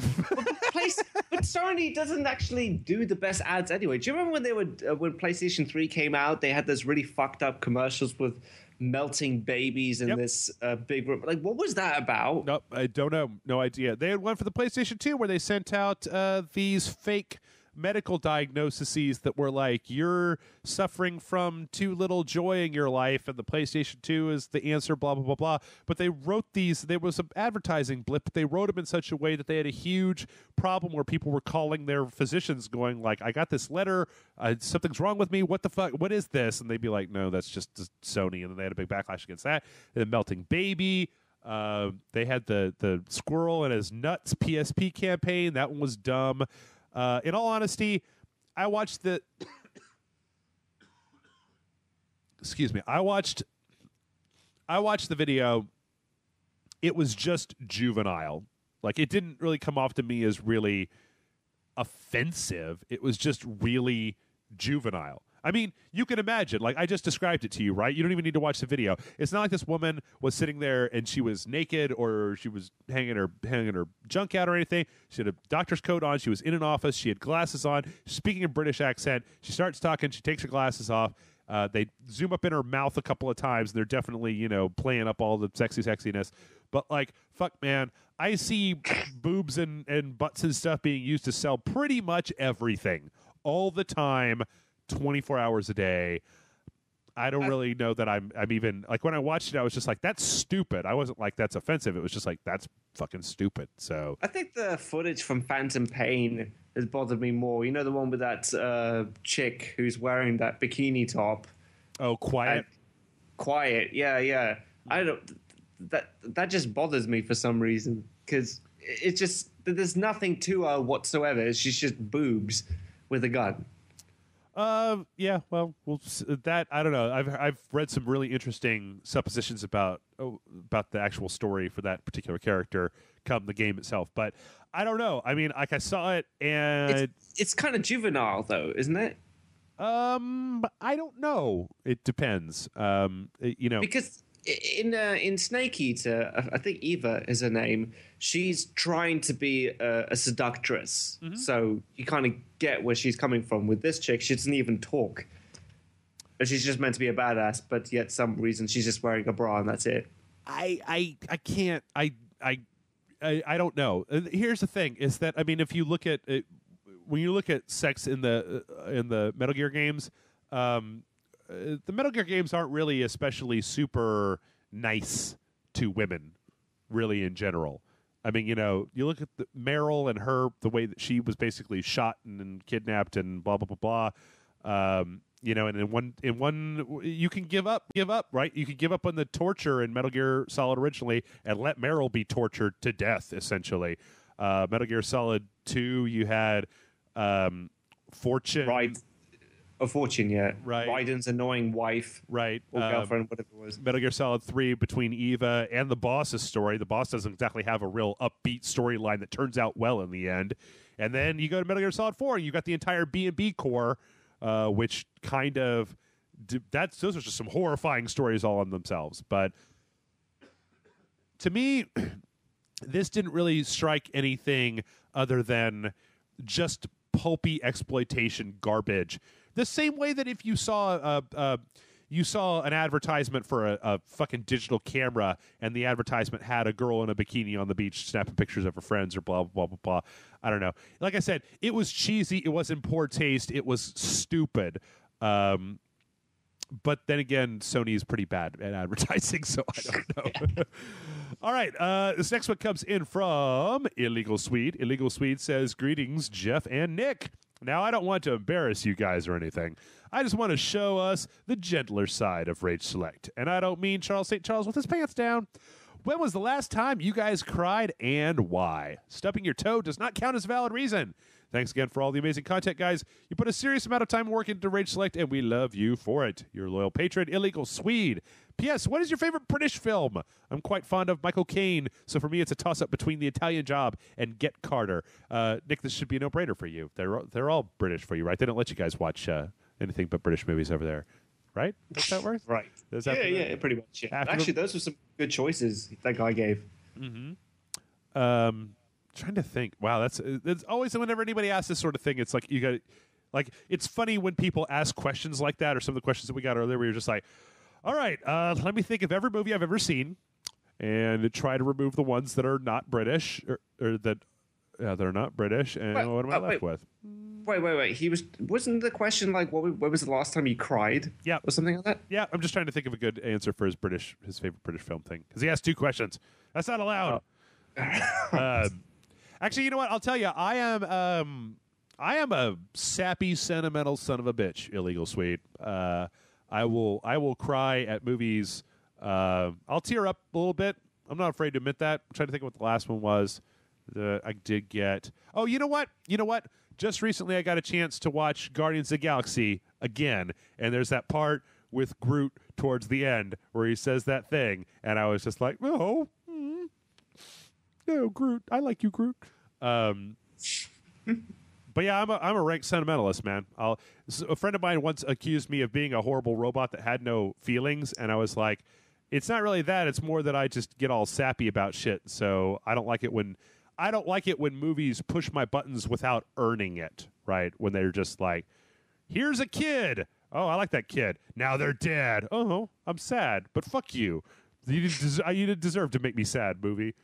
But Sony doesn't actually do the best ads anyway. Do you remember when they were when PlayStation 3 came out? They had those really fucked up commercials with melting babies in this big room. Like, what was that about? Nope, I don't know. No idea. They had one for the PlayStation 2 where they sent out these fake medical diagnoses that were like, you're suffering from too little joy in your life and the PlayStation 2 is the answer, blah, blah, blah, blah. But they wrote these, there was an advertising blip, but they wrote them in such a way that they had a huge problem where people were calling their physicians going like, I got this letter, something's wrong with me, what the fuck, what is this? And they'd be like, no, that's just Sony. And then they had a big backlash against that. And Melting Baby. They had the squirrel and his nuts PSP campaign. That one was dumb. In all honesty, I watched the excuse me. I watched the video. It was just juvenile. Like, it didn't really come off to me as really offensive. It was just really juvenile. I mean, you can imagine, like, I just described it to you, right? You don't even need to watch the video. It's not like this woman was sitting there and she was naked or she was hanging her junk out or anything. She had a doctor's coat on. She was in an office. She had glasses on. Speaking a British accent. She starts talking. She takes her glasses off. They zoom up in her mouth a couple of times. And they're definitely, you know, playing up all the sexiness. But, like, fuck, man, I see boobs and butts and stuff being used to sell pretty much everything all the time. 24 hours a day. I don't really know that I'm even, like, when I watched it, I was just like, that's stupid. I wasn't like, that's offensive. It was just like, that's fucking stupid. So I think the footage from Phantom Pain has bothered me more. You know, the one with that chick who's wearing that bikini top. Oh, Quiet. Quiet. Yeah. I don't. That just bothers me for some reason, because it's just, there's nothing to her whatsoever. She's just boobs with a gun. Yeah, well, that, I don't know. I've read some really interesting suppositions about the actual story for that particular character come the game itself, but I don't know. I mean, like, I saw it and it's kind of juvenile though, isn't it? I don't know. It depends. You know, because in Snake Eater, I think Eva is her name. She's trying to be a seductress, so you kind of get where she's coming from. With this chick, she doesn't even talk. She's just meant to be a badass, but yet some reason she's just wearing a bra and that's it. I can't. I don't know. Here's the thing: is that, I mean, if you look at it, when you look at sex in the Metal Gear games, the Metal Gear games aren't really especially super nice to women, really, in general. I mean, you know, you look at Meryl and her, the way that she was basically shot and kidnapped and blah, blah, blah, blah. You know, and in one, you can give up, right? You can give up on the torture in Metal Gear Solid originally and let Meryl be tortured to death, essentially. Metal Gear Solid 2, you had Fortune. Right. A Fortune, yeah. Right. Raiden's annoying wife. Right. Or girlfriend, whatever it was. Metal Gear Solid 3 between Eva and the boss's story. The boss doesn't exactly have a real upbeat storyline that turns out well in the end. And then you go to Metal Gear Solid 4, and you've got the entire B&B core, which kind of... those are just some horrifying stories all on themselves. But to me, this didn't really strike anything other than just pulpy exploitation garbage. The same way that if you saw an advertisement for a fucking digital camera, and the advertisement had a girl in a bikini on the beach snapping pictures of her friends or blah, blah, blah, blah. I don't know. Like I said, it was cheesy. It was in poor taste. It was stupid. But then again, Sony is pretty bad at advertising, so I don't know. All right. This next one comes in from Illegal Swede. Illegal Swede says, "Greetings, Jeff and Nick. Now, I don't want to embarrass you guys or anything. I just want to show us the gentler side of Rage Select. And I don't mean Charles St. Charles with his pants down. When was the last time you guys cried and why? Stubbing your toe does not count as a valid reason. Thanks again for all the amazing content, guys. You put a serious amount of time and work into Rage Select, and we love you for it. Your loyal patron, Illegal Swede. P.S. What is your favorite British film? I'm quite fond of Michael Caine, so for me it's a toss-up between The Italian Job and Get Carter. Nick, this should be a no-brainer for you. They're all British for you, right? They don't let you guys watch anything but British movies over there, right? Does that work? Right. Yeah, pretty much. Yeah. Actually, those were some good choices that guy gave. Mm-hmm. Trying to think. Wow, that's always, whenever anybody asks this sort of thing, it's like you got, like, it's funny when people ask questions like that, or some of the questions that we got earlier where you're just like, all right, let me think of every movie I've ever seen and try to remove the ones that are not British or that they're not British. And what am I left with? Wait. Wasn't the question like, when was the last time you cried? Yeah. Or something like that? Yeah, I'm just trying to think of a good answer for his favorite British film thing. Because he asked 2 questions. That's not allowed. Actually, you know what? I'll tell you. I am a sappy, sentimental son of a bitch, Illegal Sweet. I will cry at movies. I'll tear up a little bit. I'm not afraid to admit that. I'm trying to think of what the last one was. I did get. Oh, you know what? Just recently, I got a chance to watch Guardians of the Galaxy again, and there's that part with Groot towards the end where he says that thing, and I was just like, no, Groot, I like you, Groot. But yeah, I'm a rank sentimentalist, man. A friend of mine once accused me of being a horrible robot that had no feelings, and I was like, it's not really that. It's more that I just get all sappy about shit. So I don't like it when movies push my buttons without earning it. Right, when they're just like, here's a kid. Oh, I like that kid. Now they're dead. Oh, I'm sad. But fuck you. You didn't deserve to make me sad, movie.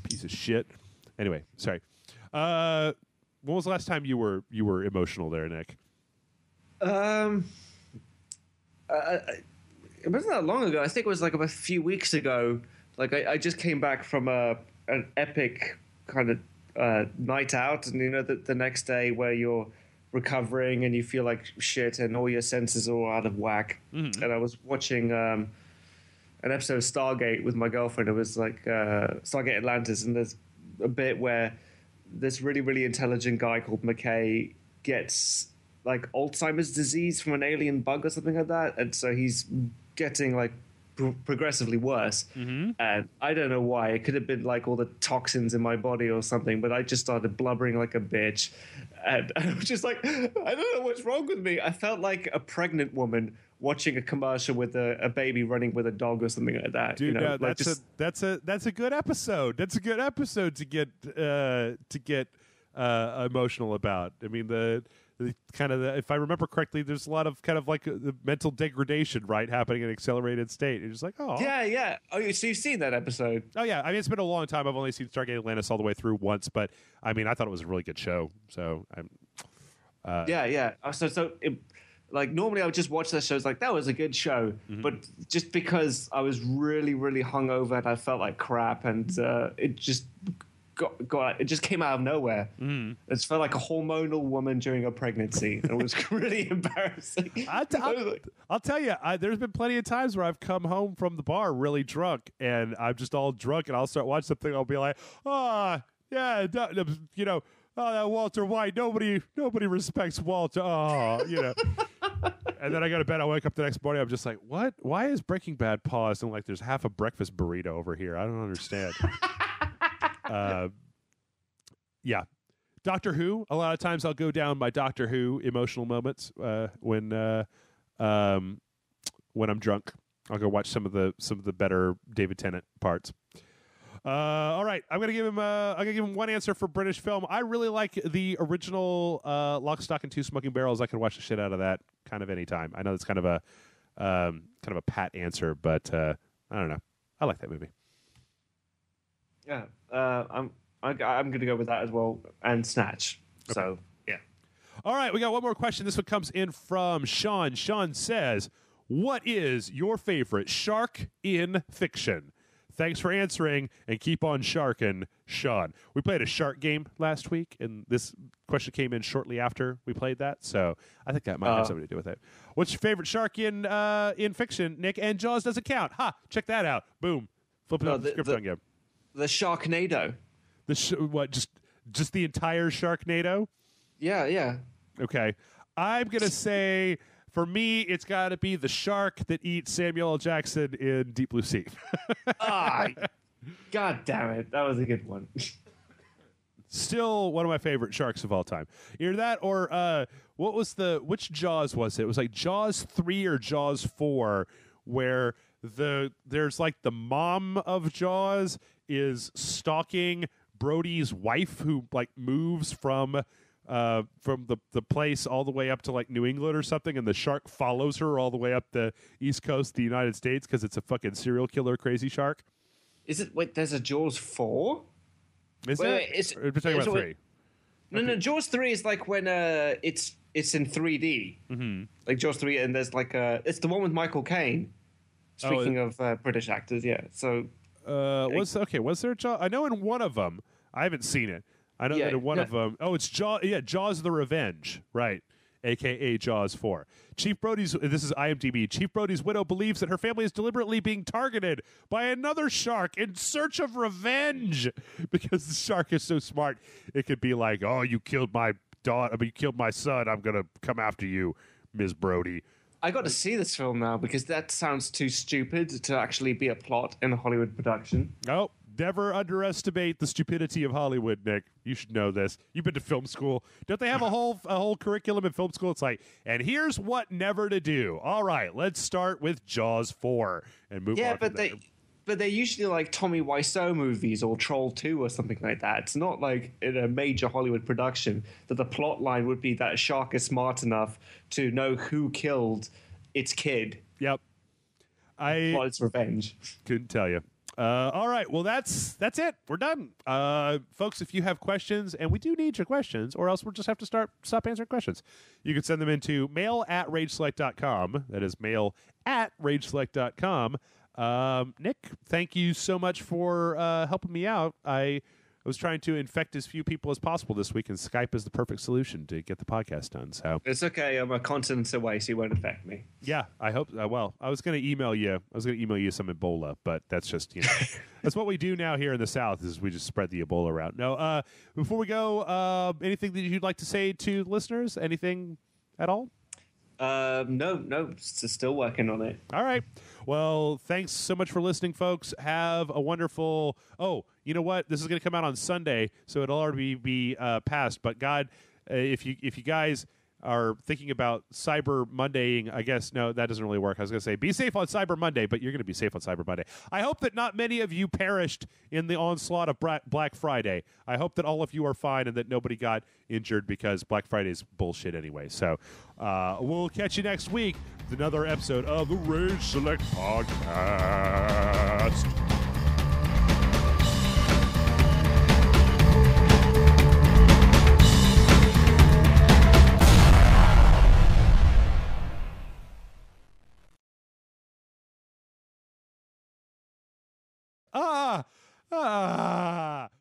Piece of shit. Anyway, sorry. When was the last time you were emotional there, Nick? It wasn't that long ago. I think it was like a few weeks ago. Like I just came back from an epic kind of night out, and the next day where you're recovering and you feel like shit and all your senses are all out of whack. Mm-hmm. And I was watching an episode of Stargate with my girlfriend. It was like Stargate Atlantis, and there's a bit where this really, really intelligent guy called McKay gets like Alzheimer's disease from an alien bug or something like that, and so he's getting like progressively worse. Mm-hmm. And I don't know why. It could have been like all the toxins in my body or something, but I just started blubbering like a bitch, and I was just like, I don't know what's wrong with me. I felt like a pregnant woman watching a commercial with a baby running with a dog or something like that. Dude, that's a good episode. That's a good episode to get emotional about. I mean, the kind of if I remember correctly, there's a lot of kind of like the mental degradation, right, happening in accelerated state. You're just like, oh yeah. Oh, so you've seen that episode? Oh yeah. I mean, it's been a long time. I've only seen Stargate Atlantis all the way through once, but I mean, I thought it was a really good show. So I'm. Yeah. Like normally I would just watch those shows like that was a good show, mm-hmm. but just because I was really, really hungover and I felt like crap, and it just it just came out of nowhere. Mm. It felt like a hormonal woman during a pregnancy. It was really embarrassing. I'll tell you, there's been plenty of times where I've come home from the bar really drunk, and I'm just all drunk, and I'll start watching something. I'll be like, oh yeah, Walter White. Nobody respects Walter. Oh, And then I go to bed. I wake up the next morning. I'm just like, what? Why is Breaking Bad paused? And like, there's half a breakfast burrito over here. I don't understand. Yeah. Doctor Who. A lot of times I'll go down my Doctor Who emotional moments when I'm drunk. I'll go watch some of the better David Tennant parts. All right, I'm gonna give him one answer for British film. I really like the original Lock, Stock, and Two Smoking Barrels. I can watch the shit out of that kind of anytime. I know it's kind of a pat answer, but I don't know. I like that movie. Yeah, I'm gonna go with that as well, and Snatch. Okay. So yeah. All right, we got one more question. This one comes in from Sean. Sean says, "What is your favorite shark in fiction?" Thanks for answering, and keep on sharking, Sean. We played a shark game last week, and this question came in shortly after we played that, so I think that might have something to do with it. What's your favorite shark in fiction, Nick? And Jaws doesn't count. Ha! Check that out. Boom. Flip it up the script on you. The Sharknado. What? Just the entire Sharknado? Yeah. Okay. I'm gonna say, for me, it's got to be the shark that eats Samuel L. Jackson in Deep Blue Sea. God damn it. That was a good one. Still one of my favorite sharks of all time. Either that or which Jaws was it? It was like Jaws 3 or Jaws 4, where there's like the mom of Jaws is stalking Brody's wife, who like moves from the place all the way up to like New England or something, and the shark follows her all the way up the East Coast of the United States because it's a fucking serial killer crazy shark. Is it? Wait, there's a Jaws 4? Is there? We're talking about 3. No. Jaws 3 is like when it's in 3D. Mm-hmm. Like Jaws 3, and there's like it's the one with Michael Caine. Speaking of British actors, yeah. So was there Jaws? I know in one of them, I haven't seen it. I know that in one of them, it's Jaws. Yeah, Jaws: The Revenge, right? AKA Jaws 4. Chief Brody's. This is IMDb. Chief Brody's widow believes that her family is deliberately being targeted by another shark in search of revenge because the shark is so smart. It could be like, "Oh, you killed my daughter. You killed my son. I'm gonna come after you, Ms. Brody." I got to see this film now because that sounds too stupid to actually be a plot in a Hollywood production. Oh, never underestimate the stupidity of Hollywood, Nick. You should know this. You've been to film school. Don't they have a whole curriculum in film school? It's like, and here's what never to do. All right, let's start with Jaws 4 and move on. Yeah, but they're usually like Tommy Wiseau movies or Troll 2 or something like that. It's not like in a major Hollywood production that the plot line would be that a shark is smart enough to know who killed its kid. Yep. Plot its revenge. Couldn't tell you. All right. Well, that's it. We're done. Folks, if you have questions, and we do need your questions, or else we'll just have to stop answering questions, you can send them into mail@rageselect.com. That is mail@rageselect.com. Nick, thank you so much for helping me out. I was trying to infect as few people as possible this week, and Skype is the perfect solution to get the podcast done. So it's okay. I'm a continent away, so it won't affect me. Yeah, I hope. Well, I was going to email you. I was going to email you some Ebola, but that's just that's what we do now here in the South. Is we just spread the Ebola around. No, before we go, anything that you'd like to say to listeners? Anything at all? No, still working on it. All right. Well, thanks so much for listening, folks. Have a wonderful. Oh, you know what? This is going to come out on Sunday, so it'll already be passed. But God, if you guys are thinking about Cyber Mondaying, I guess no, that doesn't really work. I was going to say be safe on Cyber Monday, but you're going to be safe on Cyber Monday. I hope that not many of you perished in the onslaught of Black Friday. I hope that all of you are fine and that nobody got injured because Black Friday is bullshit anyway. So we'll catch you next week with another episode of the Rage Select Podcast. Ah!